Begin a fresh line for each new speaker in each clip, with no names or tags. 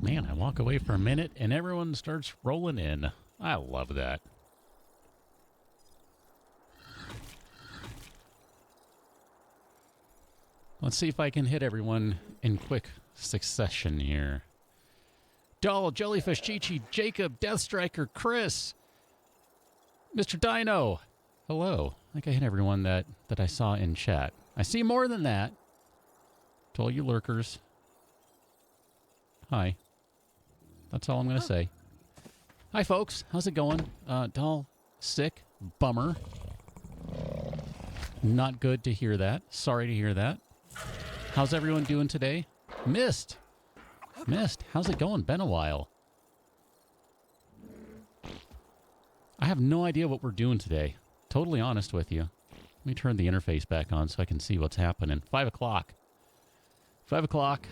Man, I walk away for a minute and everyone starts rolling in. I love that. Let's see if I can hit everyone in quick succession here. Doll, Jellyfish, Chi-Chi, Jacob, Deathstriker, Chris, Mr. Dino. Hello. I think I hit everyone that I saw in chat. I see more than that. To all you lurkers. Hi. That's all I'm going to say. Hi, folks. How's it going? Doll, sick. Bummer. Not good to hear that. Sorry to hear that. How's everyone doing today? Mist. Mist, how's it going? Been a while. I have no idea what we're doing today. Totally honest with you. Let me turn the interface back on so I can see what's happening. 5 o'clock. 5 o'clock.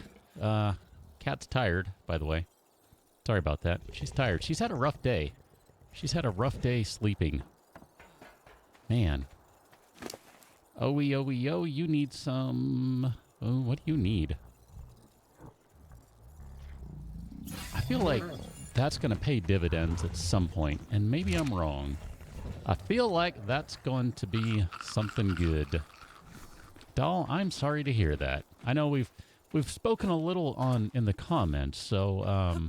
Cat's tired, by the way. Sorry about that. She's tired. She's had a rough day. She's had a rough day sleeping. Man. Oh, you need some... Oh, what do you need? I feel like that's going to pay dividends at some point, and maybe I'm wrong. I feel like that's going to be something good. Doll, I'm sorry to hear that. I know we've spoken a little in the comments, so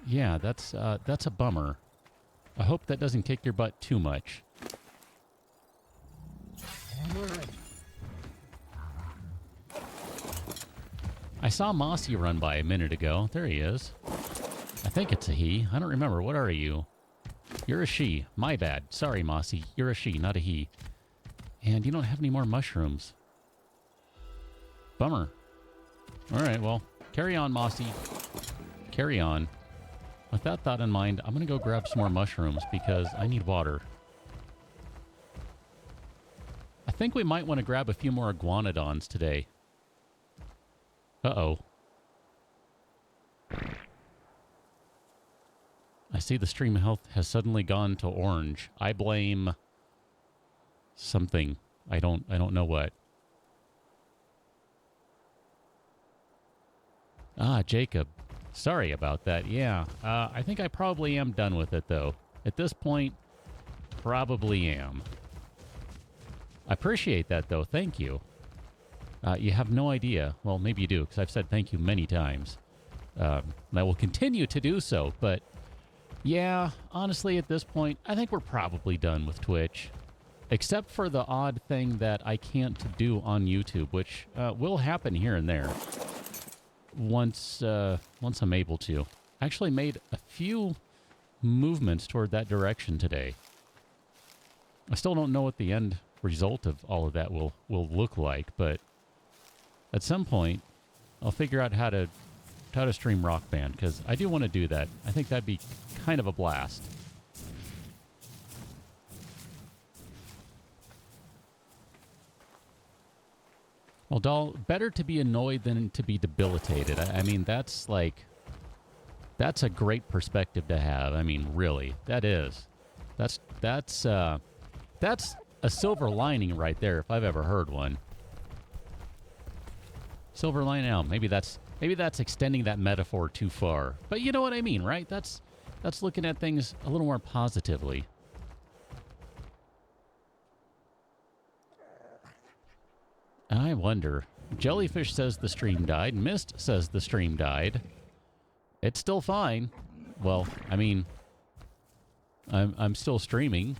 yeah, that's a bummer. I hope that doesn't kick your butt too much. I saw Mossy run by a minute ago. There he is. I think it's a he. I don't remember. What are you? You're a she. My bad. Sorry, Mossy. You're a she, not a he. And you don't have any more mushrooms. Bummer. All right, well, carry on, Mossy. Carry on. With that thought in mind, I'm going to go grab some more mushrooms because I need water. I think we might want to grab a few more iguanodons today. Uh-oh. I see the stream health has suddenly gone to orange. I blame something. I don't know what. Ah, Jacob. Sorry about that. Yeah, I think I probably am done with it, though. At this point, probably am. I appreciate that, though. Thank you. You have no idea. Well, maybe you do, because I've said thank you many times. And I will continue to do so, but yeah, honestly, at this point, I think we're probably done with Twitch. Except for the odd thing that I can't do on YouTube, which will happen here and there. Once I'm able to. I actually made a few movements toward that direction today. I still don't know what the end result of all of that will look like, but at some point, I'll figure out how to stream Rock Band, because I do want to do that. I think that'd be kind of a blast. Well, Doll, better to be annoyed than to be debilitated. I mean, that's a great perspective to have. I mean, really, that is. That's a silver lining right there, if I've ever heard one. Silver lining out. Maybe that's extending that metaphor too far. But you know what I mean, right? That's looking at things a little more positively. I wonder. Jellyfish says the stream died. Mist says the stream died. It's still fine. Well, I mean, I'm still streaming.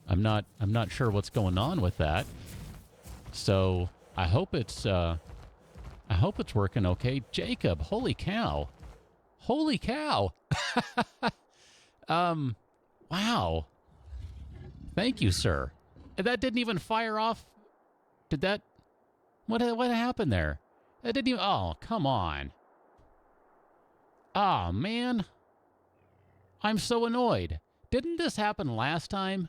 I'm not sure what's going on with that. So I hope it's working okay. Jacob, holy cow. Holy cow. Wow. Thank you, sir. That didn't even fire off. Did that... What happened there? That didn't even... Oh, come on. Oh, man. I'm so annoyed. Didn't this happen last time?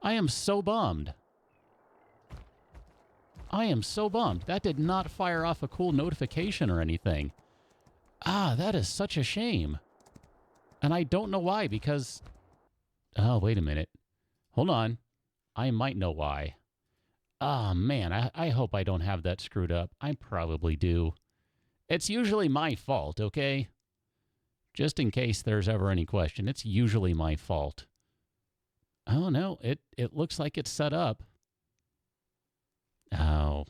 I am so bummed. I am so bummed. That did not fire off a cool notification or anything. Ah, that is such a shame. And I don't know why, because... Oh, wait a minute. Hold on. I might know why. Oh, man, I hope I don't have that screwed up. I probably do. It's usually my fault, okay? Just in case there's ever any question, it's usually my fault. Oh, no, it looks like it's set up. Oh,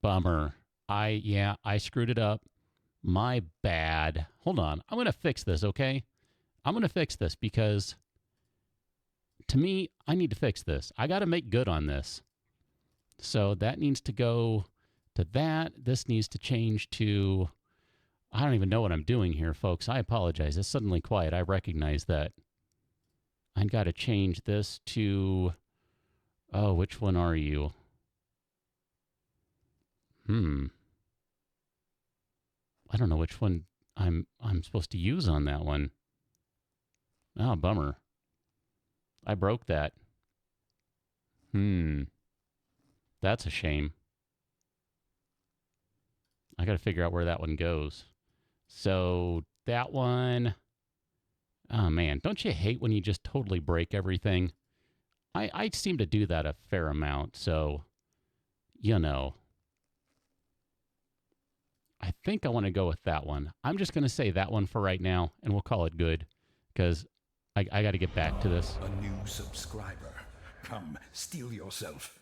bummer. I screwed it up. My bad. Hold on. I'm going to fix this, okay? I'm going to fix this because, to me, I need to fix this. I got to make good on this. So that needs to go to that. This needs to change to... I don't even know what I'm doing here, folks. I apologize. It's suddenly quiet. I recognize that. I got to change this to... Oh, which one are you? I don't know which one I'm supposed to use on that one. Oh, bummer. I broke that. That's a shame. I got to figure out where that one goes. So that one... Oh, man. Don't you hate when you just totally break everything? I seem to do that a fair amount, so, you know. I think I want to go with that one. I'm just going to say that one for right now, and we'll call it good, because I got to get back to this.
A new subscriber. Come, steel yourself.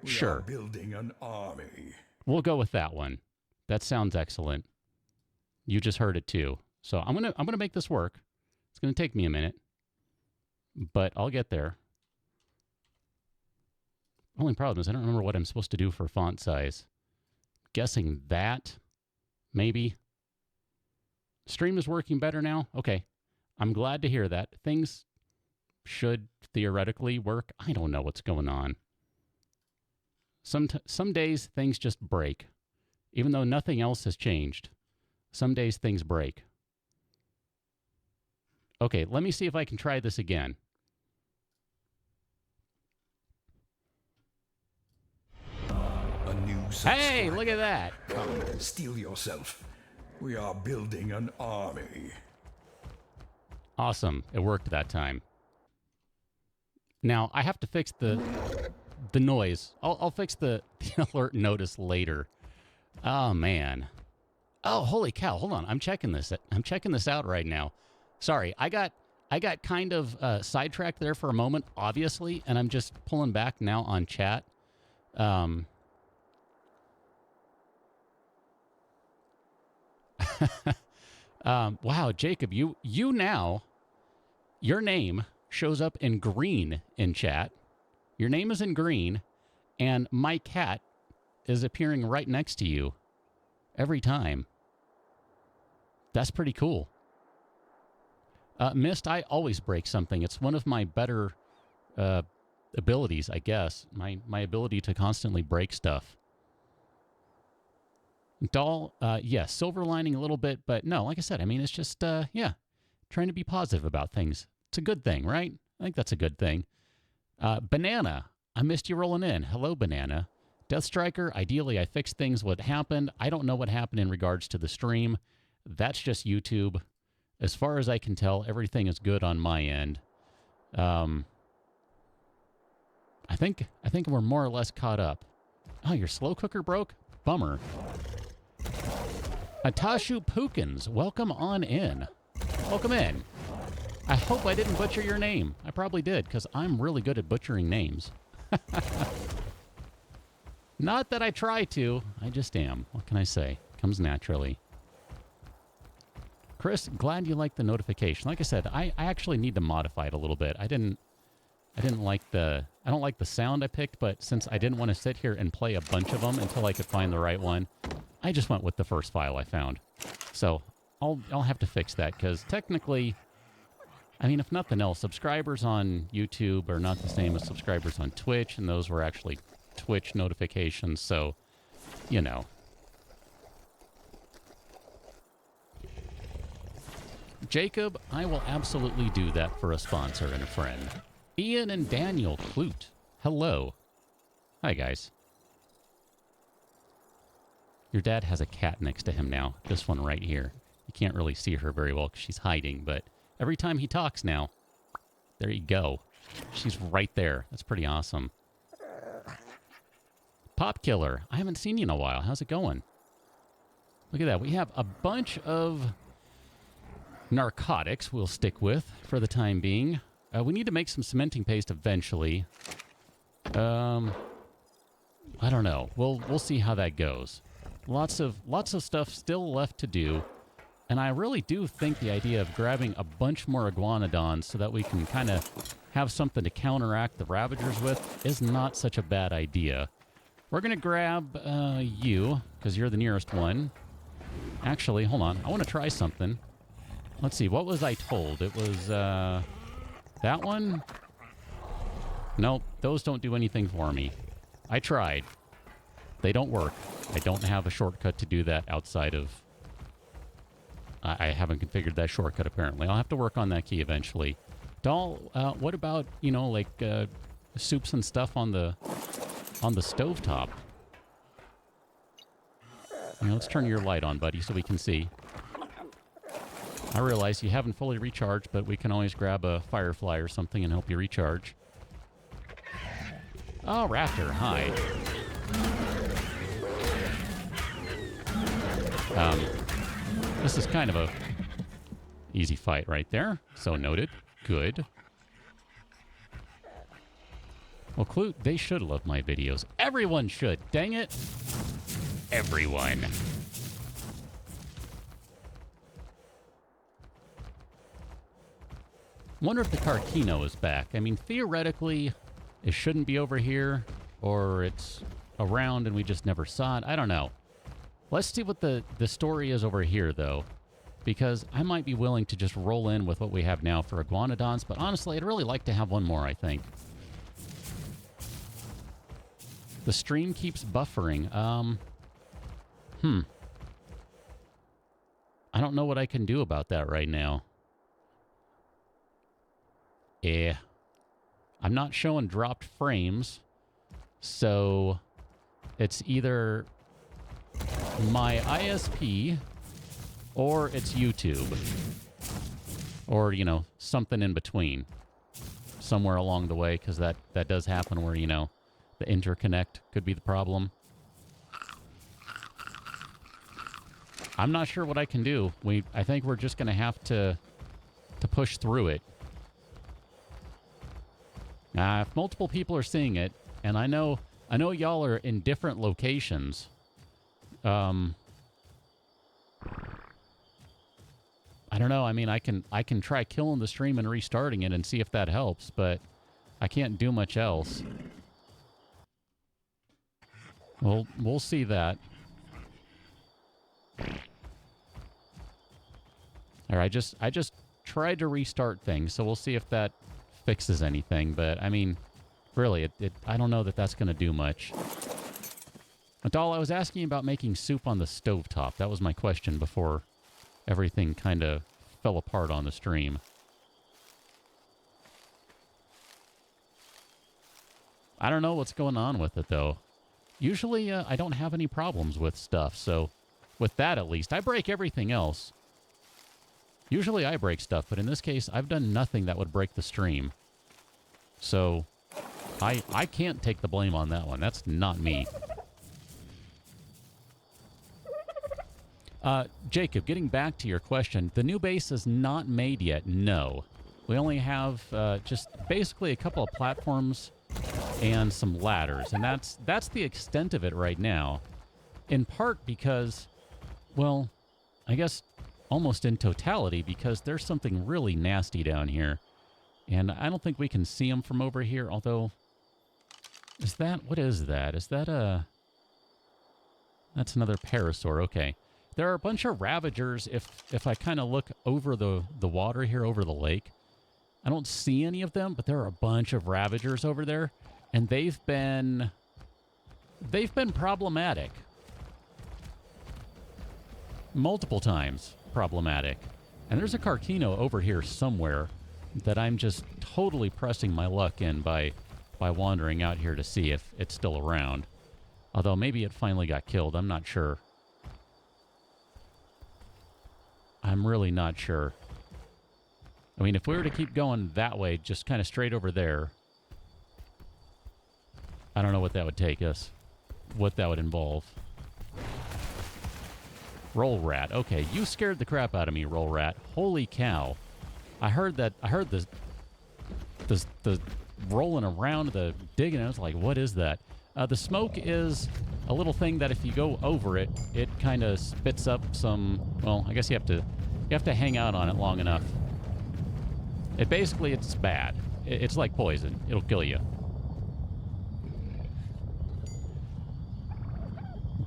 We
Sure.
are building an army.
We'll go with that one. That sounds excellent. You just heard it too. So I'm gonna make this work. It's gonna take me a minute, but I'll get there. Only problem is I don't remember what I'm supposed to do for font size. Guessing that, maybe. Stream is working better now? Okay. I'm glad to hear that. Things should theoretically work. I don't know what's going on. Some days things just break. Even though nothing else has changed. Some days things break. Okay, let me see if I can try this again.
A new subscriber.
Hey, look at that.
Come, steel yourself. We are building an army.
Awesome. It worked that time. Now, I have to fix the noise. I'll fix the alert notice later. Oh, man. Oh, holy cow. Hold on. I'm checking this out right now. Sorry, I got kind of sidetracked there for a moment, obviously, and I'm just pulling back now on chat. Wow, Jacob, you now, your name shows up in green in chat. Your name is in green, and my cat is appearing right next to you every time. That's pretty cool. Mist, I always break something. It's one of my better abilities, I guess. My ability to constantly break stuff. Doll, yes, silver lining a little bit, but no, like I said, I mean, it's just, yeah, trying to be positive about things. It's a good thing, right? I think that's a good thing. Banana, I missed you rolling in. Hello, Banana. Death Striker, ideally I fixed things what happened. I don't know what happened in regards to the stream. That's just YouTube. As far as I can tell, everything is good on my end. I think we're more or less caught up. Oh, your slow cooker broke? Bummer. Atashu Pukins, welcome on in. Welcome in. I hope I didn't butcher your name. I probably did, because I'm really good at butchering names. Not that I try to. I just am. What can I say? Comes naturally. Chris, glad you liked the notification. Like I said, I actually need to modify it a little bit. I don't like the sound I picked, but since I didn't want to sit here and play a bunch of them until I could find the right one, I just went with the first file I found. So I'll have to fix that, because technically, I mean, if nothing else, subscribers on YouTube are not the same as subscribers on Twitch, and those were actually Twitch notifications, so, you know. Jacob, I will absolutely do that for a sponsor and a friend. Ian and Daniel Clute, hello. Hi, guys. Your dad has a cat next to him now, this one right here. You can't really see her very well because she's hiding, but every time he talks now, there you go. She's right there. That's pretty awesome. Pop Killer, I haven't seen you in a while. How's it going? Look at that. We have a bunch of narcotics we'll stick with for the time being. We need to make some cementing paste eventually. I don't know. We'll see how that goes. Lots of stuff still left to do. And I really do think the idea of grabbing a bunch more iguanodons so that we can kind of have something to counteract the Ravagers with is not such a bad idea. We're going to grab you, because you're the nearest one. Actually, hold on. I want to try something. Let's see. What was I told? It was that one? Nope. Those don't do anything for me. I tried. They don't work. I don't have a shortcut to do that outside of... I haven't configured that shortcut, apparently. I'll have to work on that key eventually. Doll, what about, you know, like, soups and stuff on the stovetop? You know, let's turn your light on, buddy, so we can see. I realize you haven't fully recharged, but we can always grab a firefly or something and help you recharge. Oh, Raptor, hi. This is kind of a easy fight right there. So noted. Good. Well, Clute, they should love my videos. Everyone should. Dang it. Everyone. Wonder if the Carcino is back. I mean, theoretically, it shouldn't be over here, or it's around and we just never saw it. I don't know. Let's see what the story is over here, though, because I might be willing to just roll in with what we have now for iguanodons, but honestly, I'd really like to have one more, I think. The stream keeps buffering. I don't know what I can do about that right now. I'm not showing dropped frames, so it's either my ISP or it's YouTube, or, you know, something in between somewhere along the way, because that does happen where, you know, the interconnect could be the problem. I'm not sure what I can do. I think we're just going to have to push through it. If multiple people are seeing it, and I know y'all are in different locations, I don't know. I mean, I can try killing the stream and restarting it and see if that helps, but I can't do much else. Well, we'll see that. All right, I just tried to restart things, so we'll see if that fixes anything. But I mean, really, I don't know that that's going to do much. Doll, I was asking about making soup on the stovetop. That was my question before everything kind of fell apart on the stream. I don't know what's going on with it, though. Usually, I don't have any problems with stuff, so with that, at least. I break everything else. Usually I break stuff, but in this case, I've done nothing that would break the stream. So, I can't take the blame on that one. That's not me. Jacob, getting back to your question, the new base is not made yet, no. We only have just basically a couple of platforms and some ladders, and that's the extent of it right now. In part because, well, I guess almost in totality, because there's something really nasty down here. And I don't think we can see them from over here, although... what is that? Is that a... That's another parasaur, okay. There are a bunch of Ravagers if I kind of look over the water here, over the lake. I don't see any of them, but there are a bunch of Ravagers over there, and they've been problematic. Multiple times problematic. And there's a Carcino over here somewhere that I'm just totally pressing my luck in by wandering out here to see if it's still around. Although maybe it finally got killed, I'm not sure. I'm really not sure. I mean, if we were to keep going that way, just kind of straight over there, I don't know what that would take us, what that would involve. Roll rat. Okay, you scared the crap out of me, roll rat. Holy cow. I heard the rolling around, the digging. I was like, what is that? The smoke is a little thing that if you go over it, it kind of spits up some. Well, I guess you have to hang out on it long enough. It's bad. It's like poison. It'll kill you.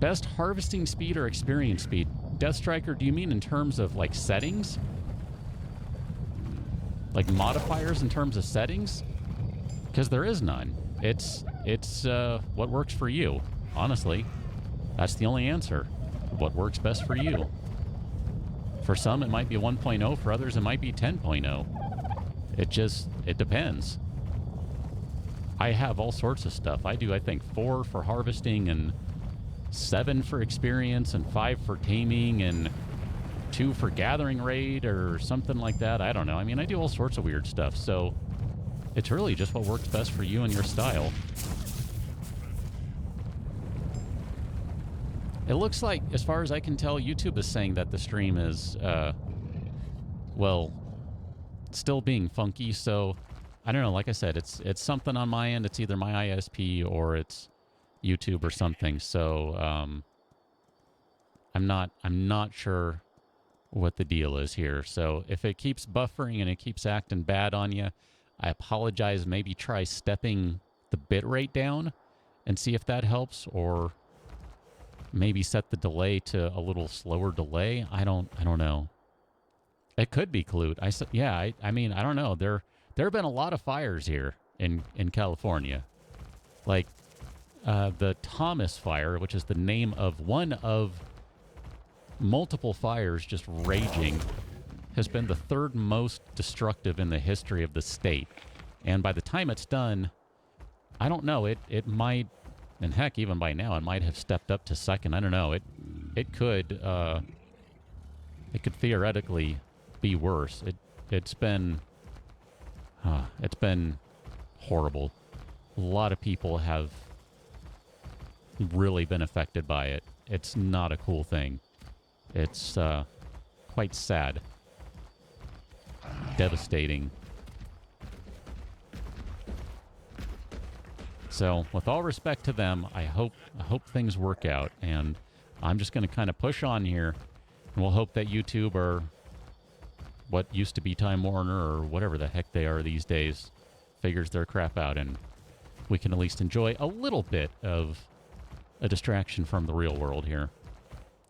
Best harvesting speed or experience speed? Death Striker, do you mean in terms of like settings? Like modifiers in terms of settings? Because there is none. It's what works for you. Honestly, that's the only answer. What works best for you. For some, it might be 1.0. For others, it might be 10.0. It depends. I have all sorts of stuff. I do, I think, 4 for harvesting and 7 for experience and 5 for taming and 2 for gathering raid or something like that. I don't know. I mean, I do all sorts of weird stuff. So it's really just what works best for you and your style. It looks like, as far as I can tell, YouTube is saying that the stream is, well, still being funky. So I don't know. Like I said, it's something on my end. It's either my ISP or it's YouTube or something. So I'm not sure what the deal is here. So if it keeps buffering and it keeps acting bad on you, I apologize. Maybe try stepping the bitrate down and see if that helps, or maybe set the delay to a little slower delay. I don't know. It could be Clute. I mean, I don't know. There have been a lot of fires here in California. Like the Thomas fire, which is the name of one of multiple fires just raging, has been the 3rd most destructive in the history of the state. And by the time it's done, I don't know, it might, and heck, even by now, it might have stepped up to 2nd. I don't know. It could theoretically be worse. It's been horrible. A lot of people have really been affected by it. It's not a cool thing. It's quite sad. Devastating. So, with all respect to them, I hope things work out, and I'm just going to kind of push on here, and we'll hope that YouTube, or what used to be Time Warner, or whatever the heck they are these days, figures their crap out, and we can at least enjoy a little bit of a distraction from the real world here.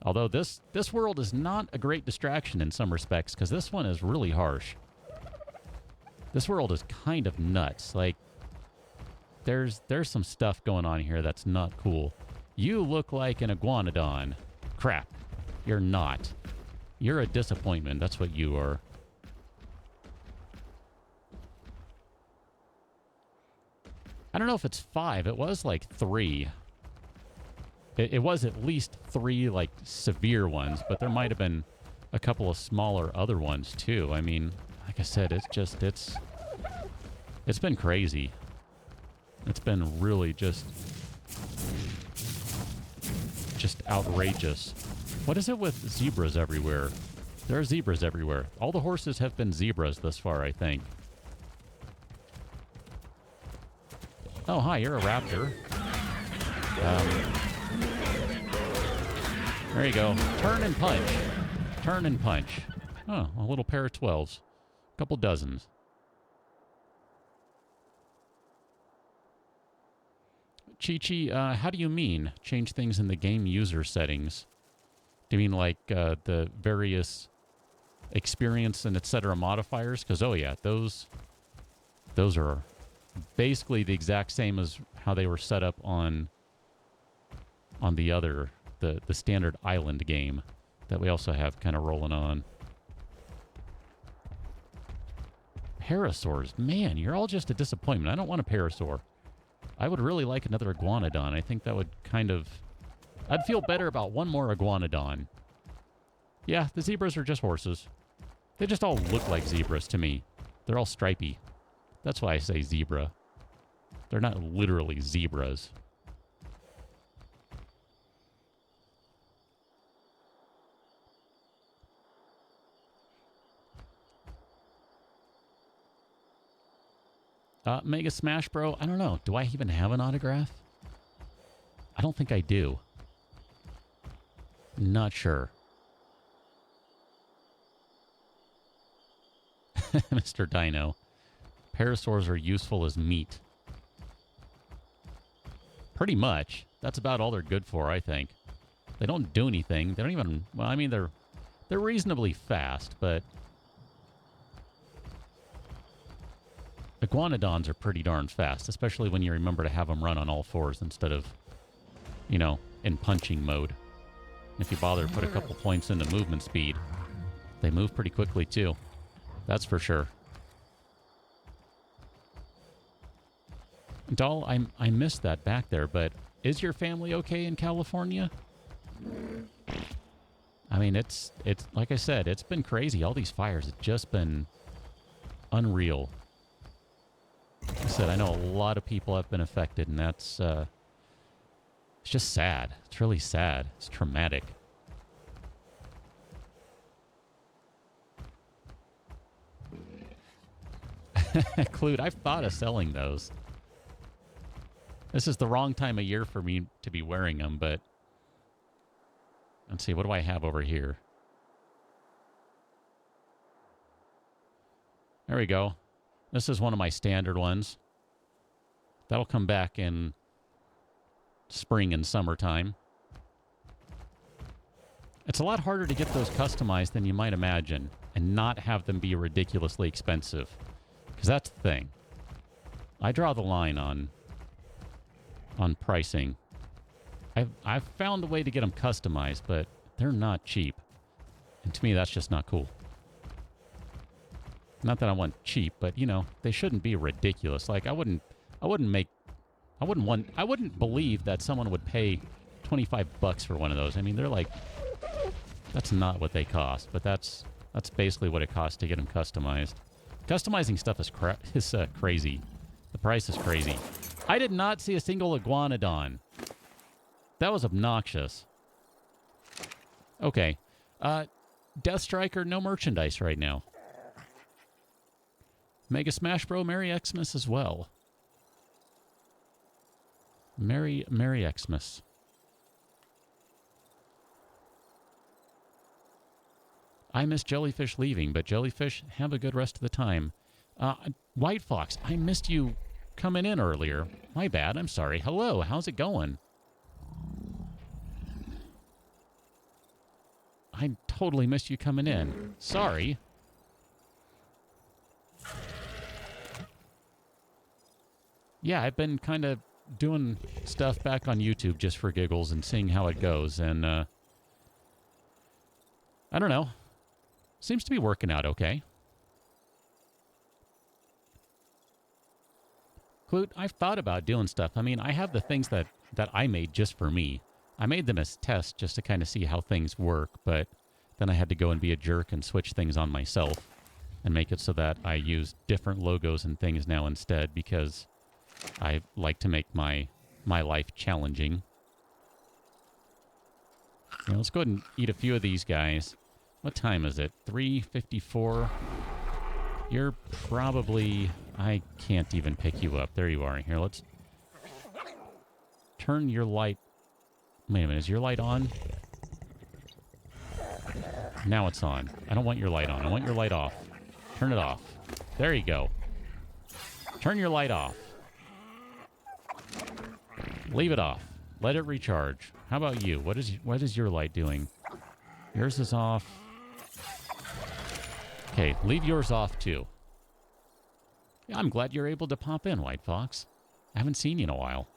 Although this world is not a great distraction in some respects, because this one is really harsh. This world is kind of nuts. Like, there's some stuff going on here that's not cool. You look like an iguanodon. Crap. You're not. You're a disappointment. That's what you are. I don't know if it's 5. It was like 3. It was at least 3, like, severe ones, but there might have been a couple of smaller other ones, too. I mean, like I said, it's been crazy. It's been really just outrageous. What is it with zebras everywhere? There are zebras everywhere. All the horses have been zebras thus far, I think. Oh, hi, you're a raptor. There you go. Turn and punch. Turn and punch. Oh, a little pair of 12s. A couple dozens. Chi-Chi, how do you mean change things in the game user settings? Do you mean like the various experience and etc. modifiers? Because, oh yeah, those are basically the exact same as how they were set up on the other, the standard island game that we also have kind of rolling on. Parasaurs. Man, you're all just a disappointment. I don't want a parasaur. I would really like another iguanodon. I think that would kind of... I'd feel better about one more iguanodon. Yeah, the zebras are just horses. They just all look like zebras to me. They're all stripy. That's why I say zebra. They're not literally zebras. Mega Smash Bro, I don't know. Do I even have an autograph? I don't think I do. Not sure. Mr. Dino. Parasaurs are useful as meat. Pretty much. That's about all they're good for, I think. They don't do anything. They don't even... Well, I mean, they're reasonably fast, but... Iguanodons are pretty darn fast, especially when you remember to have them run on all fours instead of, you know, in punching mode. If you bother to put a couple points into movement speed, they move pretty quickly too. That's for sure. Doll, I missed that back there, but is your family okay in California? I mean, it's like I said, it's been crazy. All these fires have just been unreal. Like I said, I know a lot of people have been affected, and that's it's just sad. It's really sad. It's traumatic. Clued, I've thought of selling those. This is the wrong time of year for me to be wearing them, but... Let's see, what do I have over here? There we go. This is one of my standard ones. That'll come back in spring and summertime. It's a lot harder to get those customized than you might imagine, and not have them be ridiculously expensive. Because that's the thing. I draw the line on pricing. I've found a way to get them customized, but they're not cheap. And to me, that's just not cool. Not that I want cheap, but you know, they shouldn't be ridiculous. Like I wouldn't believe that someone would pay $25 for one of those. I mean, they're like, that's not what they cost, but that's basically what it costs to get them customized. Customizing stuff is crazy. The price is crazy. I did not see a single iguanodon. That was obnoxious. Okay. Death Striker, no merchandise right now. Mega Smash Bro, Merry Xmas as well. Merry Xmas. I miss Jellyfish leaving, but Jellyfish, have a good rest of the time. White Fox, I missed you coming in earlier. My bad, I'm sorry. Hello, how's it going? I totally missed you coming in. Sorry. Yeah, I've been kind of doing stuff back on YouTube just for giggles and seeing how it goes, and I don't know. Seems to be working out okay. Clute, I've thought about doing stuff. I mean, I have the things that I made just for me. I made them as tests just to kind of see how things work, but then I had to go and be a jerk and switch things on myself and make it so that I use different logos and things now instead, because I like to make my life challenging. Now, let's go ahead and eat a few of these guys. What time is it? 3:54. You're probably... I can't even pick you up. There you are. Here, let's turn your light... Wait a minute. Is your light on? Now it's on. I don't want your light on. I want your light off. Turn it off. There you go. Turn your light off. Leave it off. Let it recharge. How about you? What is your light doing? Yours is off. Okay, leave yours off too. Yeah, I'm glad you're able to pop in, White Fox. I haven't seen you in a while.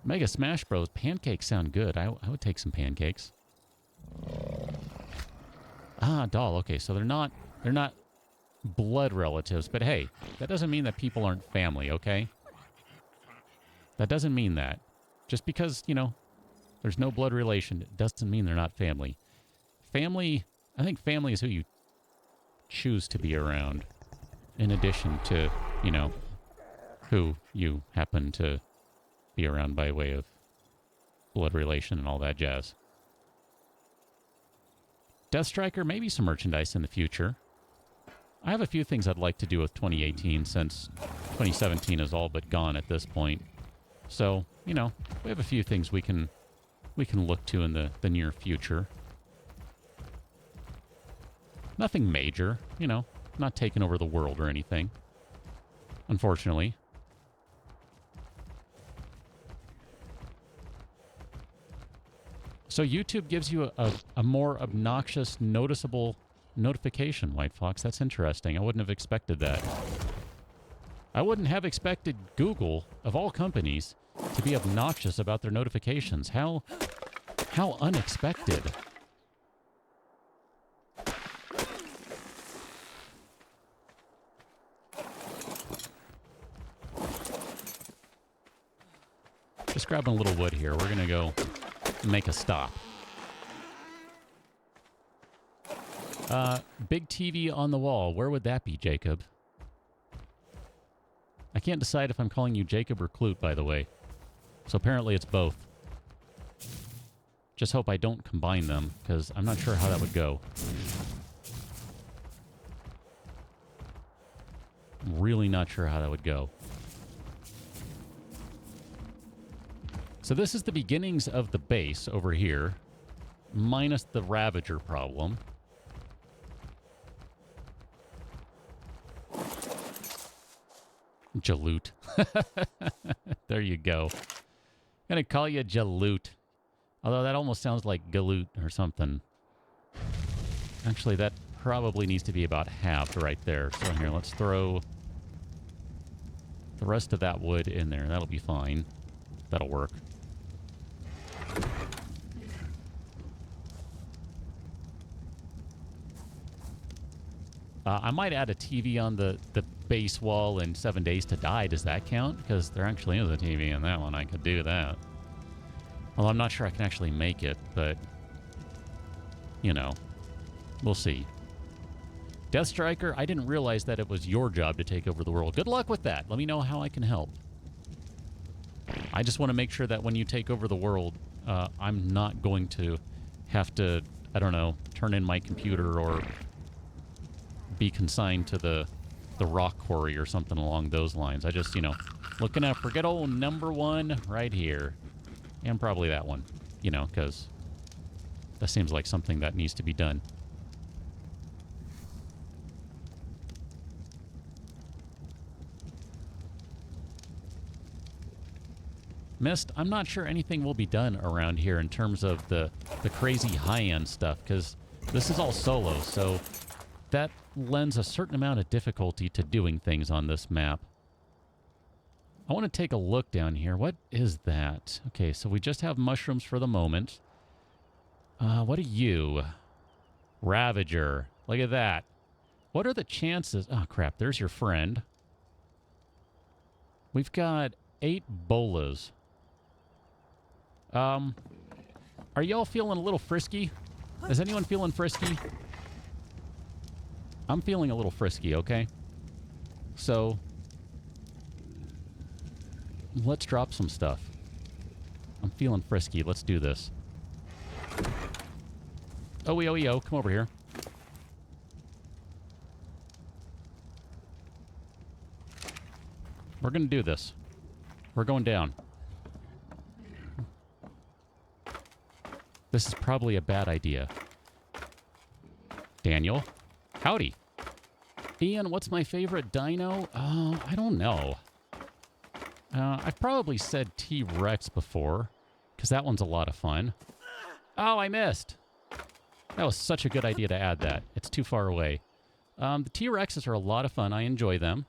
Mega Smash Bros. Pancakes sound good. I would take some pancakes. Ah, doll. Okay, so they're not blood relatives, but hey, that doesn't mean that people aren't family, okay? That doesn't mean that. Just because, you know, there's no blood relation, it doesn't mean they're not family. Family, I think family is who you choose to be around, in addition to, you know, who you happen to be around by way of blood relation and all that jazz. Death Striker, maybe some merchandise in the future. I have a few things I'd like to do with 2018 since 2017 is all but gone at this point. So, you know, we have a few things we can look to in the near future. Nothing major, you know, not taking over the world or anything. Unfortunately. So YouTube gives you a more obnoxious, noticeable notification, White Fox. That's interesting. I wouldn't have expected that. I wouldn't have expected Google, of all companies, to be obnoxious about their notifications. How unexpected. Just grabbing a little wood here. We're going to go make a stop. Big TV on the wall. Where would that be, Jacob? I can't decide if I'm calling you Jacob or Clute, by the way. So apparently it's both. Just hope I don't combine them, because I'm not sure how that would go. Really not sure how that would go. So this is the beginnings of the base over here, minus the Ravager problem. Jaloot. There you go. I'm gonna call you Jaloot. Although that almost sounds like Galoot or something. Actually, that probably needs to be about halved right there. So here, let's throw the rest of that wood in there. That'll be fine. That'll work. I might add a TV on the base wall in 7 Days to Die. Does that count? Because there actually is a TV in that one. I could do that. Well, I'm not sure I can actually make it, but, you know, we'll see. Death Striker, I didn't realize that it was your job to take over the world. Good luck with that. Let me know how I can help. I just want to make sure that when you take over the world, I'm not going to have to, I don't know, turn in my computer or be consigned to the rock quarry or something along those lines. I just, you know, looking out for good old #1 right here. And probably that one, you know, because that seems like something that needs to be done. Mist, I'm not sure anything will be done around here in terms of the crazy high-end stuff, because this is all solo, so that lends a certain amount of difficulty to doing things on this map. I want to take a look down here. What is that? Okay, so we just have mushrooms for the moment. What are you? Ravager. Look at that. What are the chances? Oh, crap. There's your friend. We've got 8 bolas. Are y'all feeling a little frisky? Is anyone feeling frisky? I'm feeling a little frisky, okay? So let's drop some stuff. I'm feeling frisky. Let's do this. Oh, come over here. We're going to do this. We're going down. This is probably a bad idea. Daniel? Howdy. Ian, what's my favorite dino? I don't know. I've probably said T-Rex before, because that one's a lot of fun. Oh, I missed. That was such a good idea to add that. It's too far away. The T-Rexes are a lot of fun. I enjoy them.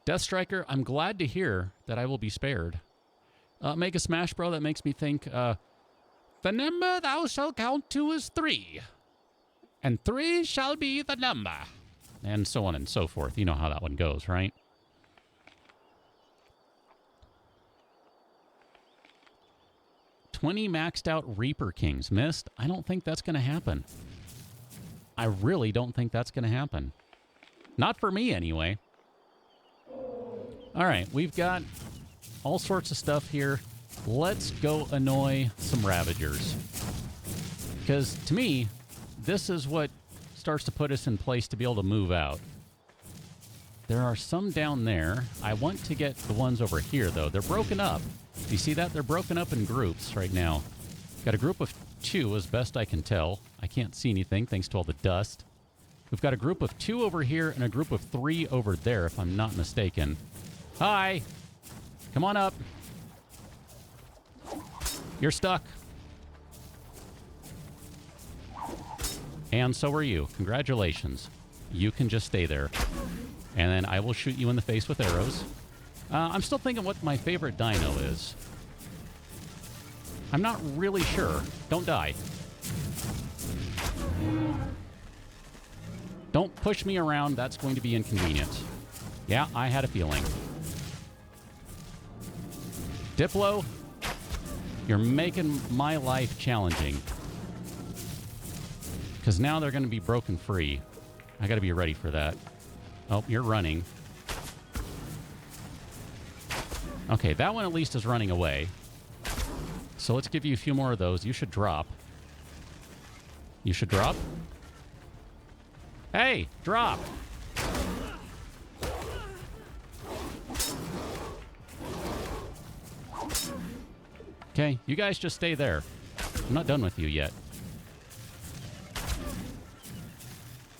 Death Striker, I'm glad to hear that I will be spared. Make a smash, bro. That makes me think, the number thou shalt count to is 3. And 3 shall be the number. And so on and so forth. You know how that one goes, right? $20 maxed out Reaper Kings. Missed? I don't think that's going to happen. I really don't think that's going to happen. Not for me, anyway. All right, we've got all sorts of stuff here. Let's go annoy some Ravagers. Because, to me, this is what starts to put us in place to be able to move out. There are some down there. I want to get the ones over here, though. They're broken up. You see that? They're broken up in groups right now. Got a group of 2, as best I can tell. I can't see anything thanks to all the dust. We've got a group of 2 over here and a group of 3 over there, if I'm not mistaken. Hi! Come on up. You're stuck. And so are you. Congratulations. You can just stay there. And then I will shoot you in the face with arrows. I'm still thinking what my favorite dino is. I'm not really sure. Don't die. Don't push me around. That's going to be inconvenient. Yeah, I had a feeling. Diplo, you're making my life challenging. Because now they're going to be broken free. I got to be ready for that. Oh, you're running. Okay, that one at least is running away. So let's give you a few more of those. You should drop. You should drop. Hey, drop. Okay, you guys just stay there. I'm not done with you yet.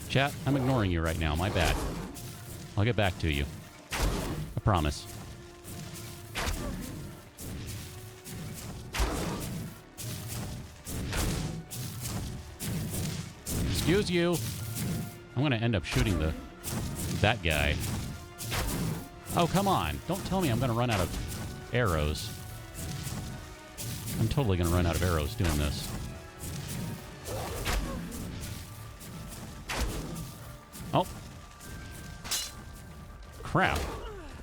Chat, I'm ignoring you right now. My bad. I'll get back to you. I promise. Excuse you. I'm going to end up shooting that guy. Oh, come on. Don't tell me I'm going to run out of arrows. I'm totally going to run out of arrows doing this. Oh. Crap.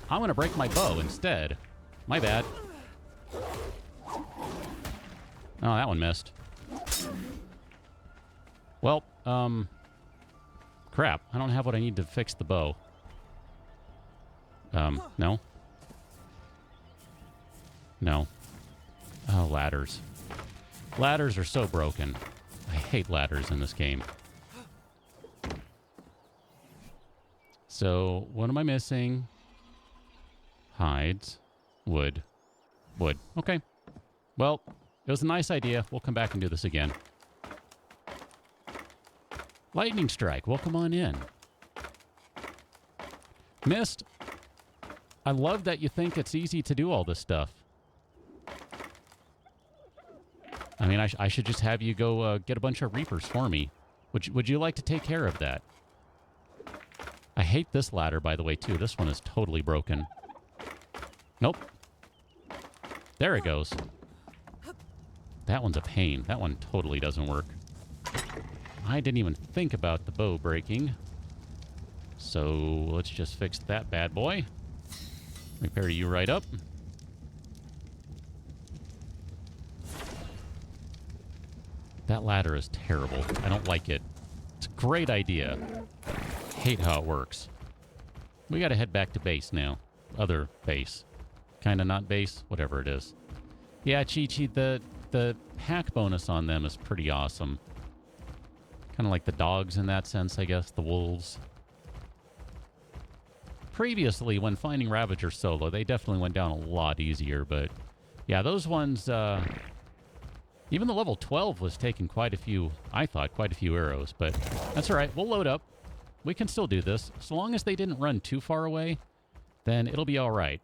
I'm going to break my bow instead. My bad. Oh, that one missed. Well, crap. I don't have what I need to fix the bow. No. No. Oh, ladders. Ladders are so broken. I hate ladders in this game. So, what am I missing? Hides. Wood. Wood. Okay. Well, it was a nice idea. We'll come back and do this again. Lightning Strike, welcome on in. Mist, I love that you think it's easy to do all this stuff. I mean, I should just have you go get a bunch of Reapers for me. Would you like to take care of that? I hate this ladder, by the way, too. This one is totally broken. Nope. There it goes. That one's a pain. That one totally doesn't work. I didn't even think about the bow breaking. So let's just fix that bad boy. Repair you right up. That ladder is terrible. I don't like it. It's a great idea. Hate how it works. We gotta head back to base now. Other base. Kinda not base, whatever it is. Yeah, Chi-Chi, the hack bonus on them is pretty awesome. Kind of like the dogs in that sense, I guess. The wolves. Previously, when finding Ravager solo, they definitely went down a lot easier, but yeah, those ones, even the level 12 was taking quite a few, I thought, quite a few arrows, but that's all right. We'll load up. We can still do this. So long as they didn't run too far away, then it'll be all right.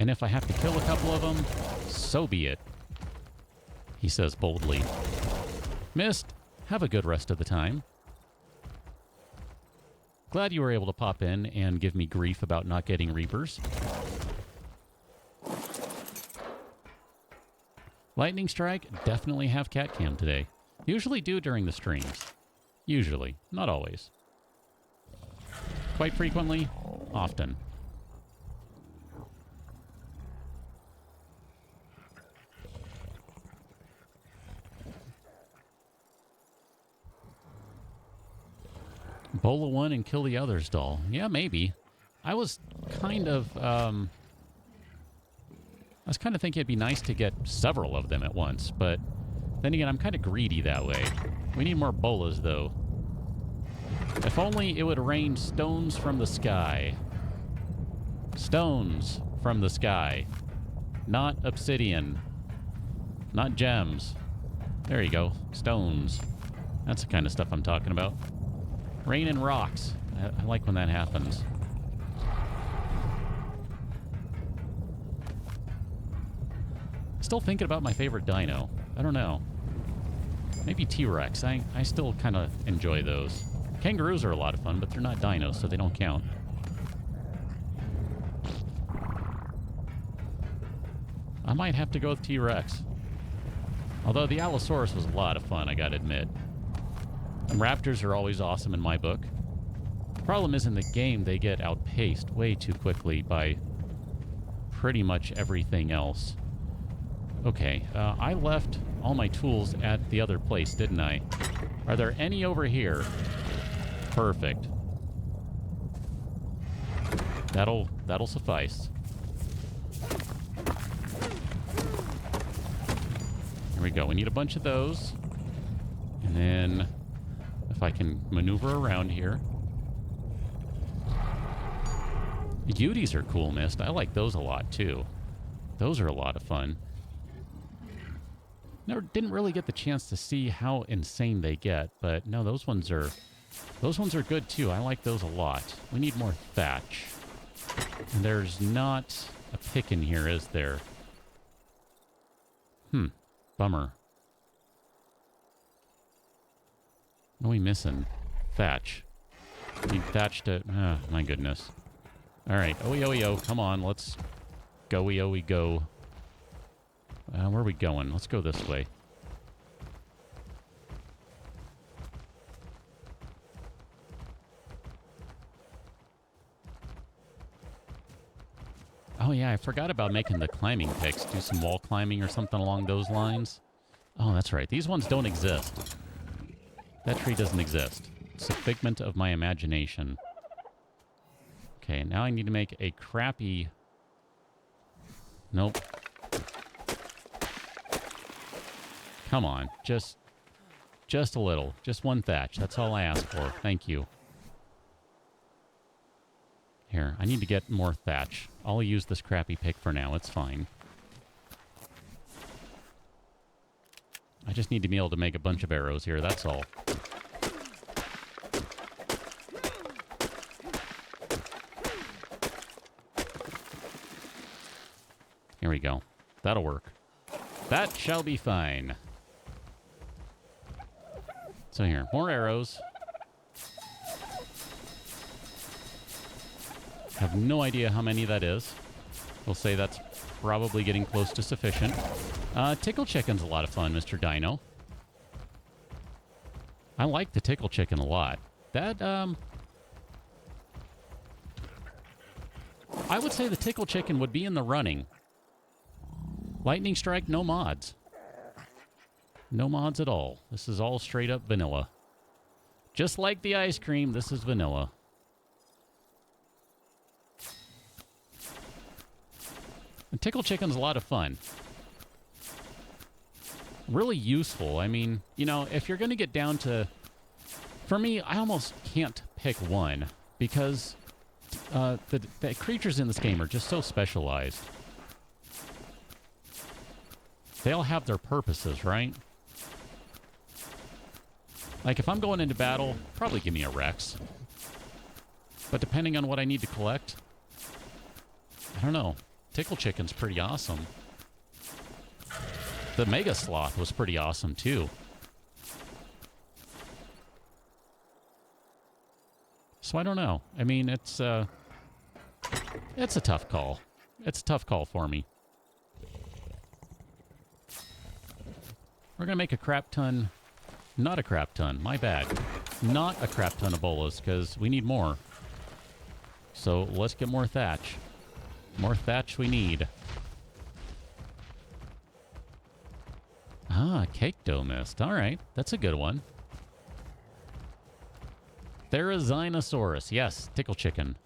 And if I have to kill a couple of them, so be it. He says boldly. Mist, have a good rest of the time. Glad you were able to pop in and give me grief about not getting Reapers. Lightning Strike, definitely have cat cam today. Usually do during the streams. Usually, not always. Quite frequently, often. Bola one and kill the others, doll. Yeah, maybe. I was kind of thinking it'd be nice to get several of them at once, but Then again, I'm kind of greedy that way. We need more bolas, though. If only it would rain stones from the sky. Stones from the sky. Not obsidian. Not gems. There you go. Stones. That's the kind of stuff I'm talking about. Rain and rocks. I like when that happens. Still thinking about my favorite dino. I don't know. Maybe T-Rex. I still kind of enjoy those. Kangaroos are a lot of fun, but they're not dinos, so they don't count. I might have to go with T-Rex. Although the Allosaurus was a lot of fun, I gotta admit. And raptors are always awesome in my book. Problem is, in the game, they get outpaced way too quickly by pretty much everything else. Okay, I left all my tools at the other place, didn't I? Are there any over here? Perfect. That'll suffice. Here we go. We need a bunch of those. And then, if I can maneuver around here. The Uties are cool, Mist. I like those a lot, too. Those are a lot of fun. Didn't really get the chance to see how insane they get, but no, those ones are good too. I like those a lot. We need more thatch. And there's not a pick in here, is there? Bummer. What are we missing? Thatch. Need thatch to... my goodness. Alright, oh, come on, let's go-y-o-y go. Where are we going? Let's go this way. Oh yeah, I forgot about making the climbing picks. Do some wall climbing or something along those lines. Oh, that's right. These ones don't exist. That tree doesn't exist. It's a figment of my imagination. Okay, now I need to make a crappy... Nope. Come on, just a little. Just one thatch. That's all I ask for. Thank you. Here, I need to get more thatch. I'll use this crappy pick for now. It's fine. I just need to be able to make a bunch of arrows here. That's all. Here we go. That'll work. That shall be fine. So here, more arrows. Have no idea how many that is. We'll say that's probably getting close to sufficient. Tickle chicken's a lot of fun, Mr. Dino. I like the tickle chicken a lot. That, I would say the tickle chicken would be in the running. Lightning strike, no mods. No mods at all. This is all straight up vanilla. Just like the ice cream, this is vanilla. And tickle chicken's a lot of fun. Really useful. I mean, you know, if you're going to get down to... For me, I almost can't pick one because the creatures in this game are just so specialized. They all have their purposes, right? Like, if I'm going into battle, probably give me a Rex. But depending on what I need to collect, I don't know. Tickle chicken's pretty awesome. The Mega Sloth was pretty awesome, too. So I don't know. I mean, it's a tough call. It's a tough call for me. We're going to make a crap ton... Not a crap ton. My bad. Not a crap ton of bolas, because we need more. So let's get more thatch. More thatch we need. Ah, cake dough mist. All right. That's a good one. Therizinosaurus. Yes, tickle chicken.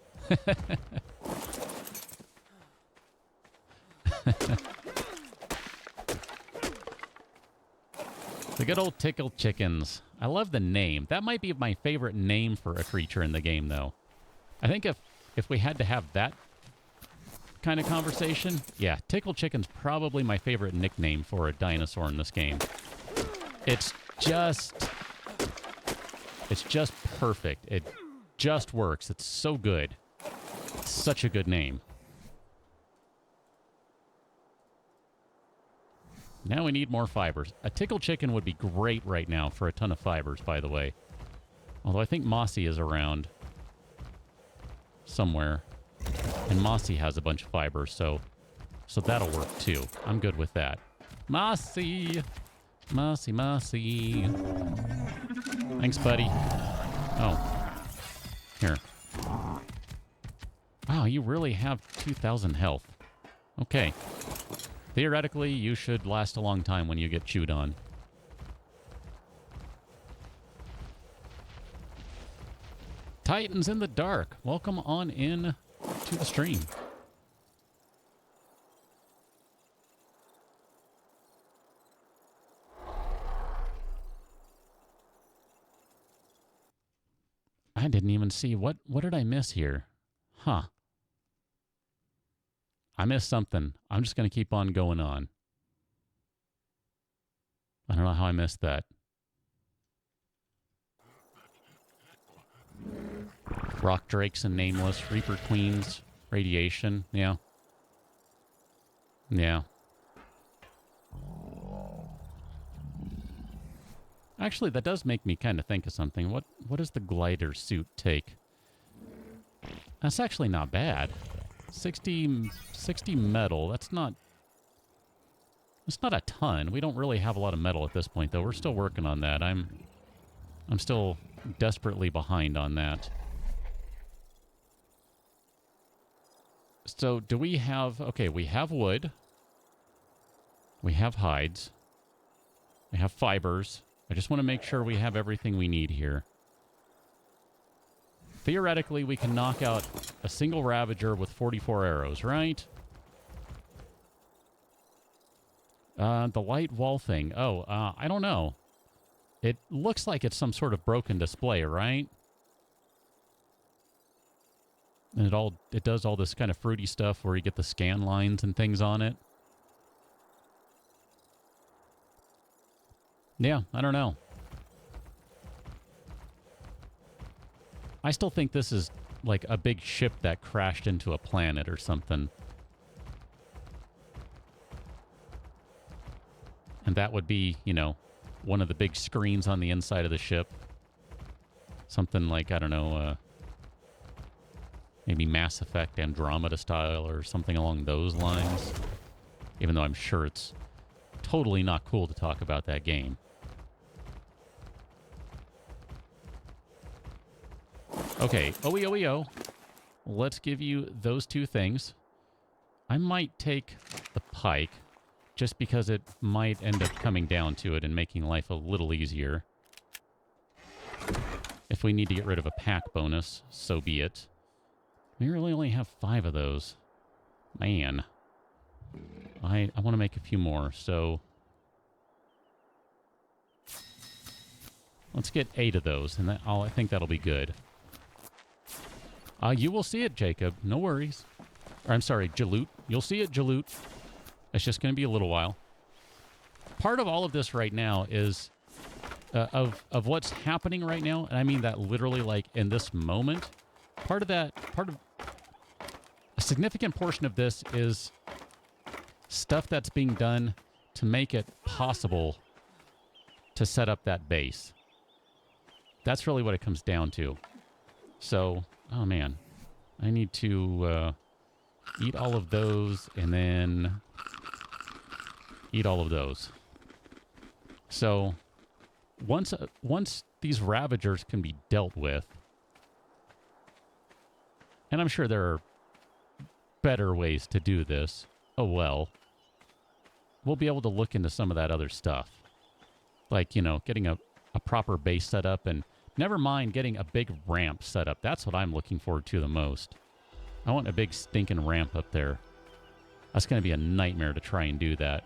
The good old tickled chickens. I love the name. That might be my favorite name for a creature in the game, though. I think if we had to have that kind of conversation, yeah, tickled chicken's probably my favorite nickname for a dinosaur in this game. It's just perfect. It just works. It's so good. It's such a good name. Now we need more fibers. A tickled chicken would be great right now for a ton of fibers, by the way. Although I think Mossy is around somewhere. And Mossy has a bunch of fibers, so that'll work too. I'm good with that. Mossy! Mossy, Mossy. Thanks, buddy. Oh. Here. Wow, you really have 2,000 health. Okay. Theoretically, you should last a long time when you get chewed on. Titans in the dark. Welcome on in to the stream. I didn't even see what did I miss here? Huh. I missed something. I'm just going to keep on going on. I don't know how I missed that. Rock Drakes and Nameless, Reaper Queens, Radiation, yeah. Yeah. Actually, that does make me kind of think of something. What does the glider suit take? That's actually not bad. 60 metal, that's not a ton. We don't really have a lot of metal at this point, though. We're still working on that. I'm still desperately behind on that. So do we have... Okay, we have wood. We have hides. We have fibers. I just want to make sure we have everything we need here. Theoretically, we can knock out a single Ravager with 44 arrows, right? The light wall thing. Oh, I don't know. It looks like it's some sort of broken display, right? And it does all this kind of fruity stuff where you get the scan lines and things on it. Yeah, I don't know. I still think this is like a big ship that crashed into a planet or something. And that would be, you know, one of the big screens on the inside of the ship. Something like, I don't know, maybe Mass Effect Andromeda style or something along those lines. Even though I'm sure it's totally not cool to talk about that game. Okay, OEO. Let's give you those two things. I might take the pike, just because it might end up coming down to it and making life a little easier. If we need to get rid of a pack bonus, so be it. We really only have 5 of those. Man. I want to make a few more, so... Let's get 8 of those, and I think that'll be good. You will see it, Jacob. No worries. Or, I'm sorry, Jaloot. You'll see it, Jaloot. It's just going to be a little while. Part of all of this right now is... of what's happening right now, and I mean that literally like in this moment, a significant portion of this is stuff that's being done to make it possible to set up that base. That's really what it comes down to. So, oh man, I need to eat all of those and then eat all of those. So... Once these Ravagers can be dealt with, and I'm sure there are better ways to do this, oh well, we'll be able to look into some of that other stuff. Like, you know, getting a proper base set up, and never mind getting a big ramp set up. That's what I'm looking forward to the most. I want a big stinking ramp up there. That's going to be a nightmare to try and do that.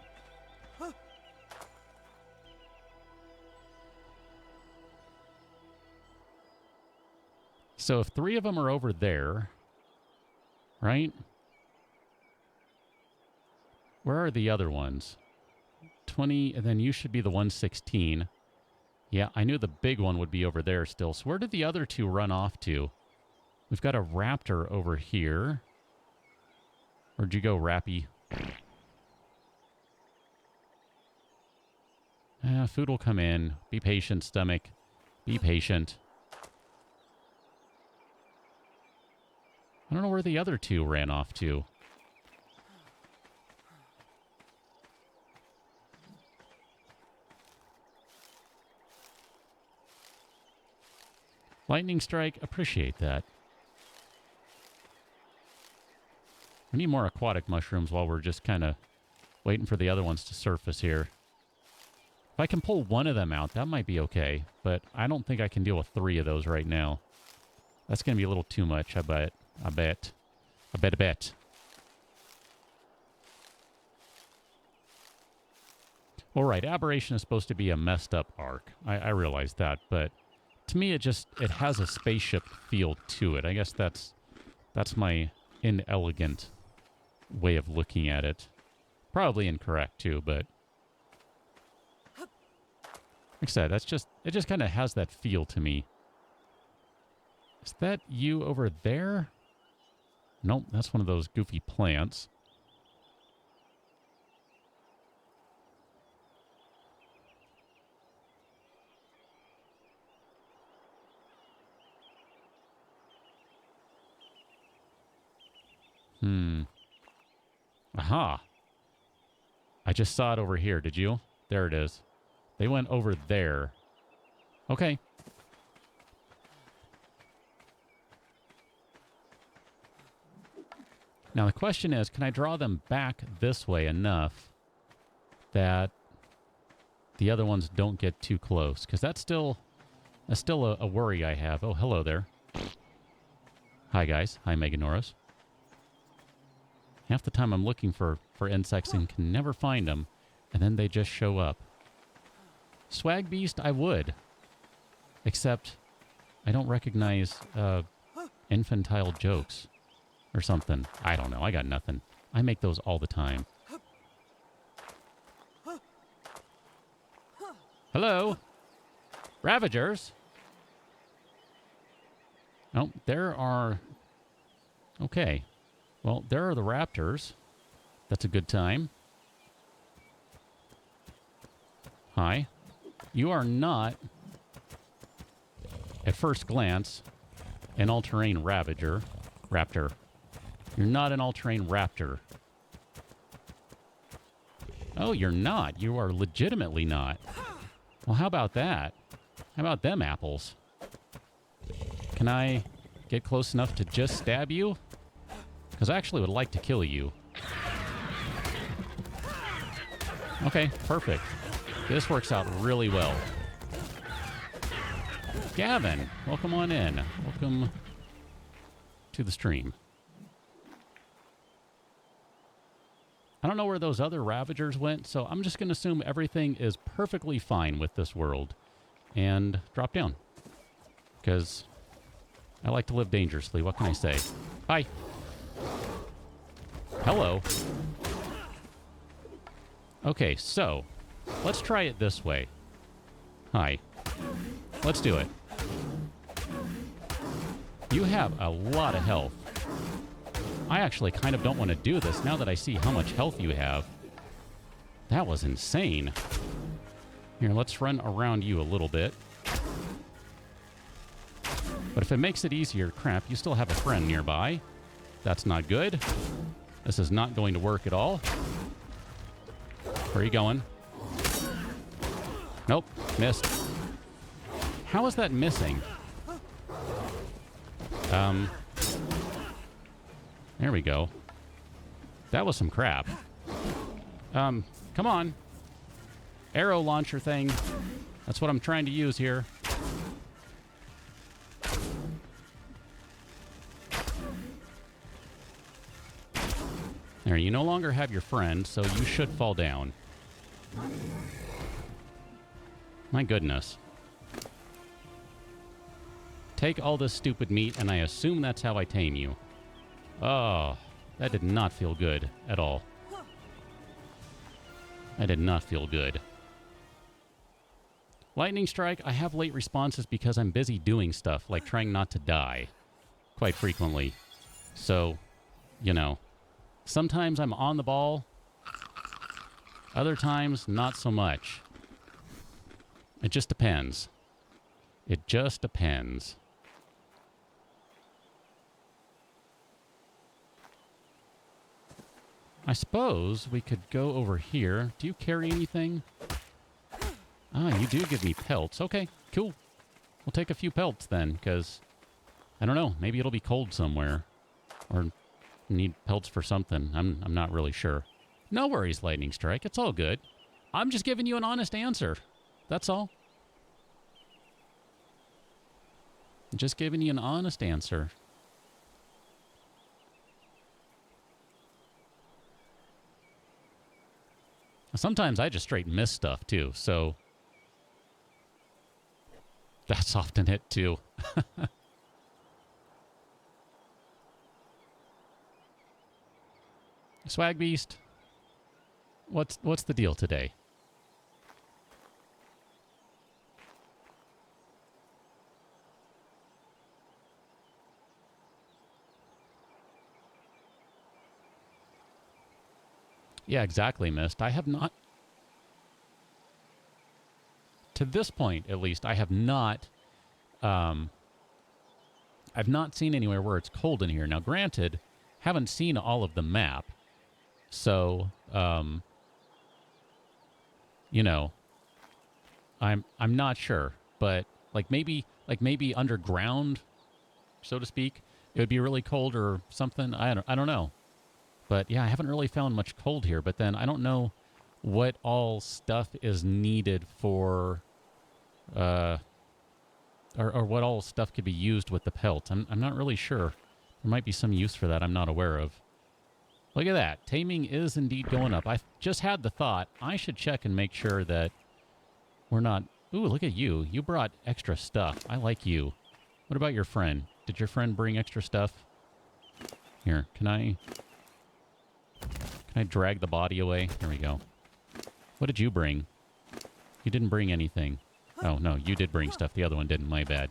So if 3 of them are over there, right? Where are the other ones? 20, and then you should be the 116. Yeah, I knew the big one would be over there still. So where did the other 2 run off to? We've got a raptor over here. Where'd you go, Rappy? Food will come in. Be patient, stomach. Be patient. I don't know where the other 2 ran off to. Lightning strike, appreciate that. We need more aquatic mushrooms while we're just kind of waiting for the other ones to surface here. If I can pull one of them out, that might be okay. But I don't think I can deal with 3 of those right now. That's going to be a little too much, I bet. I bet. All right, Aberration is supposed to be a messed up ARK. I realize that, but to me it has a spaceship feel to it. I guess that's my inelegant way of looking at it. Probably incorrect too, but like I said, it just kind of has that feel to me. Is that you over there? Nope, that's one of those goofy plants. Aha. I just saw it over here, did you? There it is. They went over there. Okay. Now the question is, can I draw them back this way enough that the other ones don't get too close? Because that's still a worry I have. Oh, hello there. Hi, guys. Hi, Meganoros. Half the time I'm looking for insects and can never find them, and then they just show up. Swag Beast, I would. Except I don't recognize infantile jokes or something. I don't know. I got nothing. I make those all the time. Hello? Ravagers? Oh, there are... Okay. Well, there are the raptors. That's a good time. Hi. You are not, at first glance, an all-terrain raptor. You're not an all-terrain raptor. Oh, you're not. You are legitimately not. Well, how about that? How about them apples? Can I get close enough to just stab you? Because I actually would like to kill you. Okay, perfect. This works out really well. Gavin, welcome on in. Welcome to the stream. I don't know where those other Ravagers went, so I'm just going to assume everything is perfectly fine with this world. And drop down. Because I like to live dangerously. What can I say? Hi. Hello. Okay, so let's try it this way. Hi. Let's do it. You have a lot of health. I actually kind of don't want to do this now that I see how much health you have. That was insane. Here, let's run around you a little bit. But if it makes it easier, crap, you still have a friend nearby. That's not good. This is not going to work at all. Where are you going? Nope, missed. How is that missing? There we go. That was some crap. Come on. Arrow launcher thing. That's what I'm trying to use here. There, you no longer have your friend, so you should fall down. My goodness. Take all this stupid meat, and I assume that's how I tame you. Oh, that did not feel good at all. That did not feel good. Lightning strike, I have late responses because I'm busy doing stuff, like trying not to die, quite frequently. So, you know, sometimes I'm on the ball, other times not so much. It just depends. It just depends. I suppose we could go over here. Do you carry anything? Ah, you do give me pelts. Okay, cool. We'll take a few pelts then, because, I don't know, maybe it'll be cold somewhere. Or need pelts for something. I'm not really sure. No worries, Lightning Strike. It's all good. I'm just giving you an honest answer. That's all. Just giving you an honest answer. Sometimes I just straight miss stuff, too, so that's often it, too. Swag Beast, what's the deal today? Yeah, exactly, Mist. I have not, to this point at least, I have not, I've not seen anywhere where it's cold in here. Now, granted, haven't seen all of the map, so, you know, I'm not sure, but like maybe underground, so to speak, it would be really cold or something. I don't know. But yeah, I haven't really found much cold here. But then I don't know what all stuff is needed for, or what all stuff could be used with the pelt. I'm not really sure. There might be some use for that I'm not aware of. Look at that. Taming is indeed going up. I just had the thought I should check and make sure that we're not... Ooh, look at you. You brought extra stuff. I like you. What about your friend? Did your friend bring extra stuff? Here, can I drag the body away? There we go. What did you bring? You didn't bring anything. Oh, no, you did bring stuff. The other one didn't. My bad.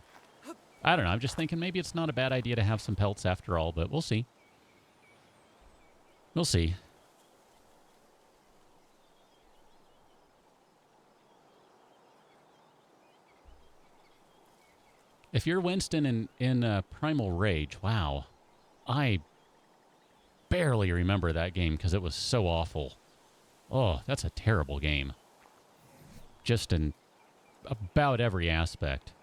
I don't know. I'm just thinking maybe it's not a bad idea to have some pelts after all, but we'll see. We'll see. If you're Winston in Primal Rage, wow. I barely remember that game because it was so awful. Oh, that's a terrible game. Just in about every aspect.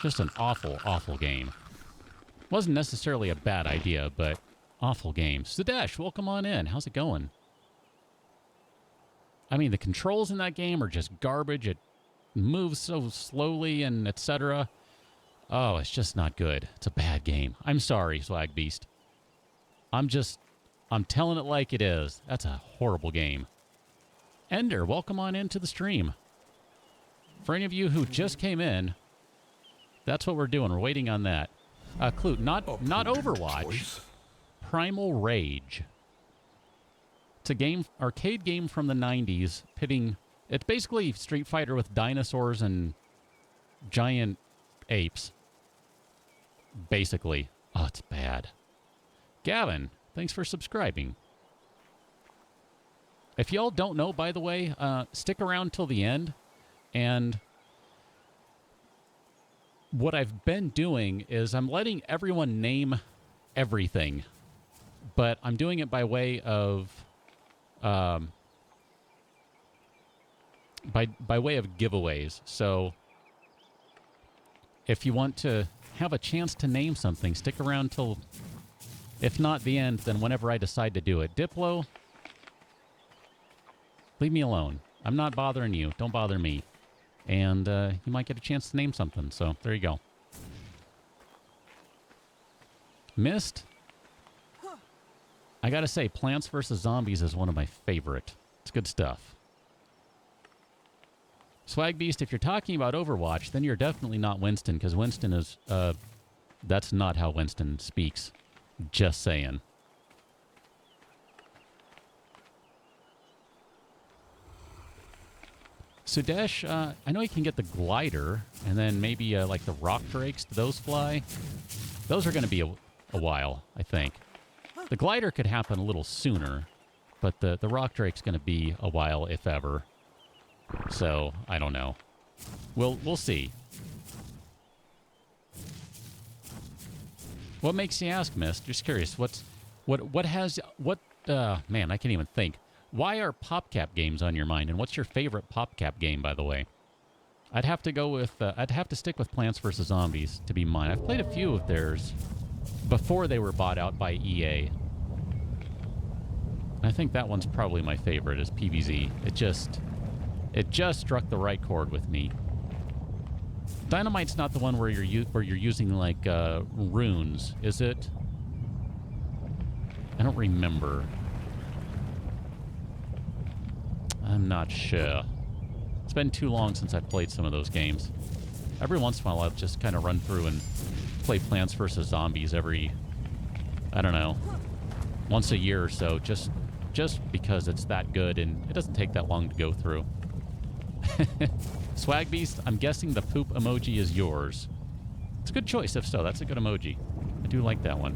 Just an awful, awful game. Wasn't necessarily a bad idea, but awful game. Sudesh, welcome on in. How's it going? I mean, the controls in that game are just garbage. It moves so slowly and etc. Oh, it's just not good. It's a bad game. I'm sorry, Swag Beast. I'm telling it like it is. That's a horrible game. Ender, welcome on into the stream. For any of you who just came in, that's what we're doing. We're waiting on that. Clute, not Overwatch.
Choice.
Primal Rage. It's a arcade game from the 90s, pitting... It's basically Street Fighter with dinosaurs and giant apes. Basically. Oh, it's bad. Gavin, thanks for subscribing. If y'all don't know, by the way, stick around till the end. And what I've been doing is I'm letting everyone name everything. But I'm doing it by way of... by way of giveaways. So if you want to have a chance to name something, stick around till, if not the end, then whenever I decide to do it. Diplo, leave me alone. I'm not bothering you. Don't bother me. And you might get a chance to name something. So there you go. Mist. I gotta say, Plants vs. Zombies is one of my favorite. It's good stuff. Swag Beast, if you're talking about Overwatch, then you're definitely not Winston, because Winston is, that's not how Winston speaks. Just saying. Sudesh, I know you can get the glider, and then maybe like the rock drakes. Do those fly? Those are going to be a while, I think. The glider could happen a little sooner, but the rock drake's going to be a while, if ever. So, I don't know. We'll see. What makes you ask, Miss? Just curious. Man, I can't even think. Why are PopCap games on your mind? And what's your favorite PopCap game, by the way? I'd have to go with, I'd have to stick with Plants vs. Zombies to be mine. I've played a few of theirs before they were bought out by EA. I think that one's probably my favorite, is PvZ. It just struck the right chord with me. Dynamite's not the one where you're using like runes, is it? I don't remember. I'm not sure. It's been too long since I've played some of those games. Every once in a while, I'll just kind of run through and play Plants vs. Zombies every, I don't know, once a year or so, just because it's that good and it doesn't take that long to go through. Swag Beast, I'm guessing the poop emoji is yours. It's a good choice, if so. That's a good emoji. I do like that one.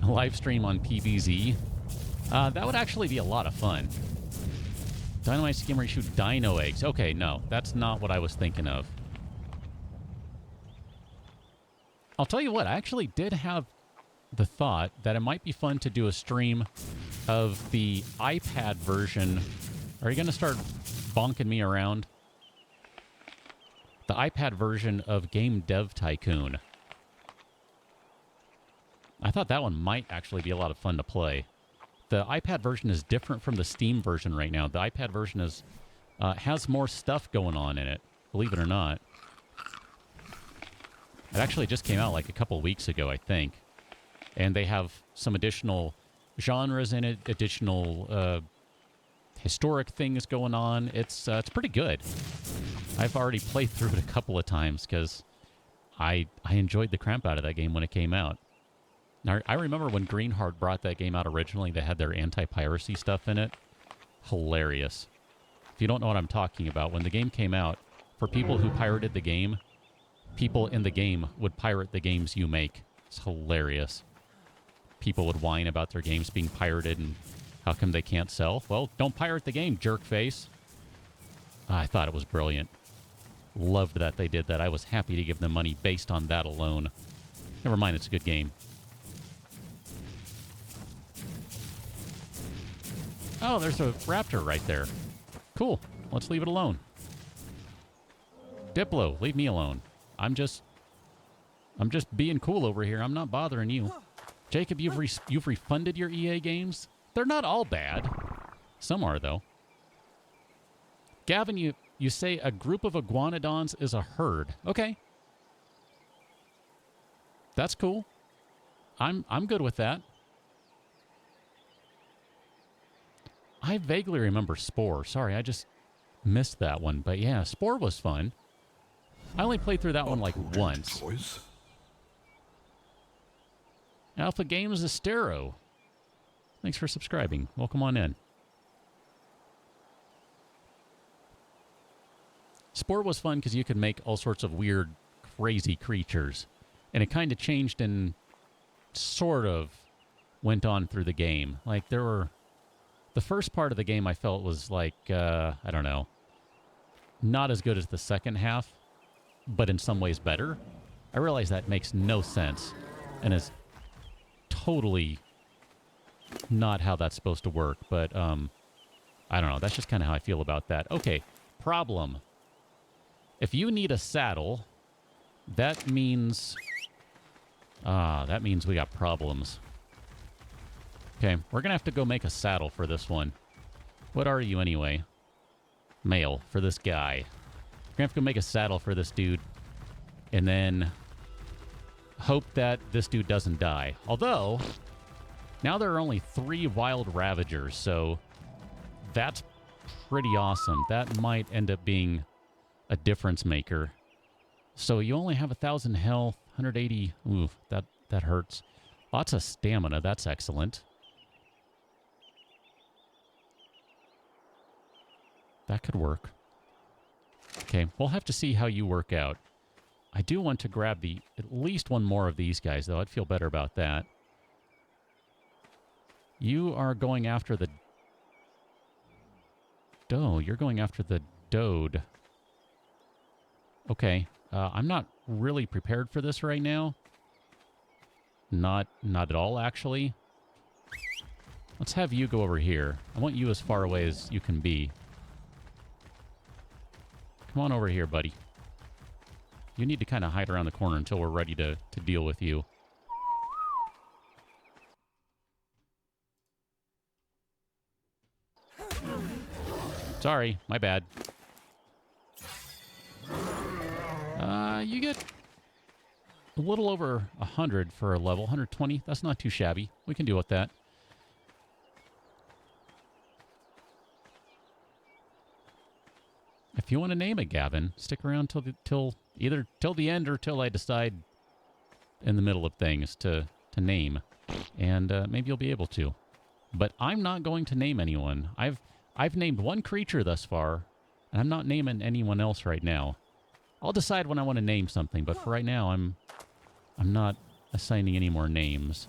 A live stream on PvZ. That would actually be a lot of fun. Dynamite scheme where you shoot dino eggs. Okay, no. That's not what I was thinking of. I'll tell you what. I actually did have the thought that it might be fun to do a stream of the iPad version. Are you going to start bonking me around? The iPad version of Game Dev Tycoon. I thought that one might actually be a lot of fun to play. The iPad version is different from the Steam version right now. The iPad version is has more stuff going on in it, believe it or not. It actually just came out like a couple weeks ago, I think. And they have some additional genres in it, additional historic things going on. It's pretty good. I've already played through it a couple of times because I enjoyed the crap out of that game when it came out. Now, I remember when Greenheart brought that game out originally, they had their anti-piracy stuff in it. Hilarious. If you don't know what I'm talking about, when the game came out, for people who pirated the game, people in the game would pirate the games you make. It's hilarious. People would whine about their games being pirated and how come they can't sell. Well, don't pirate the game, jerkface. I thought it was brilliant. Loved that they did that. I was happy to give them money based on that alone. Never mind, it's a good game. Oh, there's a raptor right there. Cool. Let's leave it alone. Diplo, leave me alone. I'm just being cool over here. I'm not bothering you. Jacob, you've refunded your EA games? They're not all bad. Some are, though. Gavin, you say a group of iguanodons is a herd. Okay. That's cool. I'm good with that. I vaguely remember Spore. Sorry, I just missed that one. But yeah, Spore was fun. I only played through that one like once.
Choice.
Alpha Games Estero. Thanks for subscribing. Welcome on in. Spore was fun because you could make all sorts of weird, crazy creatures. And it kind of changed and sort of went on through the game. Like, there were... The first part of the game I felt was like, I don't know, not as good as the second half, but in some ways better. I realize that makes no sense and is totally not how that's supposed to work, but I don't know. That's just kind of how I feel about that. Okay, problem. If you need a saddle, that means we got problems. Okay, we're going to have to go make a saddle for this one. What are you anyway? Male, for this guy. We're going to have to go make a saddle for this dude. And then hope that this dude doesn't die. Although, now there are only 3 wild Ravagers, so That's pretty awesome. That might end up being a difference maker. So you only have 1,000 health, 180. Ooh, that hurts. Lots of stamina. That's excellent. That could work. Okay, we'll have to see how you work out. I do want to grab at least one more of these guys, though. I'd feel better about that. You are going after the doe. You're going after the dode. Okay. I'm not really prepared for this right now. Not at all, actually. Let's have you go over here. I want you as far away as you can be. Come on over here, buddy. You need to kind of hide around the corner until we're ready to deal with you. Sorry, my bad. You get a little over 100 for a level. 120, that's not too shabby. We can deal with that. If you want to name it, Gavin, stick around till the end or till I decide in the middle of things to name, and maybe you'll be able to. But I'm not going to name anyone. I've named one creature thus far, and I'm not naming anyone else right now. I'll decide when I want to name something, but for right now, I'm not assigning any more names.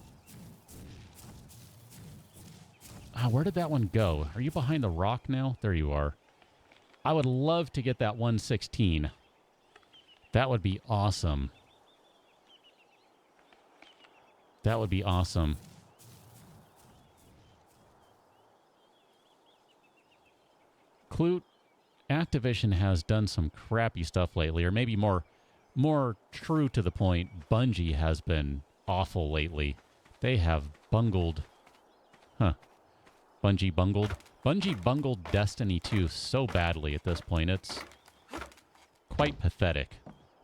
Where did that one go? Are you behind the rock now? There you are. I would love to get that 116. That would be awesome. That would be awesome. Clute, Activision has done some crappy stuff lately, or maybe more true to the point, Bungie has been awful lately. They have bungled. Huh. Bungie bungled? Bungie bungled Destiny 2 so badly at this point. It's quite pathetic.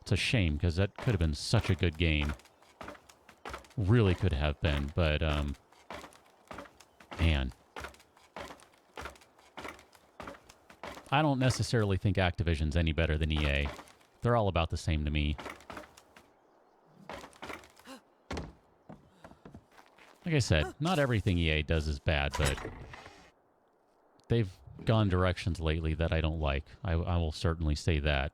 It's a shame, because that could have been such a good game. Really could have been, but, man. I don't necessarily think Activision's any better than EA. They're all about the same to me. Like I said, not everything EA does is bad, but they've gone directions lately that I don't like. I will certainly say that.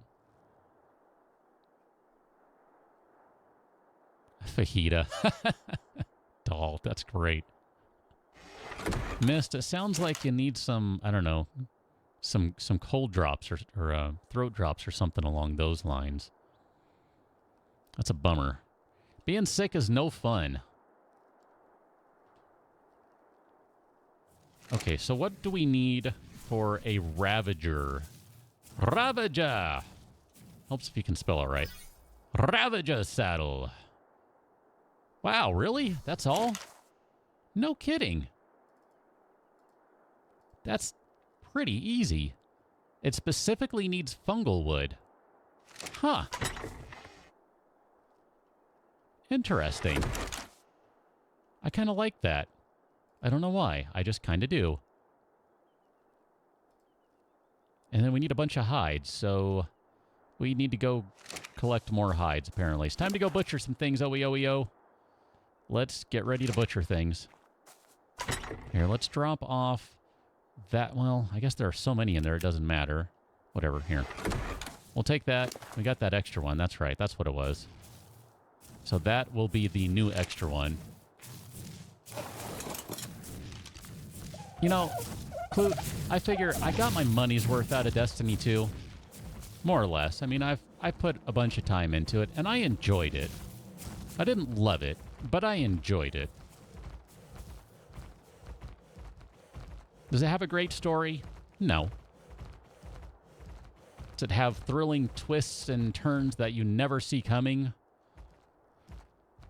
Fajita. Doll, that's great. Mist, it sounds like you need some, I don't know, some cold drops or throat drops or something along those lines. That's a bummer. Being sick is no fun. Okay, so what do we need for a Ravager? Ravager! Helps if you can spell it right. Ravager saddle. Wow, really? That's all? No kidding. That's pretty easy. It specifically needs fungal wood. Huh. Interesting. I kind of like that. I don't know why. I just kind of do. And then we need a bunch of hides, so we need to go collect more hides, apparently. It's time to go butcher some things, OEO. Let's get ready to butcher things. Here, let's drop off that. Well, I guess there are so many in there, it doesn't matter. Whatever, here. We'll take that. We got that extra one. That's right. That's what it was. So that will be the new extra one. You know, Clute, I figure I got my money's worth out of Destiny 2. More or less. I mean, I've put a bunch of time into it, and I enjoyed it. I didn't love it, but I enjoyed it. Does it have a great story? No. Does it have thrilling twists and turns that you never see coming?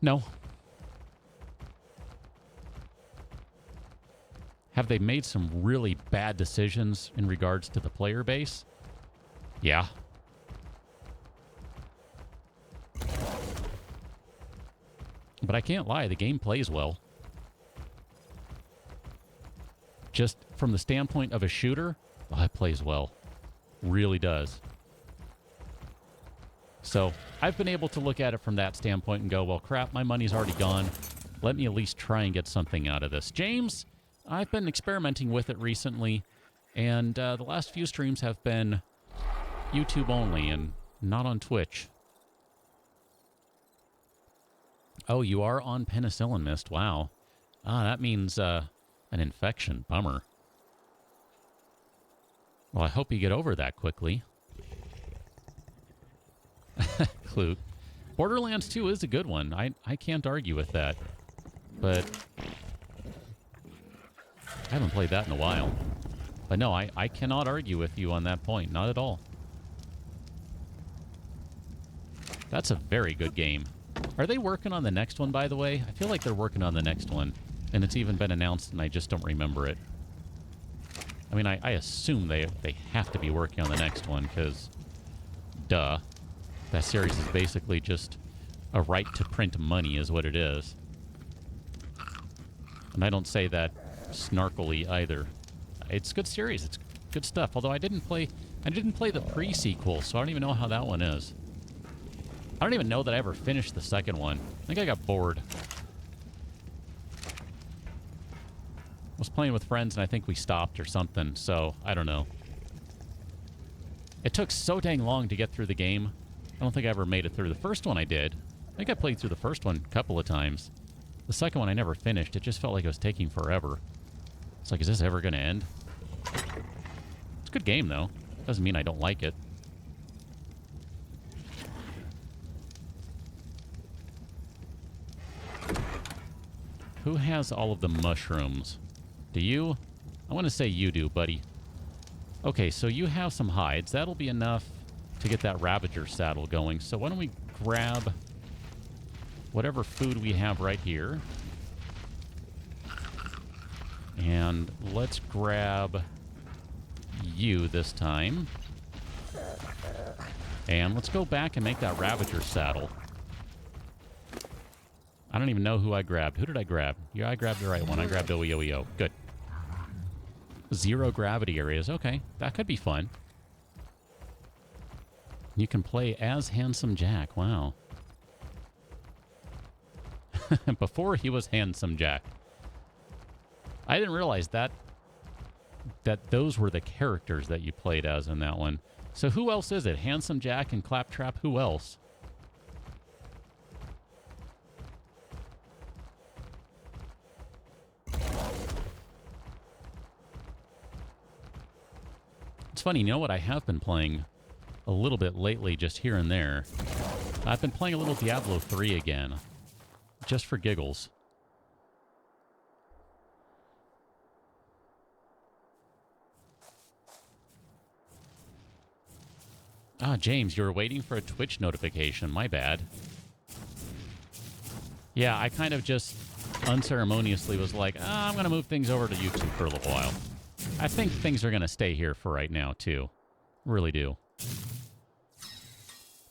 No. Have they made some really bad decisions in regards to the player base? Yeah. But I can't lie, the game plays well. just from the standpoint of a shooter, oh, it plays well. Really does. So I've been able to look at it from that standpoint and go, well, crap, my money's already gone. Let me at least try and get something out of this. James, I've been experimenting with it recently, and the last few streams have been YouTube only and not on Twitch. Oh, you are on penicillin mist. Wow. Ah, that means an infection. Bummer. Well, I hope you get over that quickly. Clute. Borderlands 2 is a good one. I can't argue with that. But I haven't played that in a while. But no, I cannot argue with you on that point. Not at all. That's a very good game. Are they working on the next one, by the way? I feel like they're working on the next one. And it's even been announced, and I just don't remember it. I mean, I assume they have to be working on the next one, because, duh. That series is basically just a right to print money is what it is. And I don't say that snarkily either. It's a good series. It's good stuff. Although I didn't play the pre-sequel, so I don't even know how that one is. I don't even know that I ever finished the second one. I think I got bored. I was playing with friends, and I think we stopped or something, so I don't know. It took so dang long to get through the game. I don't think I ever made it through. The first one I did. I think I played through the first one a couple of times. The second one I never finished. It just felt like it was taking forever. It's like, is this ever going to end? It's a good game, though. Doesn't mean I don't like it. Who has all of the mushrooms? Do you? I want to say you do, buddy. Okay, so you have some hides. That'll be enough to get that Ravager saddle going. So why don't we grab whatever food we have right here. And let's grab you this time. And let's go back and make that Ravager saddle. I don't even know who I grabbed. Who did I grab? Yeah, I grabbed the right one. I grabbed OEOEO. Good. 0 gravity areas. Okay, that could be fun. You can play as Handsome Jack. Wow. Before he was Handsome Jack. I didn't realize that those were the characters that you played as in that one. So who else is it? Handsome Jack and Claptrap. Who else? It's funny, you know what I have been playing a little bit lately, just here and there? I've been playing a little Diablo 3 again, just for giggles. Ah, James, you were waiting for a Twitch notification. My bad. Yeah, I kind of just unceremoniously was like, I'm going to move things over to YouTube for a little while. I think things are going to stay here for right now, too. Really do.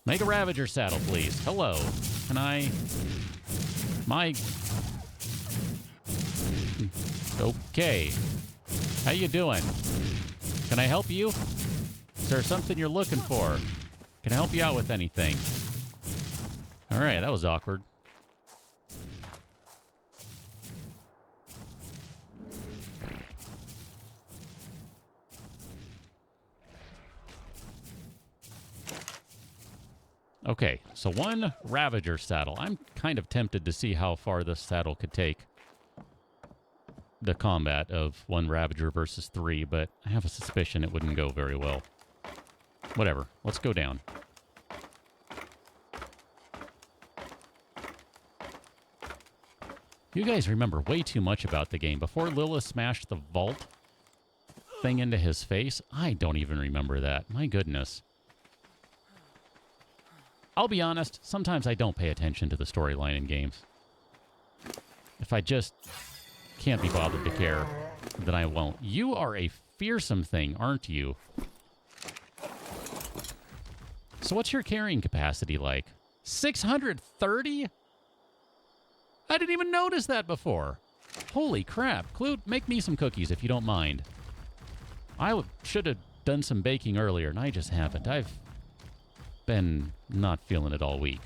Make a Ravager saddle, please. Hello. Can I... Okay. How you doing? Can I help you? Is there something you're looking for? Can I help you out with anything? All right, that was awkward. Okay, so one Ravager saddle. I'm kind of tempted to see how far this saddle could take the combat of one Ravager versus 3, but I have a suspicion it wouldn't go very well. Whatever, let's go down. You guys remember way too much about the game. Before Lilith smashed the vault thing into his face, I don't even remember that. My goodness. I'll be honest, sometimes I don't pay attention to the storyline in games. If I just can't be bothered to care, then I won't. You are a fearsome thing, aren't you? So what's your carrying capacity like? 630? I didn't even notice that before. Holy crap. Clute, make me some cookies if you don't mind. I should have done some baking earlier, and I just haven't. I've been not feeling it all week.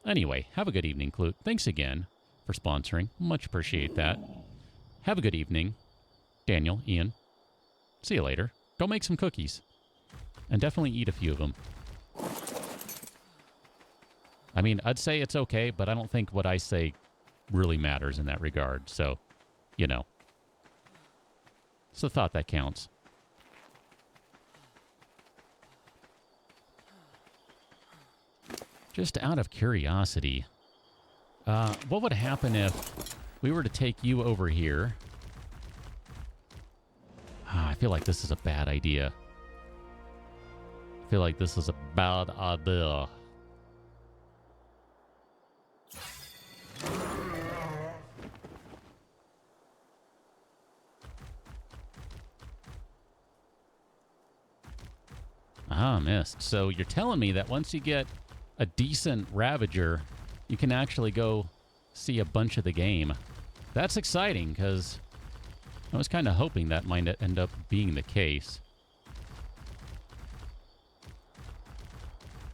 Anyway, have a good evening, Clute. Thanks again for sponsoring. Much appreciate that. Have a good evening, Daniel, Ian. See you later. Go make some cookies. And definitely eat a few of them. I mean, I'd say it's okay, but I don't think what I say really matters in that regard. So, you know. It's the thought that counts. Just out of curiosity, what would happen if we were to take you over here? I feel like this is a bad idea. I feel like this is a bad idea. Ah, missed. So you're telling me that once you get a decent Ravager, you can actually go see a bunch of the game. That's exciting, because I was kind of hoping that might end up being the case.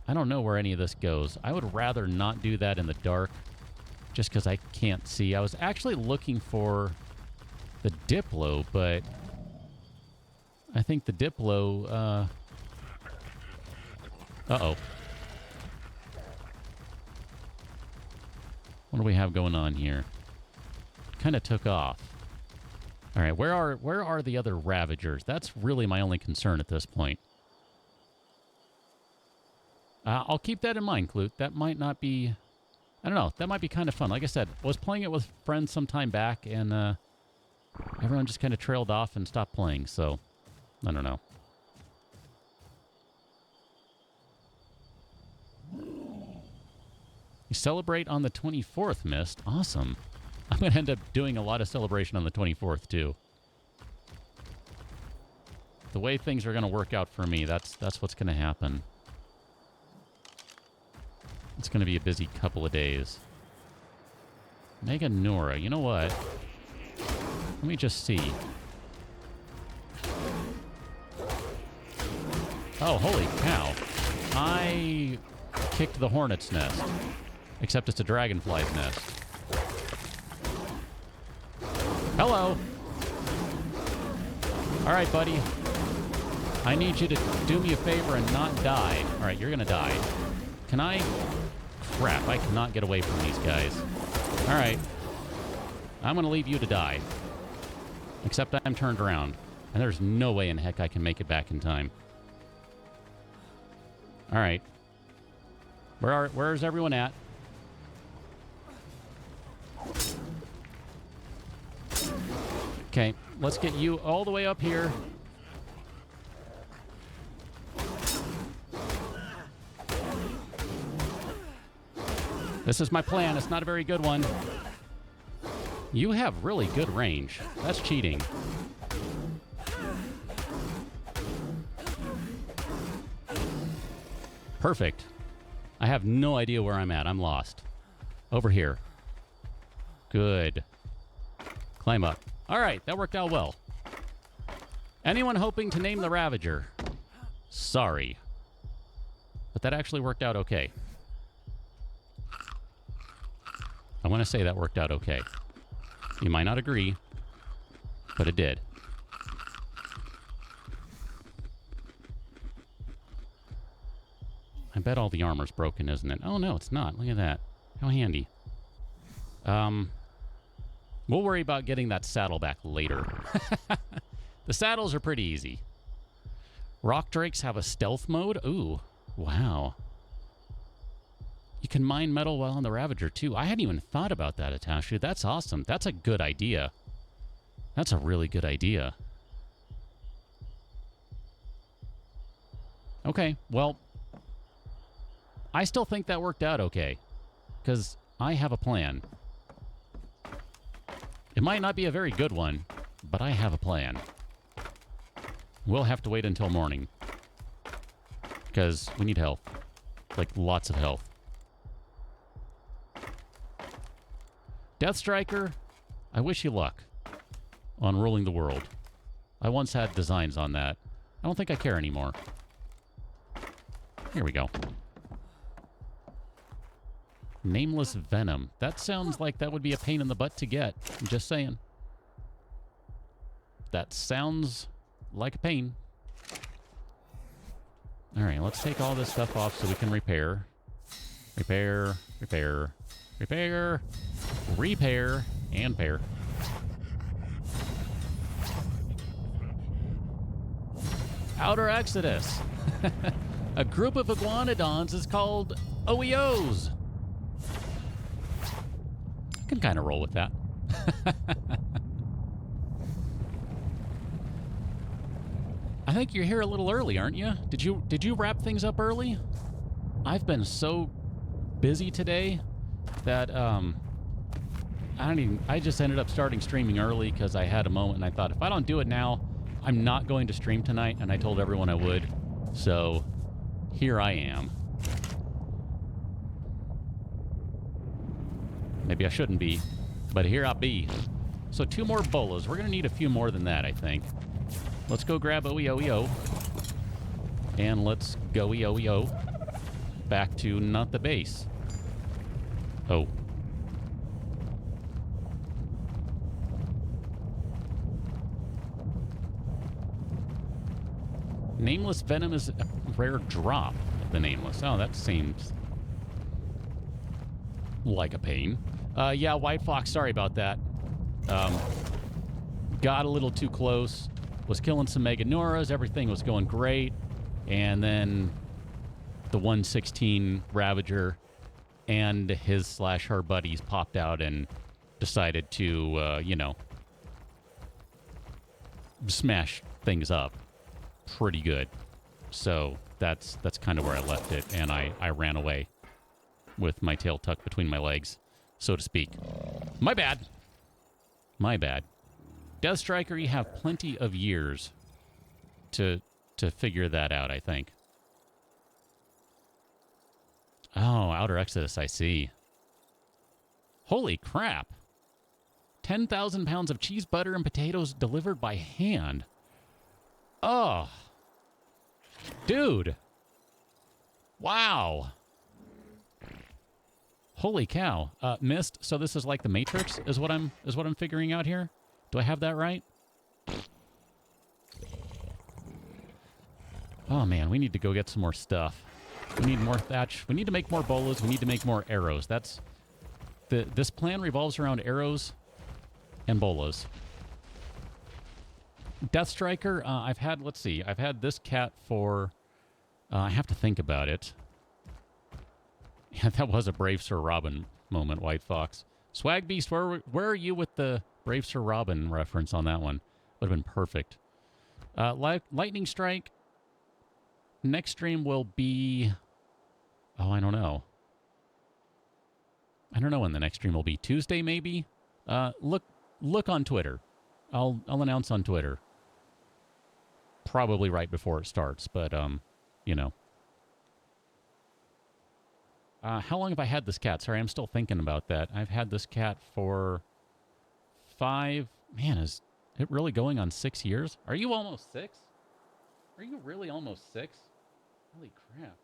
I don't know where any of this goes. I would rather not do that in the dark, just because I can't see. I was actually looking for the Diplo, but I think the Diplo, uh-oh. What do we have going on here? Kind of took off. All right, where are the other Ravagers? That's really my only concern at this point. I'll keep that in mind, Clute. That might not be... I don't know. That might be kind of fun. Like I said, I was playing it with friends some time back, and everyone just kind of trailed off and stopped playing, so I don't know. You celebrate on the 24th, Mist. Awesome. I'm going to end up doing a lot of celebration on the 24th, too. The way things are going to work out for me, that's what's going to happen. It's going to be a busy couple of days. Mega Nora, you know what? Let me just see. Oh, holy cow. I kicked the hornet's nest. Except it's a dragonfly's nest. Hello. All right, buddy. I need you to do me a favor and not die. All right, you're going to die. Can I... Crap, I cannot get away from these guys. All right. I'm going to leave you to die. Except I'm turned around. And there's no way in heck I can make it back in time. All right. Where's everyone at? Okay, let's get you all the way up here. This is my plan. It's not a very good one. You have really good range. That's cheating. Perfect. I have no idea where I'm at. I'm lost. Over here. Good. Climb up. All right, that worked out well. Anyone hoping to name the Ravager? Sorry. But that actually worked out okay. I want to say that worked out okay. You might not agree, but it did. I bet all the armor's broken, isn't it? Oh, no, it's not. Look at that. How handy. We'll worry about getting that saddle back later. The saddles are pretty easy. Rock drakes have a stealth mode? Ooh, wow. You can mine metal while on the Ravager, too. I hadn't even thought about that, Atashu. That's awesome. That's a good idea. That's a really good idea. Okay, well, I still think that worked out okay, because I have a plan. It might not be a very good one, but I have a plan. We'll have to wait until morning, because we need health, like lots of health. Death Striker, I wish you luck on ruling the world. I once had designs on that. I don't think I care anymore. Here we go. Nameless venom. That sounds like that would be a pain in the butt to get. I'm just saying. That sounds like a pain. Alright, let's take all this stuff off so we can repair. Repair, repair, repair, repair, and pair. Outer Exodus. A group of iguanodons is called OEOs. I can kind of roll with that. I think you're here a little early, aren't you? Did you wrap things up early? I've been so busy today that I just ended up starting streaming early because I had a moment and I thought if I don't do it now, I'm not going to stream tonight, and I told everyone I would. So here I am. Maybe I shouldn't be, but here I be. So 2 more bolas. We're going to need a few more than that, I think. Let's go grab OEO. And let's go OEO back to not the base. Oh. Nameless venom is a rare drop of the Nameless. Oh, that seems like a pain. Yeah, White Fox, sorry about that. Got a little too close. Was killing some Meganuras. Everything was going great. And then the 116 Ravager and his/her buddies popped out and decided to, you know, smash things up pretty good. So that's kind of where I left it, and I ran away with my tail tucked between my legs, so to speak. My bad. My bad. Death Striker, you have plenty of years to figure that out, I think. Oh, Outer Exodus, I see. Holy crap. 10,000 pounds of cheese, butter, and potatoes delivered by hand. Oh. Dude. Wow. Holy cow. Mist, so this is like the Matrix is what I'm figuring out here? Do I have that right? Oh man, we need to go get some more stuff. We need more thatch. We need to make more bolas. We need to make more arrows. That's this plan revolves around arrows and bolas. Death Striker, I've had, let's see, I've had this cat for, I have to think about it. Yeah, that was a Brave Sir Robin moment, White Fox. Swag Beast, where are you with the Brave Sir Robin reference on that one? Would have been perfect. Lightning Strike. Next stream will be, oh, I don't know. I don't know when the next stream will be. Tuesday, maybe? Look on Twitter. I'll announce on Twitter. Probably right before it starts, but, you know. How long have I had this cat? Sorry, I'm still thinking about that. I've had this cat for 5... Man, is it really going on 6 years? Are you almost 6? Are you really almost 6? Holy crap.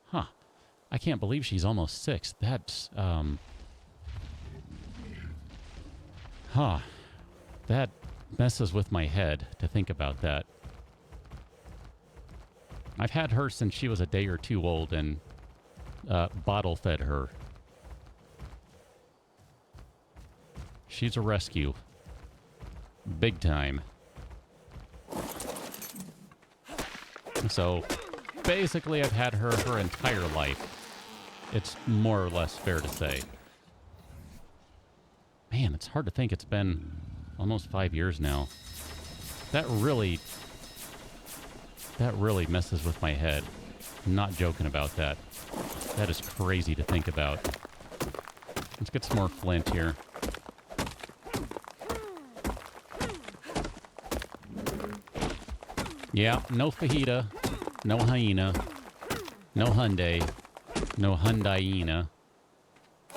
Huh. I can't believe she's almost 6. That's, huh. That messes with my head to think about that. I've had her since she was a day or two old and bottle fed her. She's a rescue. Big time. So, basically I've had her her entire life. It's more or less fair to say. Man, it's hard to think it's been almost 5 years now. That really messes with my head. I'm not joking about that. That is crazy to think about. Let's get some more flint here. Yeah, no fajita, no hyena, no Hyundai. No Hyundaiina,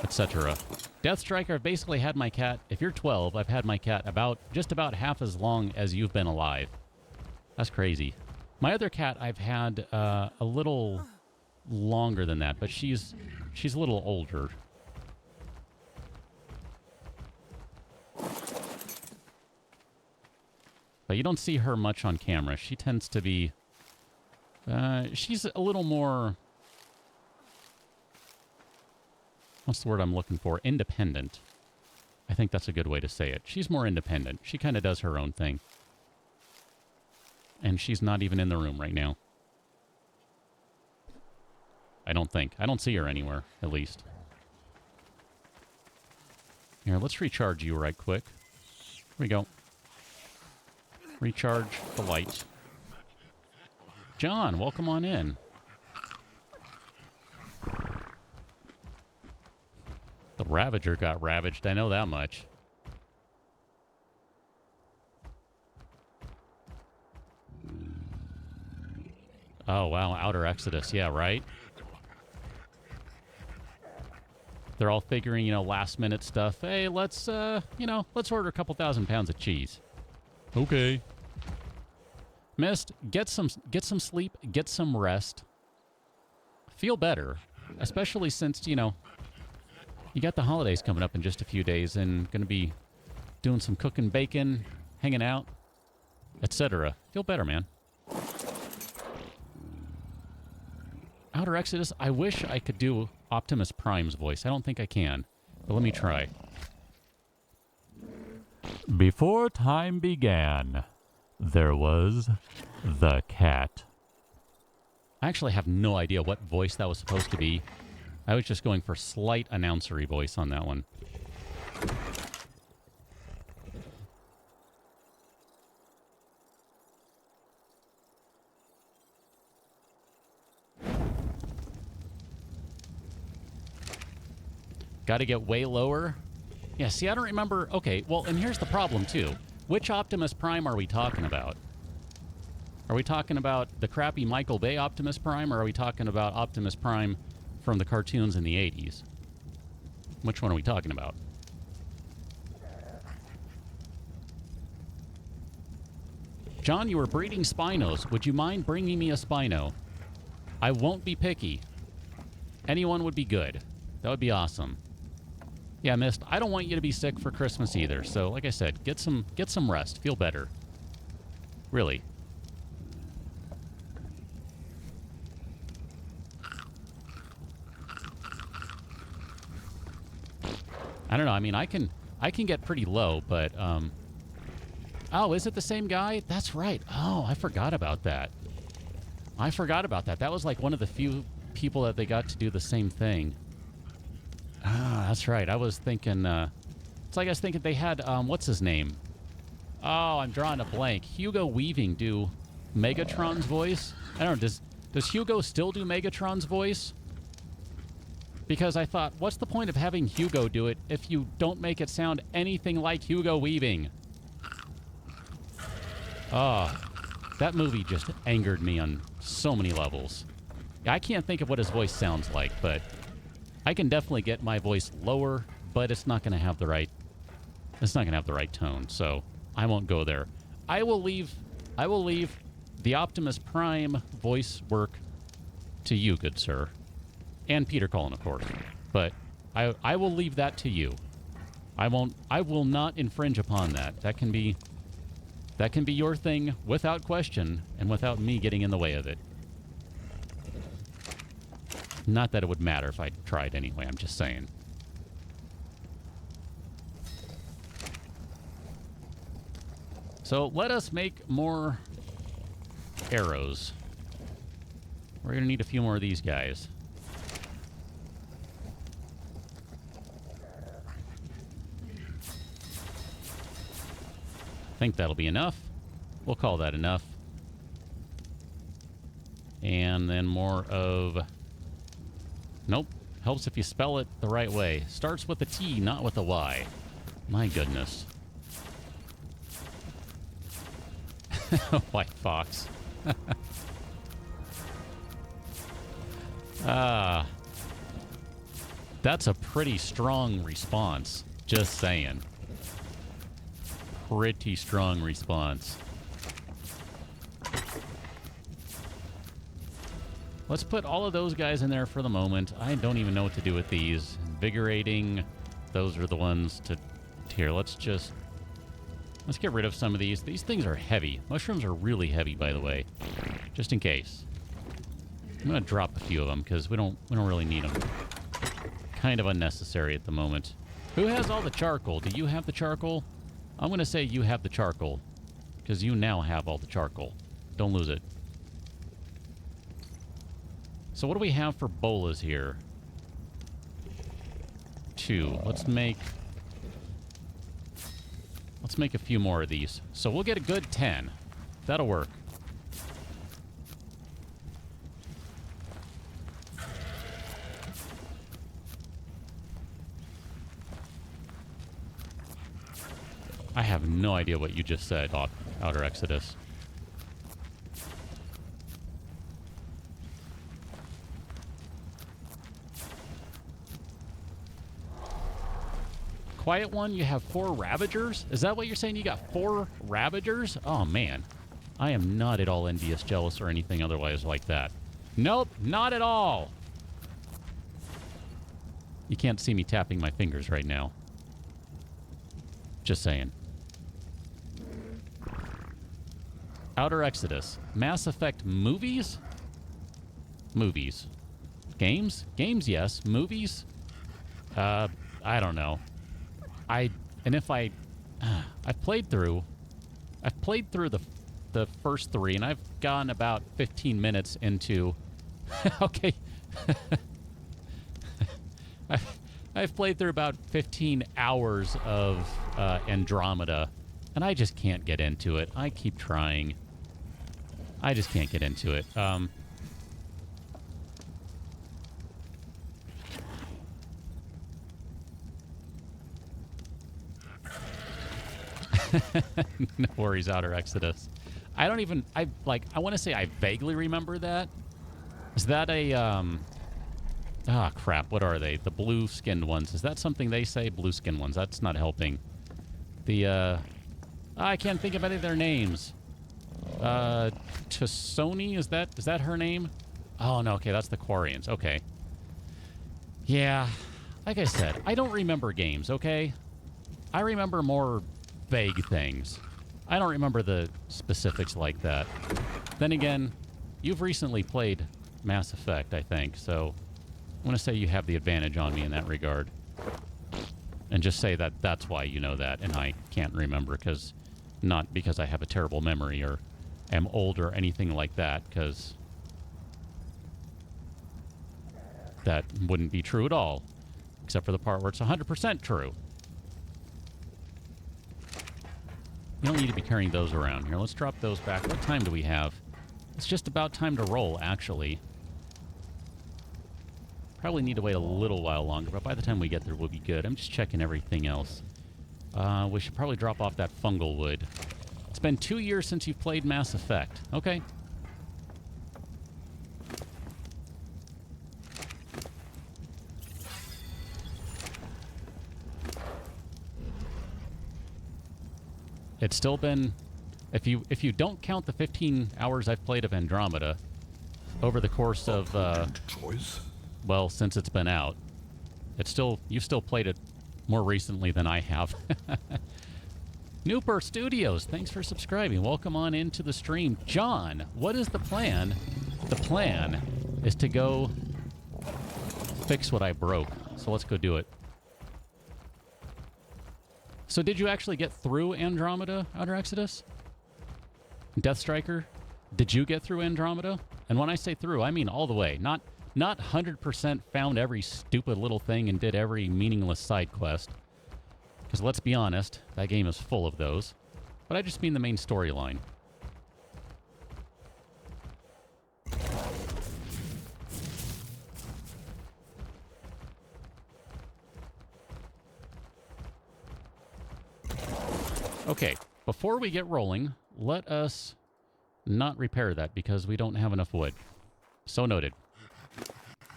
etc. Death Striker, I've basically had my cat. If you're 12, I've had my cat just about half as long as you've been alive. That's crazy. My other cat I've had a little longer than that, but she's a little older. But you don't see her much on camera. She tends to be... she's a little more... What's the word I'm looking for? Independent. I think that's a good way to say it. She's more independent. She kind of does her own thing. And she's not even in the room right now. I don't think. I don't see her anywhere, at least. Here, let's recharge you right quick. Here we go. Recharge the light. John, welcome on in. The Ravager got ravaged, I know that much. Oh, wow, Outer Exodus, yeah, right? They're all figuring, last minute stuff. Hey, let's order a couple 1,000 pounds of cheese. Okay. Mist, get some sleep, get some rest. Feel better, especially since, you got the holidays coming up in just a few days and going to be doing some cooking, bacon, hanging out, etc. Feel better, man. Outer Exodus, I wish I could do Optimus Prime's voice. I don't think I can, but let me try. Before time began, there was the cat. I actually have no idea what voice that was supposed to be. I was just going for slight announcery voice on that one. Got to get way lower. Yeah, see, I don't remember. Okay, well, and here's the problem, too. Which Optimus Prime are we talking about? Are we talking about the crappy Michael Bay Optimus Prime, or are we talking about Optimus Prime from the cartoons in the 80s? Which one are we talking about? John, you were breeding Spinos. Would you mind bringing me a Spino? I won't be picky. Anyone would be good. That would be awesome. Yeah, Mist, I don't want you to be sick for Christmas either. So, like I said, get some rest. Feel better. Really. I don't know. I mean, I can get pretty low, but oh, is it the same guy? That's right. Oh, I forgot about that. That was like one of the few people that they got to do the same thing. Ah, that's right. I was thinking, it's like I was thinking they had, what's his name? Oh, I'm drawing a blank. Hugo Weaving do Megatron's voice? I don't know, does Hugo still do Megatron's voice? Because I thought, what's the point of having Hugo do it if you don't make it sound anything like Hugo Weaving? Oh, that movie just angered me on so many levels. I can't think of what his voice sounds like, but I can definitely get my voice lower, but it's not going to have the right tone, so I won't go there. I will leave the Optimus Prime voice work to you, good sir. And Peter Cullen, of course. But I will leave that to you. I will not infringe upon that. That can be your thing without question and without me getting in the way of it. Not that it would matter if I tried anyway, I'm just saying. So let us make more arrows. We're going to need a few more of these guys. I think that'll be enough. We'll call that enough. And then more of... Nope. Helps if you spell it the right way. Starts with a T, not with a Y. My goodness. White fox. That's a pretty strong response. Just saying. Pretty strong response. Let's put all of those guys in there for the moment. I don't even know what to do with these. Invigorating. Those are the ones to... Here, let's get rid of some of these. These things are heavy. Mushrooms are really heavy, by the way. Just in case. I'm going to drop a few of them because we don't really need them. Kind of unnecessary at the moment. Who has all the charcoal? Do you have the charcoal? I'm going to say you have the charcoal because you now have all the charcoal. Don't lose it. So what do we have for bolas here? 2. Let's make a few more of these. So we'll get a good 10. That'll work. I have no idea what you just said, Outer Exodus. Quiet one, you have 4 Ravagers? Is that what you're saying? You got 4 Ravagers? Oh, man. I am not at all envious, jealous, or anything otherwise like that. Nope, not at all. You can't see me tapping my fingers right now. Just saying. Outer Exodus. Mass Effect movies? Movies. Games? Games, yes. Movies? I don't know. I've played through the first 3, and I've gone about 15 minutes into... Okay. I've played through about 15 hours of Andromeda, and I just can't get into it. I keep trying. I just can't get into it. No worries, Outer Exodus. I want to say I vaguely remember that. Is that a, ah, crap, what are they? The blue-skinned ones. Is that something they say? Blue-skinned ones. That's not helping. The, I can't think of any of their names. Tassoni, is that her name? Oh, no, okay, that's the Quarians. Okay. Yeah, like I said, I don't remember games, okay? I remember more vague things. I don't remember the specifics like that. Then again, you've recently played Mass Effect, I think, so I want to say you have the advantage on me in that regard. And just say that that's why you know that, and I can't remember, not because I have a terrible memory or am old or anything like that, because that wouldn't be true at all, except for the part where it's 100% true. You don't need to be carrying those around here. Let's drop those back. What time do we have? It's just about time to roll, actually. Probably need to wait a little while longer, but by the time we get there, we'll be good. I'm just checking everything else. We should probably drop off that fungal wood. It's been 2 years since you've played Mass Effect. Okay. It's still been, if you don't count the 15 hours I've played of Andromeda over the course of well, since it's been out, you've still played it more recently than I have. Nooper Studios, thanks for subscribing. Welcome on into the stream. John, what is the plan? The plan is to go fix what I broke. So let's go do it. So did you actually get through Andromeda, Outer Exodus? Death Striker, did you get through Andromeda? And when I say through, I mean all the way. Not 100% found every stupid little thing and did every meaningless side quest. Because let's be honest, that game is full of those. But I just mean the main storyline. Okay, before we get rolling, let us not repair that because we don't have enough wood. So noted.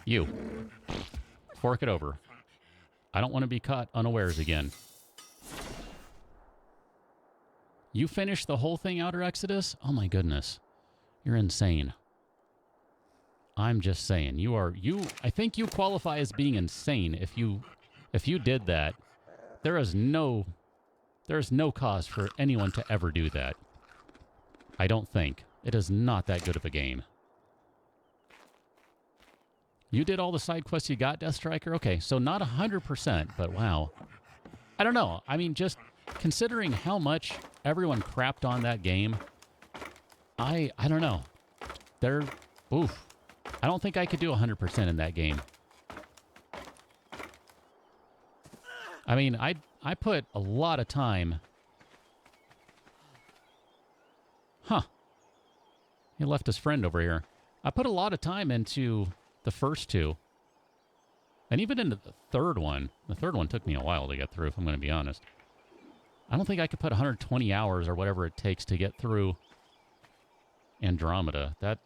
You. Fork it over. I don't want to be caught unawares again. You finished the whole thing, Outer Exodus? Oh my goodness. You're insane. I'm just saying. I think you qualify as being insane if you did that. There is no cause for anyone to ever do that. I don't think. It is not that good of a game. You did all the side quests you got, Death Striker? Okay, so not 100%, but wow. I don't know. I mean, just considering how much everyone crapped on that game, I don't know. Oof. I don't think I could do 100% in that game. I mean, I put a lot of time. Huh. He left his friend over here. I put a lot of time into the first two. And even into the third one. The third one took me a while to get through, if I'm going to be honest. I don't think I could put 120 hours or whatever it takes to get through Andromeda. That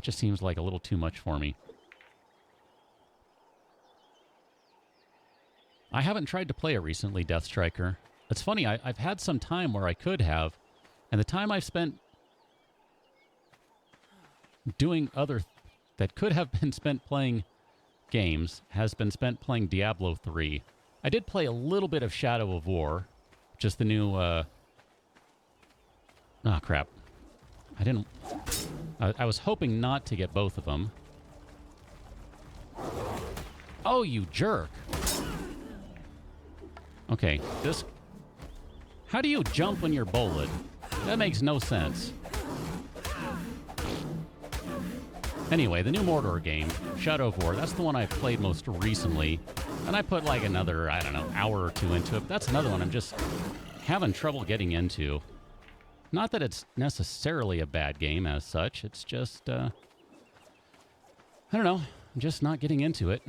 just seems like a little too much for me. I haven't tried to play it recently, Death Striker. It's funny, I've had some time where I could have, and the time I've spent doing that could have been spent playing games has been spent playing Diablo 3. I did play a little bit of Shadow of War, just the new, crap. I was hoping not to get both of them. Oh, you jerk. Okay, how do you jump when you're bullet? That makes no sense. Anyway, the new Mordor game, Shadow of War, that's the one I played most recently. And I put like another, I don't know, hour or two into it. But that's another one I'm just having trouble getting into. Not that it's necessarily a bad game as such. It's just, I don't know. I'm just not getting into it.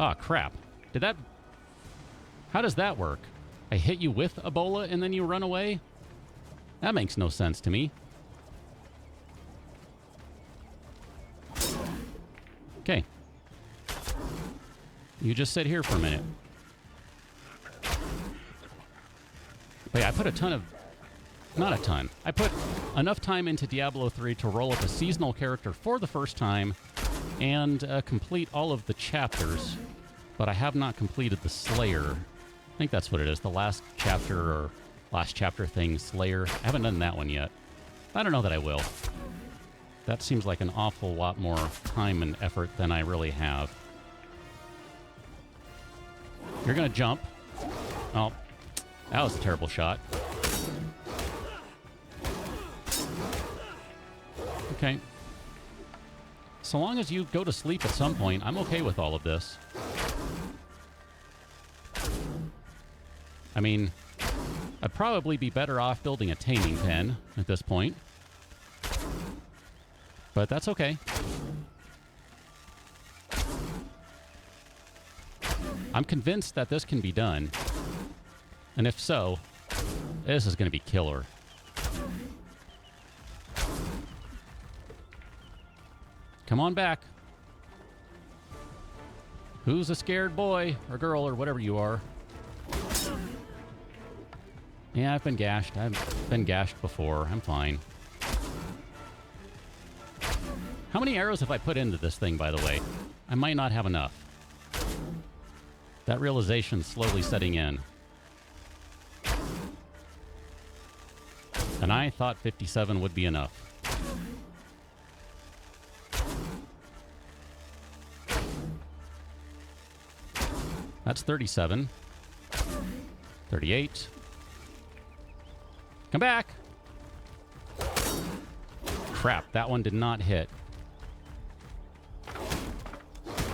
Oh, crap. How does that work? I hit you with Ebola and then you run away? That makes no sense to me. Okay. You just sit here for a minute. But yeah, I put not a ton. I put enough time into Diablo 3 to roll up a seasonal character for the first time and complete all of the chapters. But I have not completed the Slayer. I think that's what it is. The last chapter thing, Slayer. I haven't done that one yet. I don't know that I will. That seems like an awful lot more time and effort than I really have. You're going to jump. Oh, that was a terrible shot. Okay. So long as you go to sleep at some point, I'm okay with all of this. I mean, I'd probably be better off building a taming pen at this point. But that's okay. I'm convinced that this can be done. And if so, this is going to be killer. Come on back. Who's a scared boy or girl or whatever you are? Yeah, I've been gashed. I've been gashed before. I'm fine. How many arrows have I put into this thing, by the way? I might not have enough. That realization's slowly setting in. And I thought 57 would be enough. That's 37. 38. Come back! Crap, that one did not hit.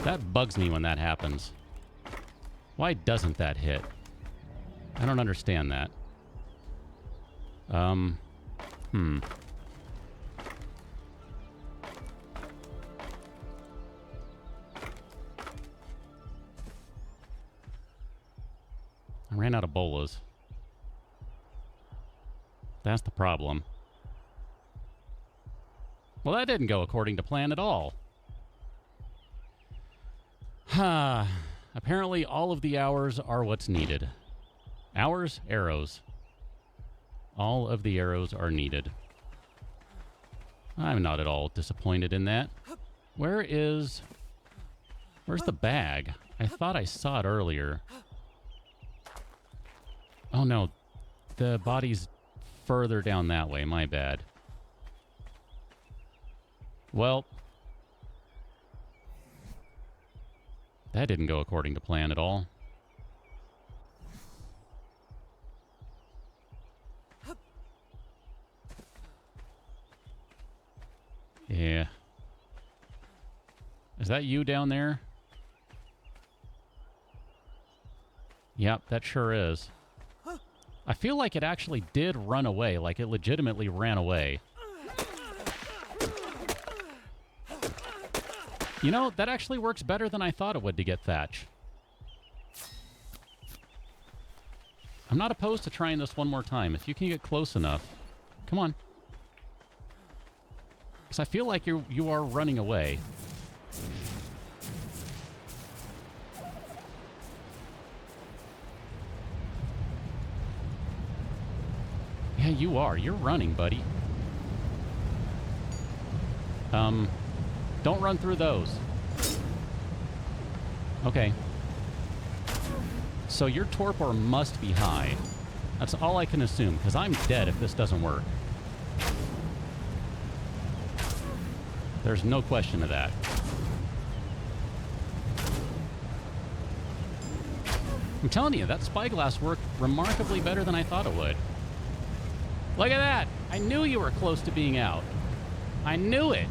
That bugs me when that happens. Why doesn't that hit? I don't understand that. I ran out of bolas. That's the problem. Well, that didn't go according to plan at all. Apparently all of the hours are what's needed. Hours? Arrows. All of the arrows are needed. I'm not at all disappointed in that. Where's the bag? I thought I saw it earlier. Oh no, the body's further down that way, my bad. Well, that didn't go according to plan at all. Yeah. Is that you down there? Yep, that sure is. I feel like it actually did run away, like it legitimately ran away. You know, that actually works better than I thought it would to get Thatch. I'm not opposed to trying this one more time. If you can get close enough. Come on. Because I feel like you are running away. Yeah, you are. You're running, buddy. Don't run through those. Okay. So your torpor must be high. That's all I can assume, because I'm dead if this doesn't work. There's no question of that. I'm telling you, that spyglass worked remarkably better than I thought it would. Look at that! I knew you were close to being out. I knew it!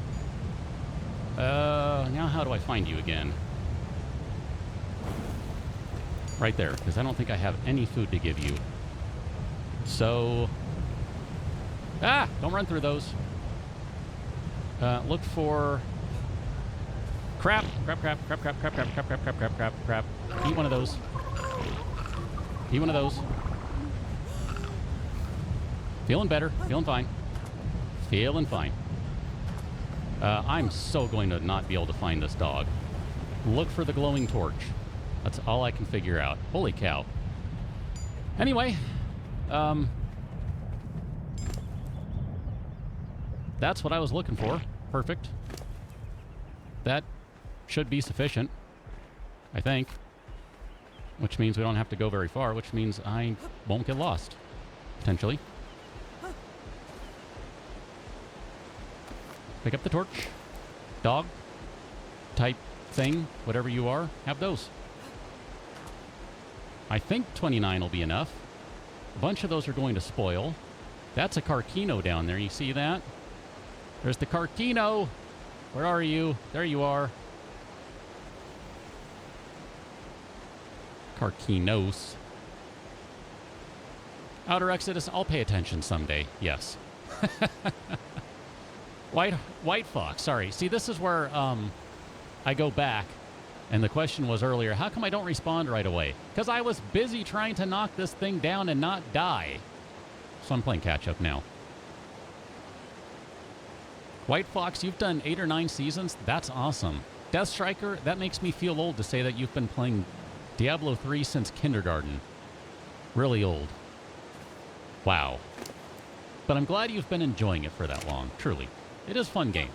Now how do I find you again? Right there, because I don't think I have any food to give you. So... Ah! Don't run through those. Look for... Crap! Crap, crap, crap, crap, crap, crap, crap, crap, crap, crap, crap, crap. Eat one of those. Eat one of those. Feeling better. Feeling fine. Feeling fine. I'm so going to not be able to find this dog. Look for the glowing torch. That's all I can figure out. Holy cow. Anyway, that's what I was looking for. Perfect. That should be sufficient, I think. Which means we don't have to go very far, which means I won't get lost, potentially. Pick up the torch. Dog type thing, whatever you are, have those. I think 29 will be enough. A bunch of those are going to spoil. That's a Carcino down there. You see that? There's the Carcino. Where are you? There you are. Carcinos. Outer Exodus, I'll pay attention someday. Yes. White Fox, sorry. See, this is where I go back. And the question was earlier, how come I don't respond right away? Because I was busy trying to knock this thing down and not die. So I'm playing catch-up now. White Fox, you've done 8 or 9 seasons? That's awesome. Death Striker, that makes me feel old to say that you've been playing Diablo 3 since kindergarten. Really old. Wow. But I'm glad you've been enjoying it for that long, truly. It is a fun game.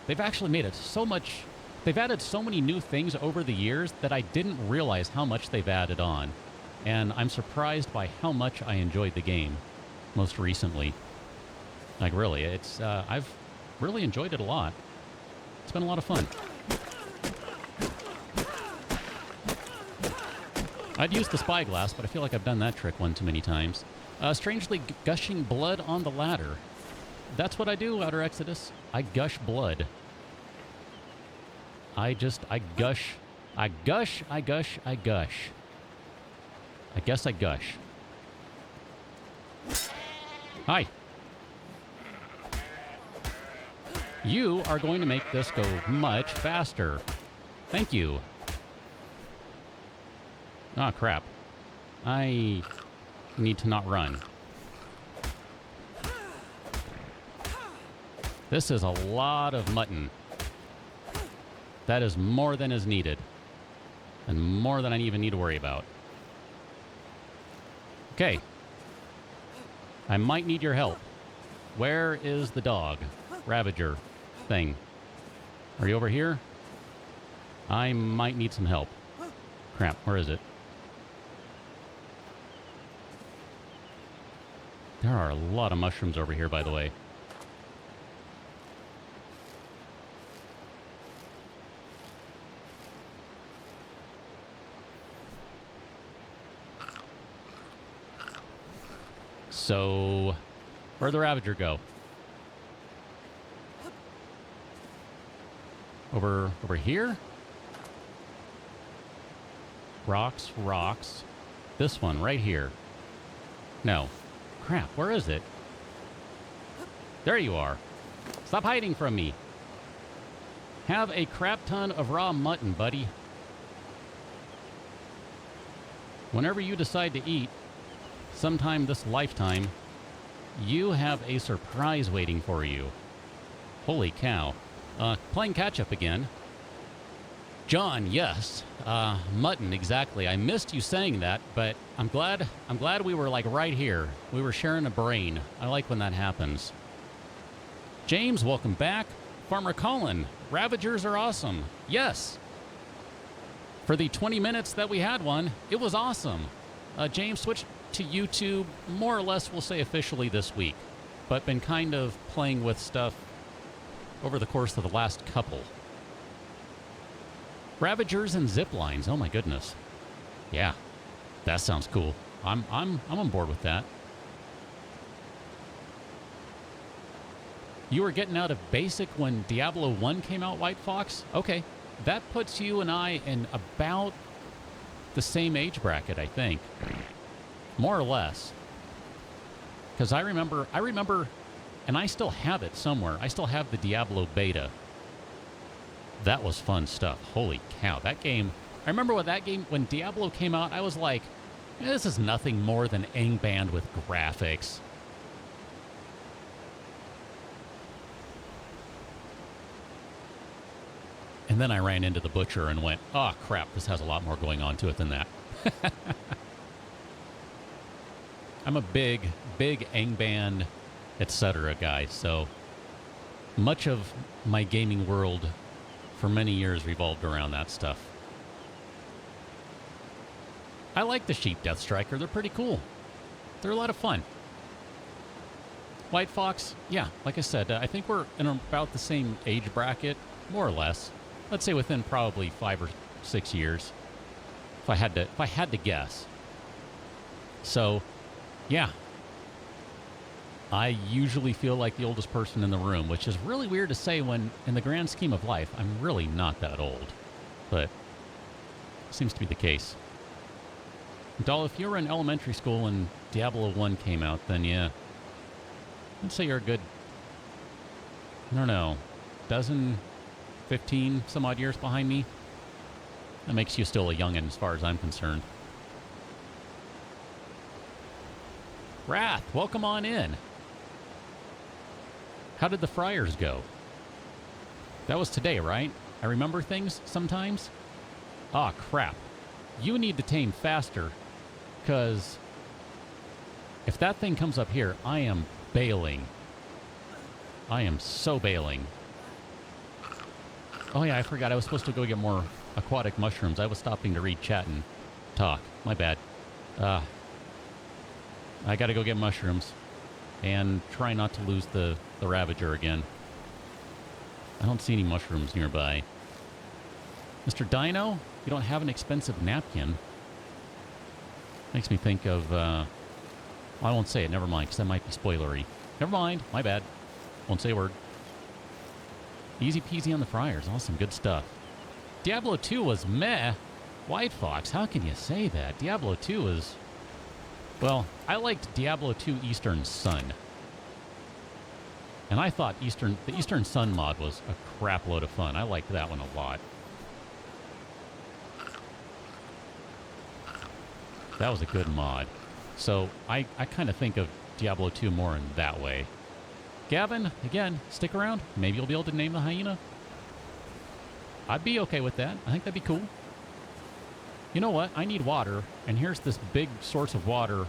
They've actually made it so much... They've added so many new things over the years that I didn't realize how much they've added on. And I'm surprised by how much I enjoyed the game most recently. Like, really, it's... I've really enjoyed it a lot. It's been a lot of fun. I'd use the spyglass, but I feel like I've done that trick one too many times. Strangely gushing blood on the ladder. That's what I do, Outer Exodus. I gush blood. I gush. I gush. I gush. I gush. I guess I gush. Hi. You are going to make this go much faster. Thank you. Ah, crap. I need to not run. This is a lot of mutton. That is more than is needed. And more than I even need to worry about. Okay. I might need your help. Where is the dog? Ravager thing. Are you over here? I might need some help. Crap, where is it? There are a lot of mushrooms over here, by the way. So, where'd the Ravager go? Over here? Rocks, rocks. This one right here. No. Crap, where is it? There you are. Stop hiding from me. Have a crap ton of raw mutton, buddy. Whenever you decide to eat, sometime this lifetime, you have a surprise waiting for you. Holy cow. Playing catch-up again. John, yes. Mutton, exactly. I missed you saying that, but I'm glad we were like right here. We were sharing a brain. I like when that happens. James, welcome back. Farmer Colin, Ravagers are awesome. Yes. For the 20 minutes that we had one, it was awesome. James switched to YouTube, more or less, we'll say officially this week, but been kind of playing with stuff over the course of the last couple. Ravagers and ziplines. Oh my goodness. Yeah, that sounds cool. I'm on board with that. You were getting out of basic when Diablo 1 came out, White Fox? Okay, that puts you and I in about the same age bracket, I think. More or less. Because I remember, and I still have it somewhere. I still have the Diablo beta. That was fun stuff. Holy cow. That game, I remember when Diablo came out, I was like, this is nothing more than Angband with graphics. And then I ran into the butcher and went, oh crap, this has a lot more going on to it than that. I'm a big Angband, etc. guy, so much of my gaming world for many years revolved around that stuff. I like the Sheep Death Striker. They're pretty cool. They're a lot of fun. White Fox, yeah, like I said, I think we're in about the same age bracket, more or less. Let's say within probably 5 or 6 years, if I had to guess. So, yeah. I usually feel like the oldest person in the room, which is really weird to say when, in the grand scheme of life, I'm really not that old. But seems to be the case. Doll, if you were in elementary school and Diablo 1 came out, then yeah. I'd say you're a good, I don't know, 15 some odd years behind me. That makes you still a youngin' as far as I'm concerned. Wrath, welcome on in. How did the Friars go? That was today, right? I remember things sometimes. Ah, crap. You need to tame faster, because if that thing comes up here, I am bailing. I am so bailing. Oh yeah, I forgot I was supposed to go get more aquatic mushrooms. I was stopping to read chat and talk. My bad. I gotta go get mushrooms and try not to lose the Ravager again. I don't see any mushrooms nearby. Mr. Dino, you don't have an expensive napkin. Makes me think of, well, I won't say it, never mind, because that might be spoilery. Never mind, my bad. Won't say a word. Easy peasy on the Friars, awesome, good stuff. Diablo 2 was meh. White Fox, how can you say that? Diablo 2 was... Well, I liked Diablo 2 Eastern Sun. And I thought the Eastern Sun mod was a crap load of fun. I liked that one a lot. That was a good mod. So I kind of think of Diablo 2 more in that way. Gavin, again, stick around. Maybe you'll be able to name the hyena. I'd be okay with that. I think that'd be cool. You know what? I need water, and here's this big source of water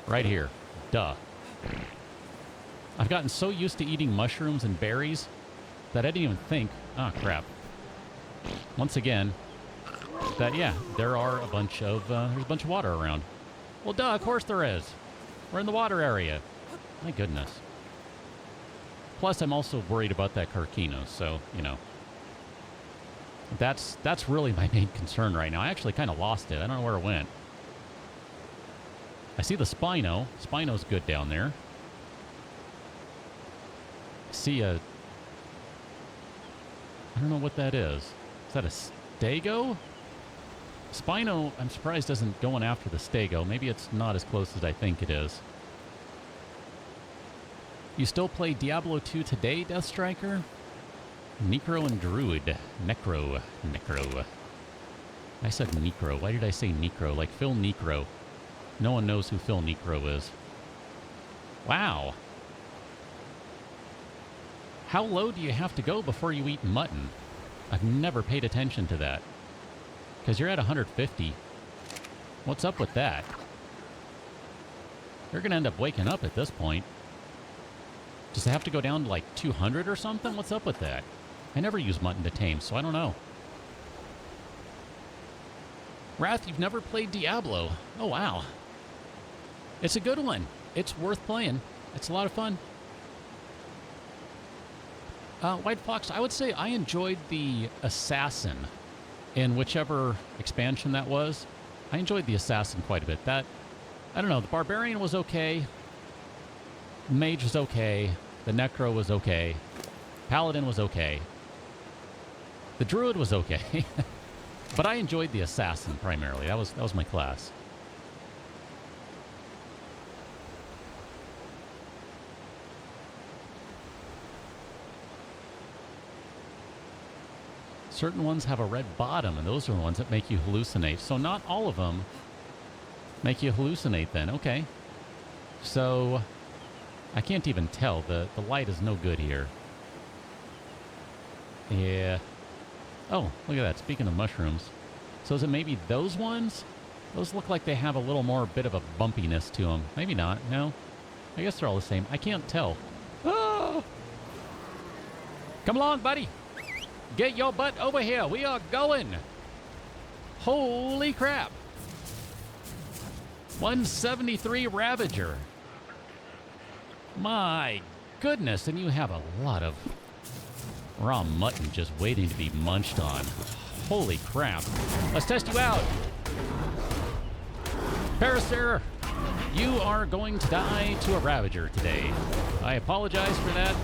right here. Duh. I've gotten so used to eating mushrooms and berries that I didn't even think, oh crap, once again, that yeah, there are a bunch of, there's a bunch of water around. Well, duh, of course there is. We're in the water area. My goodness. Plus, I'm also worried about that Carquino, so, you know. That's really my main concern right now. I actually kind of lost it. I don't know where it went. I see the Spino. Spino's good down there. I see a... I don't know what that is. Is that a Stego? Spino, I'm surprised isn't going after the Stego. Maybe it's not as close as I think it is. You still play Diablo 2 today, Death Striker? Necro and Druid. Necro. I said Necro. Why did I say Necro? Like Phil Necro. No one knows who Phil Necro is. Wow. How low do you have to go before you eat mutton? I've never paid attention to that. Because you're at 150. What's up with that? You're going to end up waking up at this point. Does it have to go down to like 200 or something? What's up with that? I never use mutton to tame, so I don't know. Wrath, you've never played Diablo. Oh, wow. It's a good one. It's worth playing. It's a lot of fun. White Fox, I would say I enjoyed the Assassin in whichever expansion that was. I enjoyed the Assassin quite a bit. That, I don't know, the Barbarian was okay. Mage was okay. The Necro was okay. Paladin was okay. The Druid was okay. But I enjoyed the Assassin primarily. That was my class. Certain ones have a red bottom, and those are the ones that make you hallucinate. So not all of them make you hallucinate then. Okay. So I can't even tell. The light is no good here. Yeah. Oh, look at that. Speaking of mushrooms. So is it maybe those ones? Those look like they have a little more bit of a bumpiness to them. Maybe not. No. I guess they're all the same. I can't tell. Oh! Come along, buddy. Get your butt over here. We are going. Holy crap. 173 Ravager. My goodness. And you have a lot of raw mutton just waiting to be munched on. Holy crap. Let's test you out. Parasaur, you are going to die to a Ravager today. I apologize for that,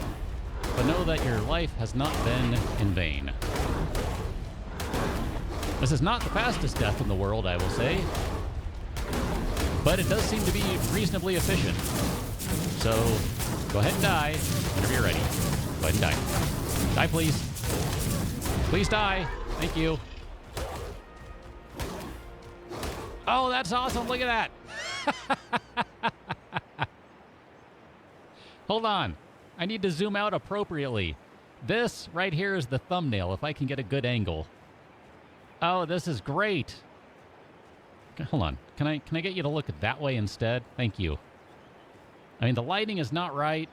but know that your life has not been in vain. This is not the fastest death in the world, I will say, but it does seem to be reasonably efficient. So, go ahead and die whenever you're ready. Go ahead and die. Die, please. Please die. Thank you. Oh, that's awesome. Look at that. Hold on. I need to zoom out appropriately. This right here is the thumbnail, if I can get a good angle. Oh, this is great. Hold on. Can I get you to look at that way instead? Thank you. I mean, the lighting is not right.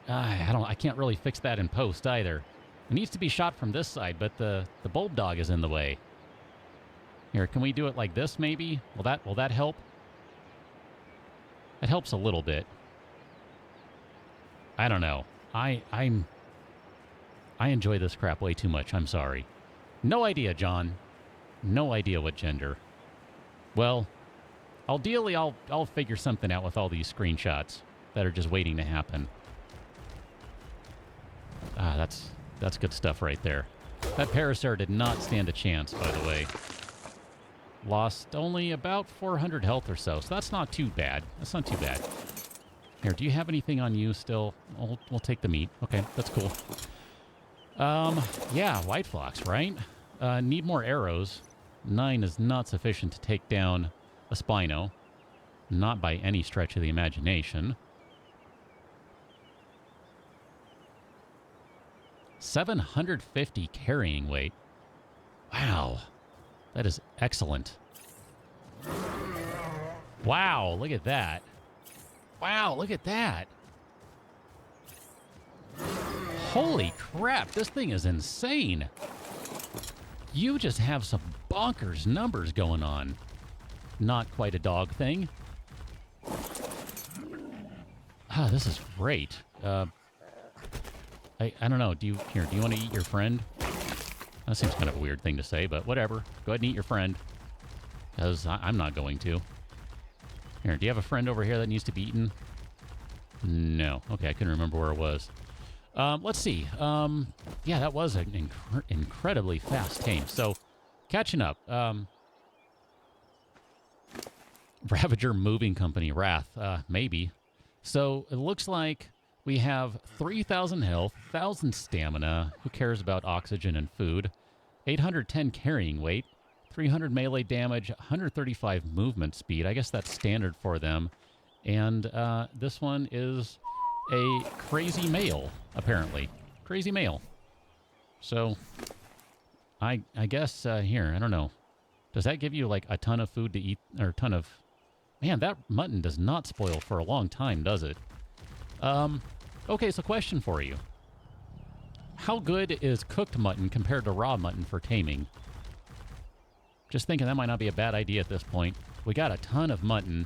I can't really fix that in post either. It needs to be shot from this side, but the bulb dog is in the way. Here, can we do it like this maybe? Will that help? It helps a little bit. I don't know. I enjoy this crap way too much. I'm sorry. No idea, John. No idea what gender. Well, ideally I'll figure something out with all these screenshots that are just waiting to happen. Ah, that's good stuff right there. That Parasaur did not stand a chance, by the way. Lost only about 400 health or so that's not too bad. That's not too bad. Here, do you have anything on you still? We'll take the meat. Okay, that's cool. Yeah, White Fox, right? Need more arrows. 9 is not sufficient to take down a Spino. Not by any stretch of the imagination. 750 carrying weight. Wow. That is excellent. Wow, look at that. Wow, look at that. Holy crap, this thing is insane. You just have some bonkers numbers going on. Not quite a dog thing. Ah, this is great. I don't know. Do you want to eat your friend? That seems kind of a weird thing to say, but whatever. Go ahead and eat your friend. Because I'm not going to. Here, do you have a friend over here that needs to be eaten? No. Okay, I couldn't remember where it was. Let's see. Yeah, that was an incredibly fast tame. So, catching up. Ravager Moving Company, Wrath. Maybe. So, it looks like we have 3,000 health, 1,000 stamina. Who cares about oxygen and food? 810 carrying weight. 300 melee damage, 135 movement speed. I guess that's standard for them. And this one is a crazy male, apparently. Crazy male. So, I guess here, I don't know. Does that give you like a ton of food to eat, or a ton of... Man, that mutton does not spoil for a long time, does it? Okay, so question for you. How good is cooked mutton compared to raw mutton for taming? Just thinking that might not be a bad idea at this point. We got a ton of mutton.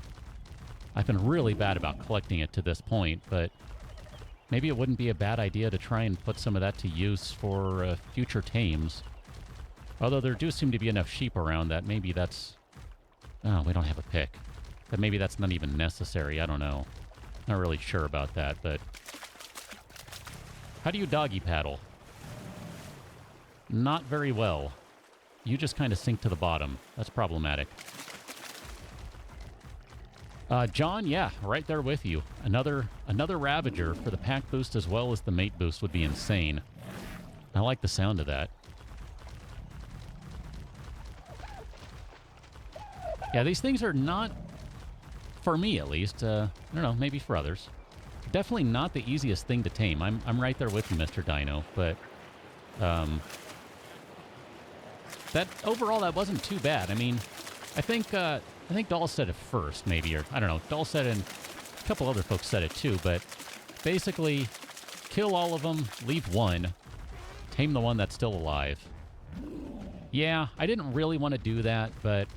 I've been really bad about collecting it to this point, but maybe it wouldn't be a bad idea to try and put some of that to use for future tames. Although there do seem to be enough sheep around that maybe that's... Oh, we don't have a pick. That maybe that's not even necessary. I don't know. Not really sure about that, but... How do you doggy paddle? Not very well. You just kind of sink to the bottom. That's problematic. John, yeah, right there with you. Another Ravager for the pack boost as well as the mate boost would be insane. I like the sound of that. Yeah, these things are not, for me at least, I don't know, maybe for others. Definitely not the easiest thing to tame. I'm right there with you, Mr. Dino, but that overall that wasn't too bad. I mean, I think Doll said it first, maybe, or I don't know. Doll said it, and a couple other folks said it too, but basically, kill all of them, leave one, tame the one that's still alive. Yeah, I didn't really want to do that, but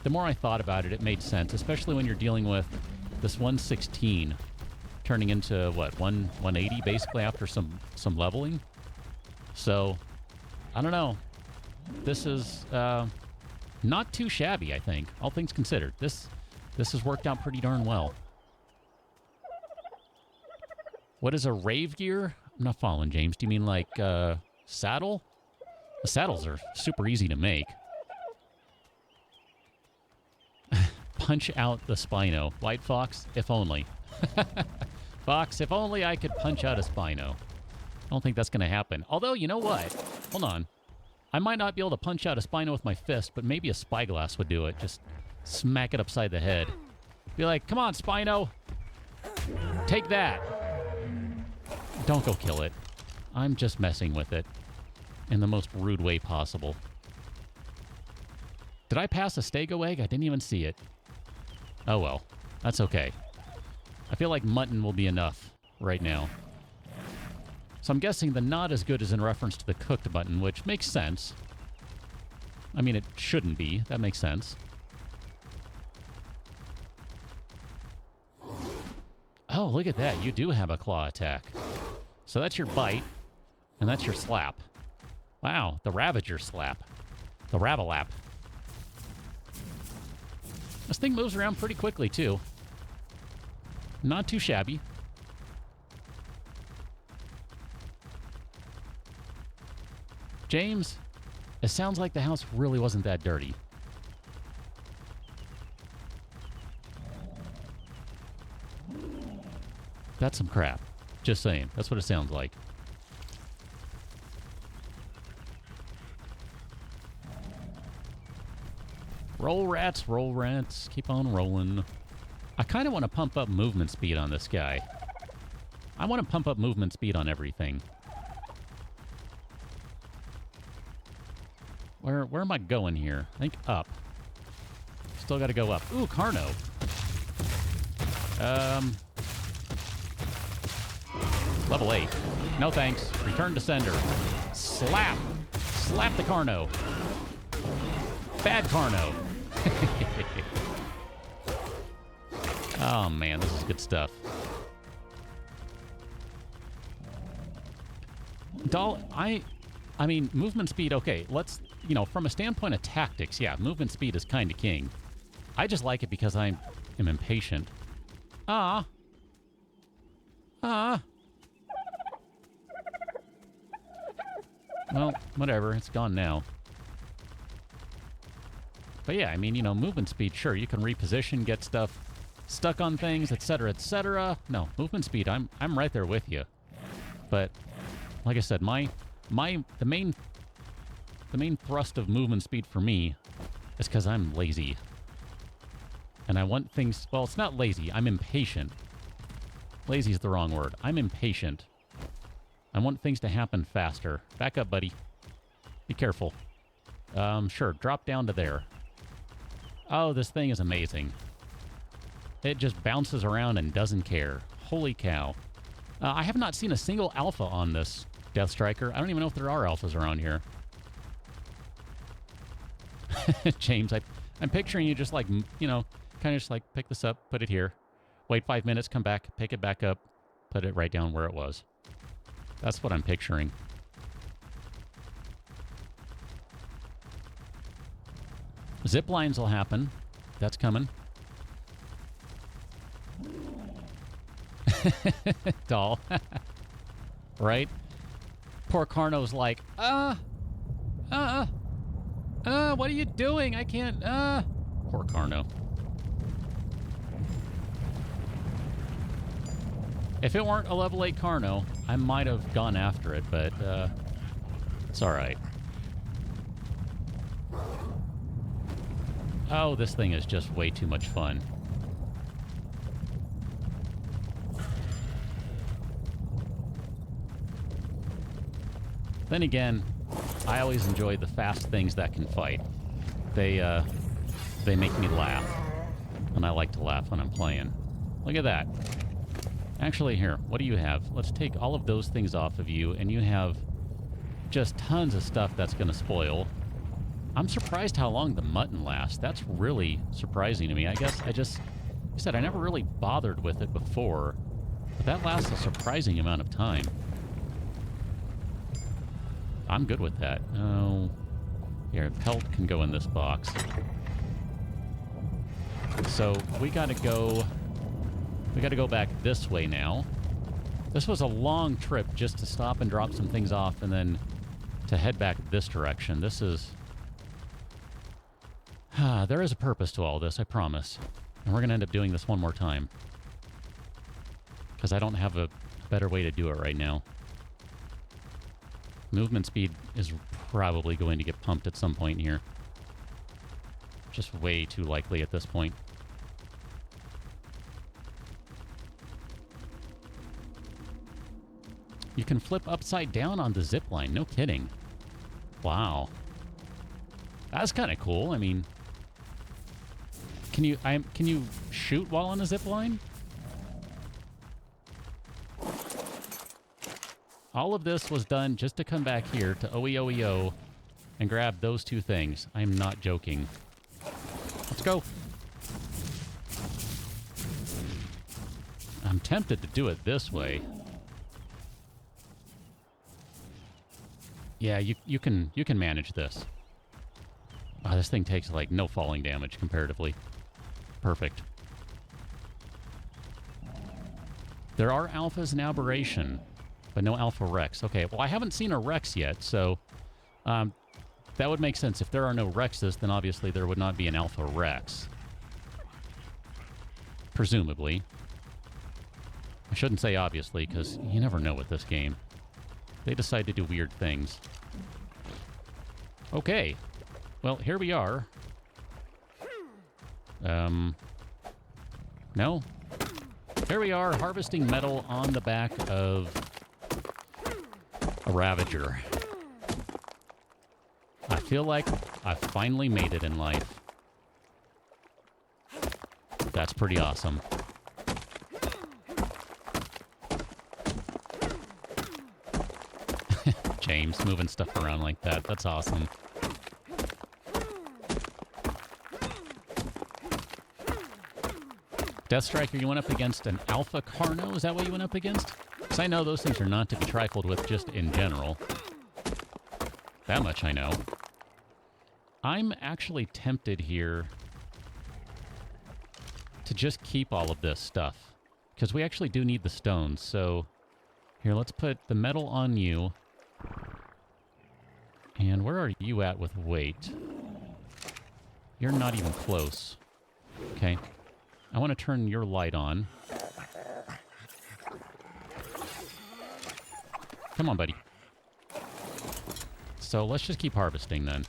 the more I thought about it, it made sense, especially when you're dealing with this 116 turning into, what, 180 basically after some leveling? So, I don't know. This is not too shabby, I think, all things considered. This has worked out pretty darn well. What is a rave gear? I'm not following, James. Do you mean like saddle? The saddles are super easy to make. Punch out the Spino. White Fox, if only. Fox, if only I could punch out a Spino. I don't think that's going to happen. Although, you know what? Hold on. I might not be able to punch out a Spino with my fist, but maybe a spyglass would do it. Just smack it upside the head. Be like, come on, Spino. Take that. Don't go kill it. I'm just messing with it in the most rude way possible. Did I pass a stego egg? I didn't even see it. Oh well. That's okay. I feel like mutton will be enough right now. So I'm guessing the not as good is in reference to the cooked mutton, which makes sense. I mean, it shouldn't be. That makes sense. Oh, look at that. You do have a claw attack. So that's your bite, and that's your slap. Wow, the Ravager slap. The Ravalap. This thing moves around pretty quickly, too. Not too shabby. James, it sounds like the house really wasn't that dirty. That's some crap. Just saying. That's what it sounds like. Roll rats, roll rats. Keep on rolling. I kind of want to pump up movement speed on this guy. I want to pump up movement speed on everything. Where am I going here? I think up. Still got to go up. Ooh, Carno. Level 8. No thanks. Return to sender. Slap. Slap the Carno. Bad Carno. Oh, man. This is good stuff. Doll, I mean, movement speed, okay. Let's, from a standpoint of tactics, yeah, movement speed is kind of king. I just like it because I am impatient. Ah. Well, whatever. It's gone now. But yeah, I mean, movement speed, sure, you can reposition, get stuff stuck on things, etc., etc. No, movement speed, I'm right there with you. But like I said, the main thrust of movement speed for me is because I'm lazy. And I want things, well, it's not lazy, I'm impatient. Lazy is the wrong word. I'm impatient. I want things to happen faster. Back up, buddy. Be careful. Sure, drop down to there. Oh, this thing is amazing. It just bounces around and doesn't care. Holy cow. I have not seen a single alpha on this Death Striker. I don't even know if there are alphas around here. James, I'm picturing you just like, kind of just like pick this up, put it here. Wait 5 minutes, come back, pick it back up, put it right down where it was. That's what I'm picturing. Zip lines will happen. That's coming. Doll. Right? Poor Carno's like, what are you doing? I can't, Poor Carno. If it weren't a level 8 Carno, I might have gone after it, but, it's alright. Oh, this thing is just way too much fun. Then again, I always enjoy the fast things that can fight. They make me laugh. And I like to laugh when I'm playing. Look at that. Actually, here, what do you have? Let's take all of those things off of you, and you have just tons of stuff that's going to spoil. I'm surprised how long the Mutton lasts. That's really surprising to me. I guess I said I never really bothered with it before, but that lasts a surprising amount of time. I'm good with that. Oh, here, pelt can go in this box. So we gotta go back this way now. This was a long trip just to stop and drop some things off and then to head back this direction. This is... there is a purpose to all this, I promise. And we're going to end up doing this one more time. Because I don't have a better way to do it right now. Movement speed is probably going to get pumped at some point here. Just way too likely at this point. You can flip upside down on the zipline. No kidding. Wow. That's kind of cool. I mean... Can you shoot while on a zip line? All of this was done just to come back here to OEOEO and grab those two things. I'm not joking. Let's go. I'm tempted to do it this way. Yeah, you can manage this. Oh, this thing takes like no falling damage comparatively. Perfect. There are alphas in Aberration, but no alpha Rex. Okay, well, I haven't seen a Rex yet, so that would make sense. If there are no Rexes, then obviously there would not be an alpha Rex. Presumably. I shouldn't say obviously, because you never know with this game. They decide to do weird things. Okay. Well, here we are. No. Here we are, harvesting metal on the back of a Ravager. I feel like I finally made it in life. That's pretty awesome. James moving stuff around like that. That's awesome. Deathstriker, you went up against an Alpha Carno? Is that what you went up against? Because I know those things are not to be trifled with just in general. That much I know. I'm actually tempted here to just keep all of this stuff. Because we actually do need the stones. So here, let's put the metal on you. And where are you at with weight? You're not even close. Okay. I want to turn your light on. Come on, buddy. So let's just keep harvesting then.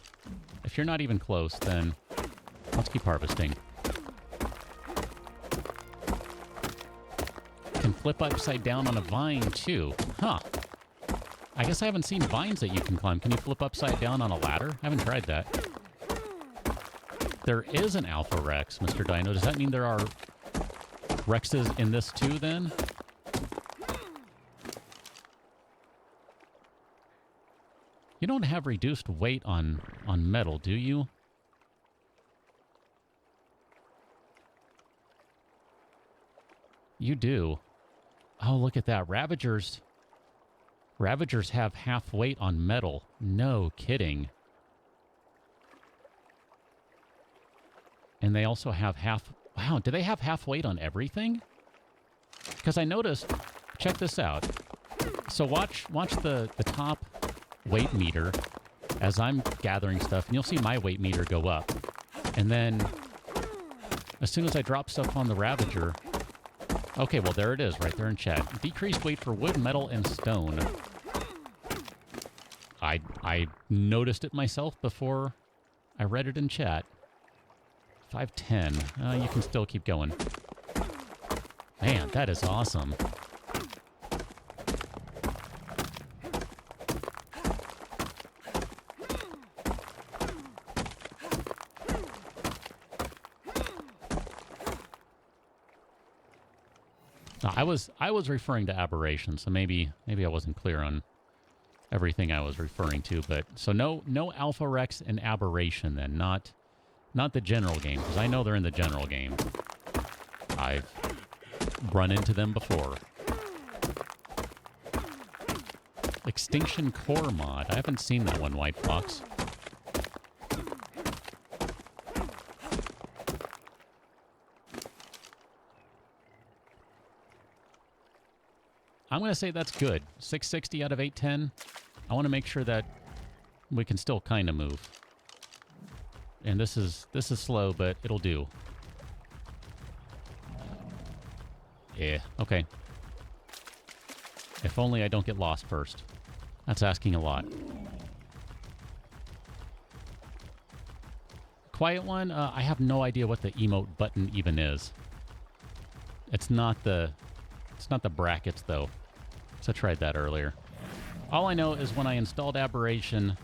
If you're not even close, then let's keep harvesting. Can flip upside down on a vine too. Huh. I guess I haven't seen vines that you can climb. Can you flip upside down on a ladder? I haven't tried that. There is an Alpha Rex, Mr. Dino. Does that mean there are Rexes in this too, then? You don't have reduced weight on metal, do you? You do. Oh, look at that. Ravagers have half weight on metal. No kidding. And they also have half... Wow, do they have half weight on everything? Because I noticed... Check this out. So watch the top weight meter as I'm gathering stuff, and you'll see my weight meter go up. And then, as soon as I drop stuff on the Ravager... Okay, well, there it is, right there in chat. Decreased weight for wood, metal, and stone. I noticed it myself before I read it in chat. 510. You can still keep going. Man, that is awesome. I was referring to aberration, so maybe I wasn't clear on everything I was referring to, but so no Alpha Rex and aberration then, not the general game, because I know they're in the general game. I've run into them before. Extinction Core mod. I haven't seen that one, White Fox. I'm going to say that's good. 660 out of 810. I want to make sure that we can still kind of move. And this is slow, but it'll do. Yeah, okay. If only I don't get lost first. That's asking a lot. Quiet one, I have no idea what the emote button even is. It's not the brackets, though. So I tried that earlier. All I know is when I installed Aberration,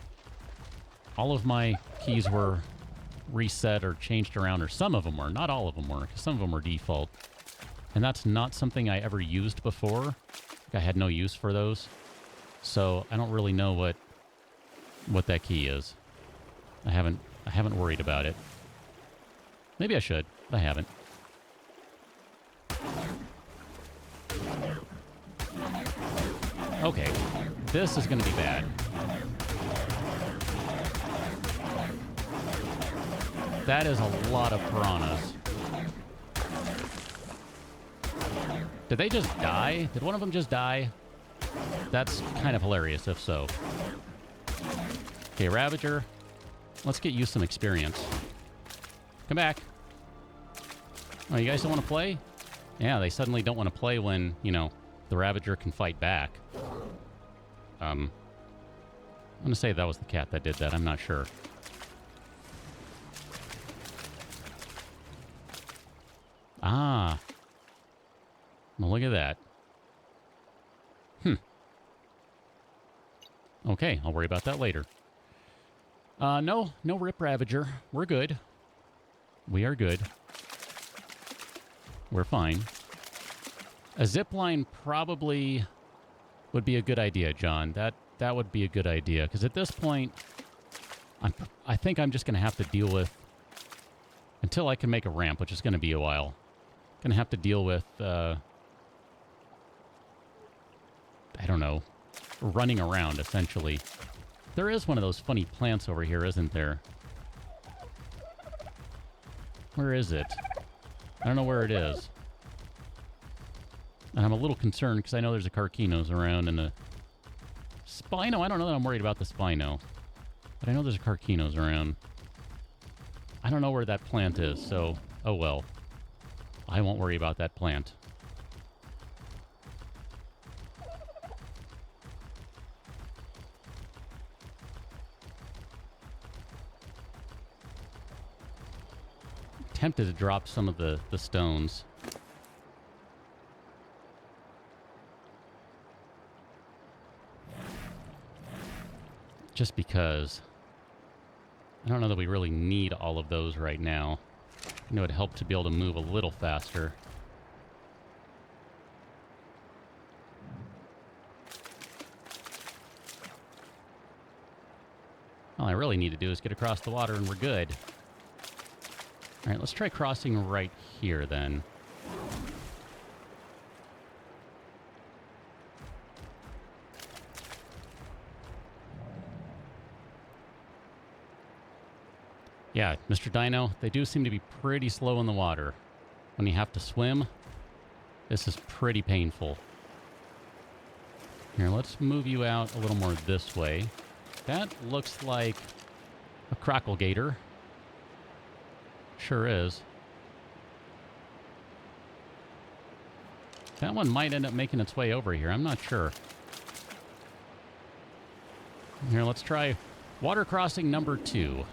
all of my keys were reset or changed around, or some of them were. Not all of them were, because some of them were default. And that's not something I ever used before. I had no use for those. So I don't really know what that key is. I haven't worried about it. Maybe I should, but I haven't. Okay, this is going to be bad. That is a lot of piranhas. Did they just die? Did one of them just die? That's kind of hilarious if so. Okay, Ravager. Let's get you some experience. Come back. Oh, you guys don't want to play? Yeah, they suddenly don't want to play when, you know, the Ravager can fight back. I'm going to say that was the cat that did that. I'm not sure. Ah. Well, look at that. Okay, I'll worry about that later. No rip Ravager. We're good. We are good. We're fine. A zipline probably would be a good idea, John. That would be a good idea, because at this point, I think I'm just going to have to deal with, until I can make a ramp, which is going to be a while, going to have to deal with, I don't know, running around, essentially. There is one of those funny plants over here, isn't there? Where is it? I don't know where it is. And I'm a little concerned because I know there's a Carcinos around and a Spino. I don't know that I'm worried about the Spino. But I know there's a Carcinos around. I don't know where that plant is, so oh well. I won't worry about that plant. Tempted to drop some of the stones. Just because I don't know that we really need all of those right now. I know it'd help to be able to move a little faster. All I really need to do is get across the water and we're good. All right, let's try crossing right here then. Yeah, Mr. Dino, they do seem to be pretty slow in the water. When you have to swim, this is pretty painful. Here, let's move you out a little more this way. That looks like a crackle gator. Sure is. That one might end up making its way over here. I'm not sure. Here, let's try water crossing number 2.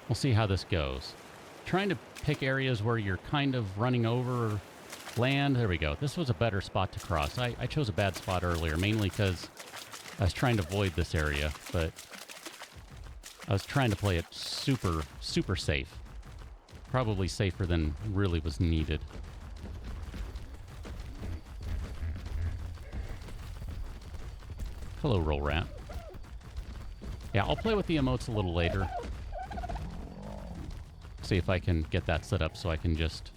We'll see how this goes. Trying to pick areas where you're kind of running over land. There we go. This was a better spot to cross. I chose a bad spot earlier, mainly because I was trying to avoid this area, but I was trying to play it super, super safe. Probably safer than really was needed. Hello, Roll Rat. Yeah, I'll play with the emotes a little later. See if I can get that set up so I can just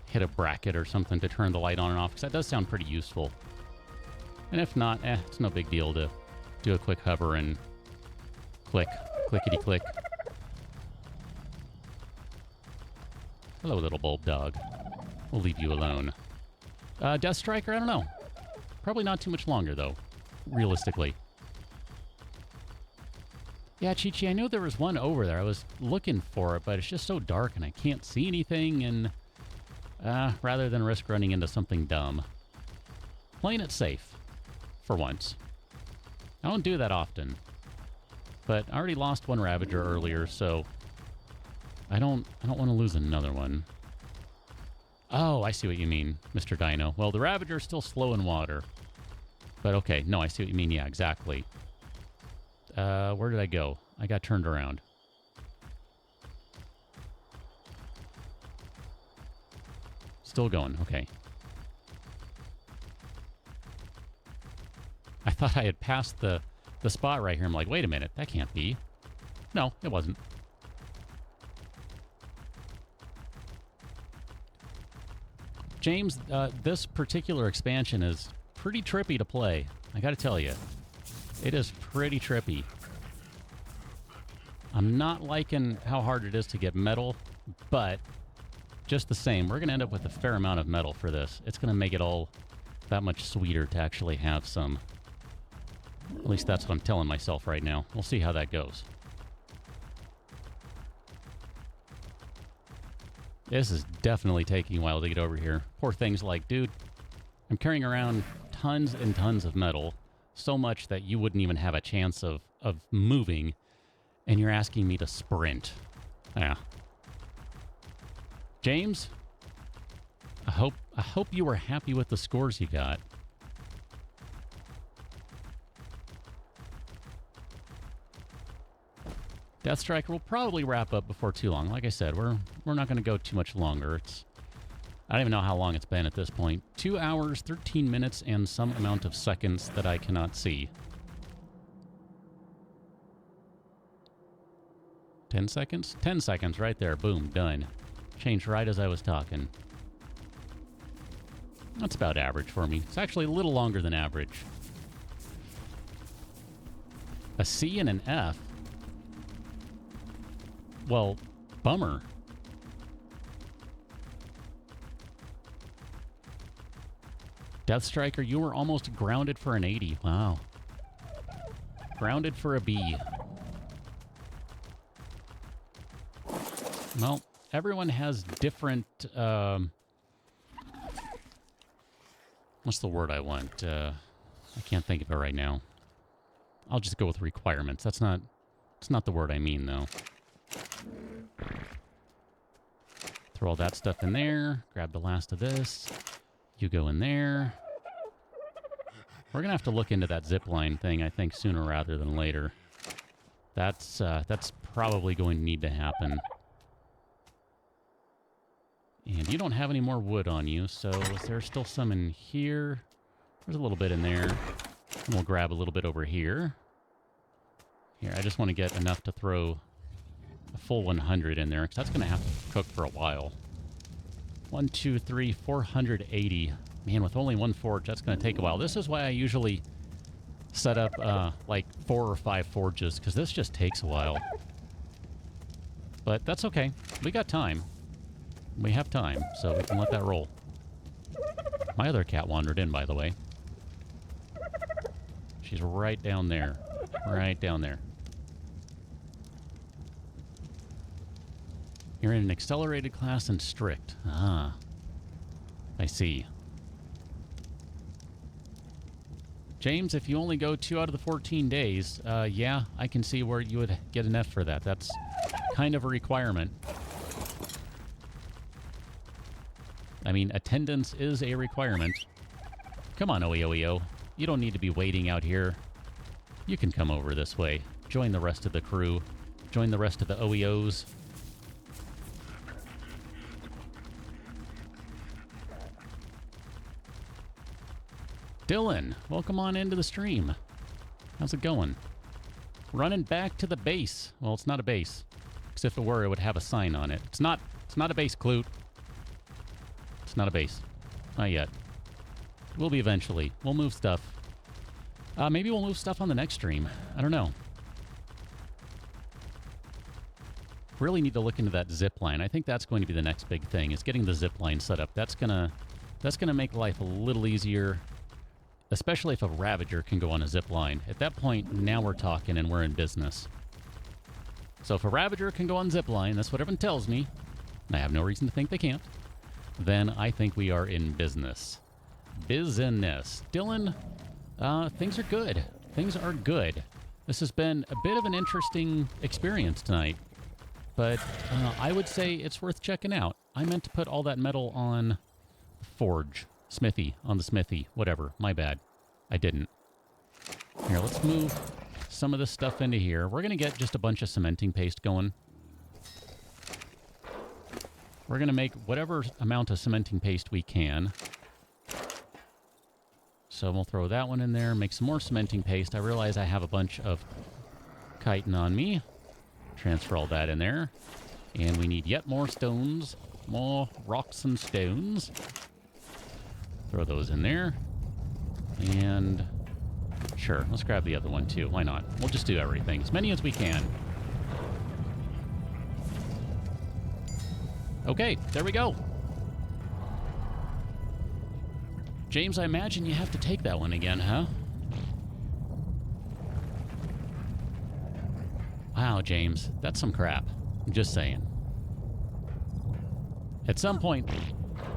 hit a bracket or something to turn the light on and off, because that does sound pretty useful. And if not, it's no big deal to do a quick hover and click, clickety-click. Hello, little bulb dog. We'll leave you alone. Death Striker, I don't know. Probably not too much longer, though, realistically. Yeah, Chi-Chi, I know there was one over there. I was looking for it, but it's just so dark and I can't see anything, and rather than risk running into something dumb, playing it safe, for once. I don't do that often, but I already lost one Ravager earlier, so I don't want to lose another one. Oh, I see what you mean, Mr. Dino. Well, the Ravager's still slow in water. But okay, no, I see what you mean. Yeah, exactly. Where did I go? I got turned around. Still going, okay. I thought I had passed the spot right here. I'm like, wait a minute, that can't be. No, it wasn't. James, this particular expansion is pretty trippy to play. I gotta tell you. It is pretty trippy. I'm not liking how hard it is to get metal, but just the same, we're going to end up with a fair amount of metal for this. It's going to make it all that much sweeter to actually have some. At least that's what I'm telling myself right now. We'll see how that goes. This is definitely taking a while to get over here. Poor thing's like, dude, I'm carrying around tons and tons of metal. So much that you wouldn't even have a chance of moving, and you're asking me to sprint. Yeah. James, I hope you were happy with the scores you got. Death Striker will probably wrap up before too long. Like I said, we're not going to go too much longer. I don't even know how long it's been at this point. 2 hours, 13 minutes, and some amount of seconds that I cannot see. 10 seconds? 10 seconds right there. Boom, done. Changed right as I was talking. That's about average for me. It's actually a little longer than average. A C and an F? Well, bummer. Death Striker, you were almost grounded for an 80. Wow. Grounded for a B. Well, everyone has different, what's the word I want? I can't think of it right now. I'll just go with requirements. It's not the word I mean, though. Throw all that stuff in there. Grab the last of this. You go in there. We're going to have to look into that zipline thing, I think, sooner rather than later. That's probably going to need to happen. And you don't have any more wood on you, so is there still some in here? There's a little bit in there. And we'll grab a little bit over here. Here, I just want to get enough to throw a full 100 in there, because that's going to have to cook for a while. 1, 2, 3, 480. Man, with only one forge, that's going to take a while. This is why I usually set up like 4 or 5 forges, because this just takes a while. But that's okay. We got time. We have time, so we can let that roll. My other cat wandered in, by the way. She's right down there. Right down there. You're in an accelerated class and strict. Ah. I see. James, if you only go 2 out of the 14 days, yeah, I can see where you would get an F for that. That's kind of a requirement. I mean, attendance is a requirement. Come on, OEOEO. You don't need to be waiting out here. You can come over this way. Join the rest of the crew. Join the rest of the OEOs. Dylan, welcome on into the stream. How's it going? Running back to the base. Well, it's not a base. Because if it were, it would have a sign on it. It's not a base, Clute. It's not a base. Not yet. Will be eventually. We'll move stuff. Maybe we'll move stuff on the next stream. I don't know. Really need to look into that zip line. I think that's going to be the next big thing, is getting the zip line set up. That's gonna make life a little easier, especially if a Ravager can go on a zip line. At that point, now we're talking and we're in business. So if a Ravager can go on zip line, that's what everyone tells me, and I have no reason to think they can't, then I think we are in business. Business. Dylan, things are good. Things are good. This has been a bit of an interesting experience tonight, but I would say it's worth checking out. I meant to put all that metal on forge. Smithy. On the smithy. Whatever. My bad. I didn't. Here, let's move some of this stuff into here. We're going to get just a bunch of cementing paste going. We're going to make whatever amount of cementing paste we can. So we'll throw that one in there, make some more cementing paste. I realize I have a bunch of chitin on me. Transfer all that in there. And we need yet more stones. More rocks and stones. Throw those in there. And sure, let's grab the other one too. Why not? We'll just do everything. As many as we can. Okay, there we go. James, I imagine you have to take that one again, huh? Wow, James, that's some crap. I'm just saying. At some point,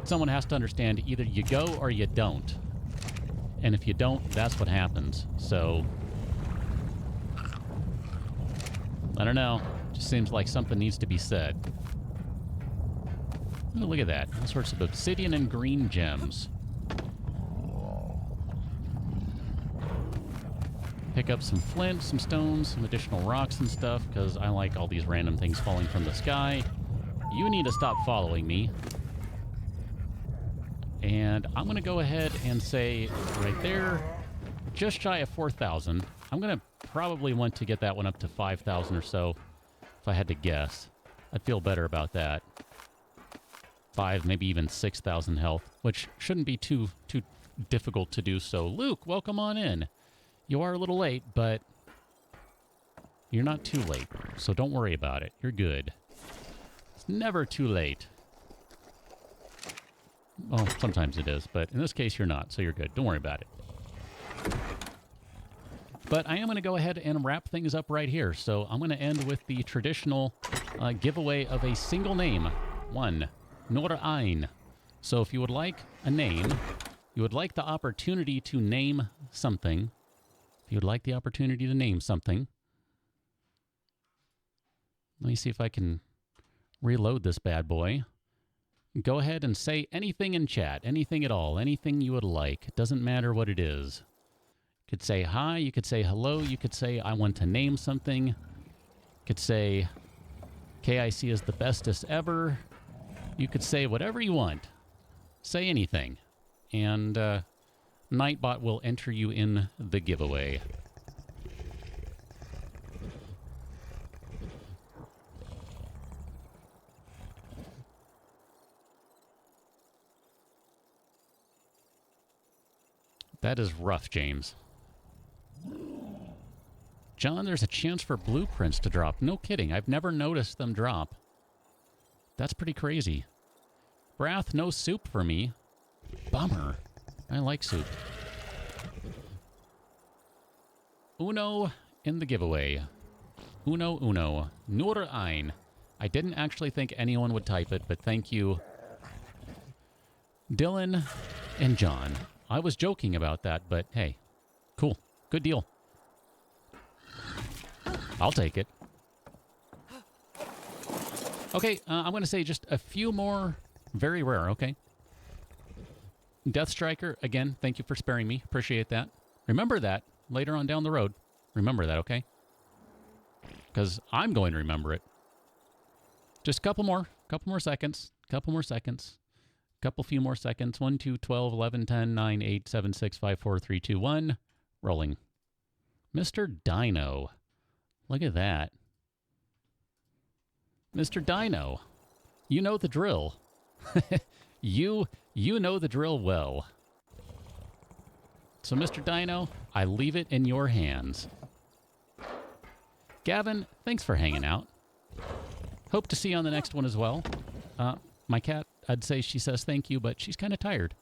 someone has to understand either you go or you don't. And if you don't, that's what happens. So, I don't know. Just seems like something needs to be said. Oh, look at that. All sorts of obsidian and green gems. pick up some flint, some stones, some additional rocks and stuff, because I like all these random things falling from the sky. You need to stop following me. And I'm going to go ahead and say right there, just shy of 4,000. I'm going to probably want to get that one up to 5,000 or so, if I had to guess. I'd feel better about that. 5, maybe even 6,000 health, which shouldn't be too difficult to do so. Luke, welcome on in. You are a little late, but you're not too late, so don't worry about it. You're good. It's never too late. Well, sometimes it is, but in this case, you're not, so you're good. Don't worry about it. But I am going to go ahead and wrap things up right here. So I'm going to end with the traditional giveaway of a single name. 1. Nor ein. So if you would like a name, you would like the opportunity to name something. If you would like the opportunity to name something. Let me see if I can reload this bad boy. Go ahead and say anything in chat, anything at all, anything you would like. It doesn't matter what it is. You could say hi, you could say hello, you could say I want to name something. You could say KIC is the bestest ever. You could say whatever you want. Say anything. And Nightbot will enter you in the giveaway. That is rough, James. John, there's a chance for blueprints to drop. No kidding. I've never noticed them drop. That's pretty crazy. Brath, no soup for me. Bummer. I like soup. Uno in the giveaway. Uno. Nur ein. I didn't actually think anyone would type it, but thank you, Dylan and John. I was joking about that, but hey, cool. Good deal. I'll take it. Okay, I'm going to say just a few more. Very rare, okay? Death Striker, again, thank you for sparing me. Appreciate that. Remember that later on down the road. Remember that, okay? Because I'm going to remember it. Just a couple more seconds. Couple few more seconds. 1, 2, 12, 11, 10, 9, 8, 7, 6, 5, 4, 3, 2, 1. Rolling. Mr. Dino. Look at that. Mr. Dino. You know the drill. You know the drill well. So, Mr. Dino, I leave it in your hands. Gavin, thanks for hanging out. Hope to see you on the next one as well. My cat, I'd say she says thank you, but she's kind of tired.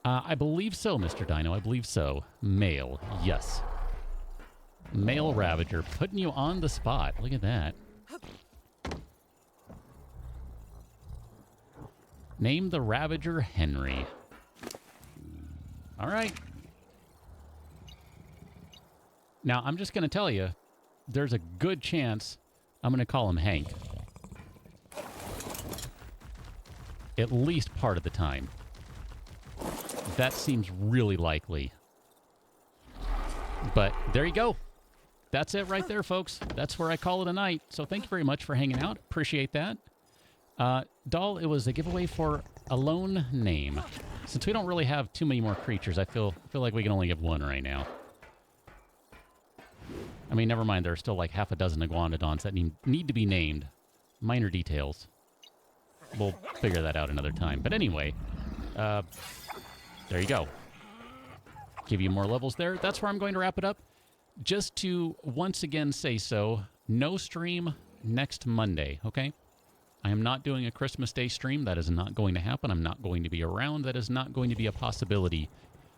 I believe so, Mr. Dino. I believe so. Male, yes. Male Ravager, putting you on the spot. Look at that. Name the Ravager Henry. All right. Now, I'm just going to tell you, there's a good chance I'm going to call him Hank. At least part of the time. That seems really likely. But there you go. That's it right there, folks. That's where I call it a night. So thank you very much for hanging out. Appreciate that. Doll, it was a giveaway for a lone name. Since we don't really have too many more creatures, I feel like we can only give one right now. I mean, never mind. There are still like half a dozen iguanodons that need to be named. Minor details. We'll figure that out another time. But anyway, there you go. Give you more levels there. That's where I'm going to wrap it up. Just to once again say so, no stream next Monday, okay? I am not doing a Christmas Day stream. That is not going to happen. I'm not going to be around. That is not going to be a possibility.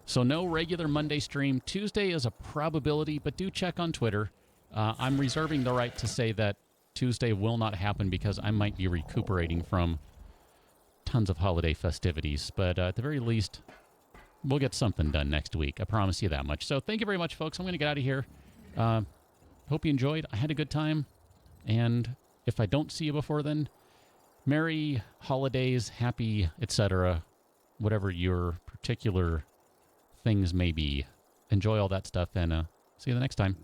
So no regular Monday stream. Tuesday is a probability, but do check on Twitter. I'm reserving the right to say that Tuesday will not happen because I might be recuperating from tons of holiday festivities. But at the very least, we'll get something done next week. I promise you that much. So thank you very much, folks. I'm going to get out of here. Hope you enjoyed. I had a good time. And if I don't see you before then, Merry holidays, happy, etc. Whatever your particular things may be. enjoy all that stuff, and see you the next time.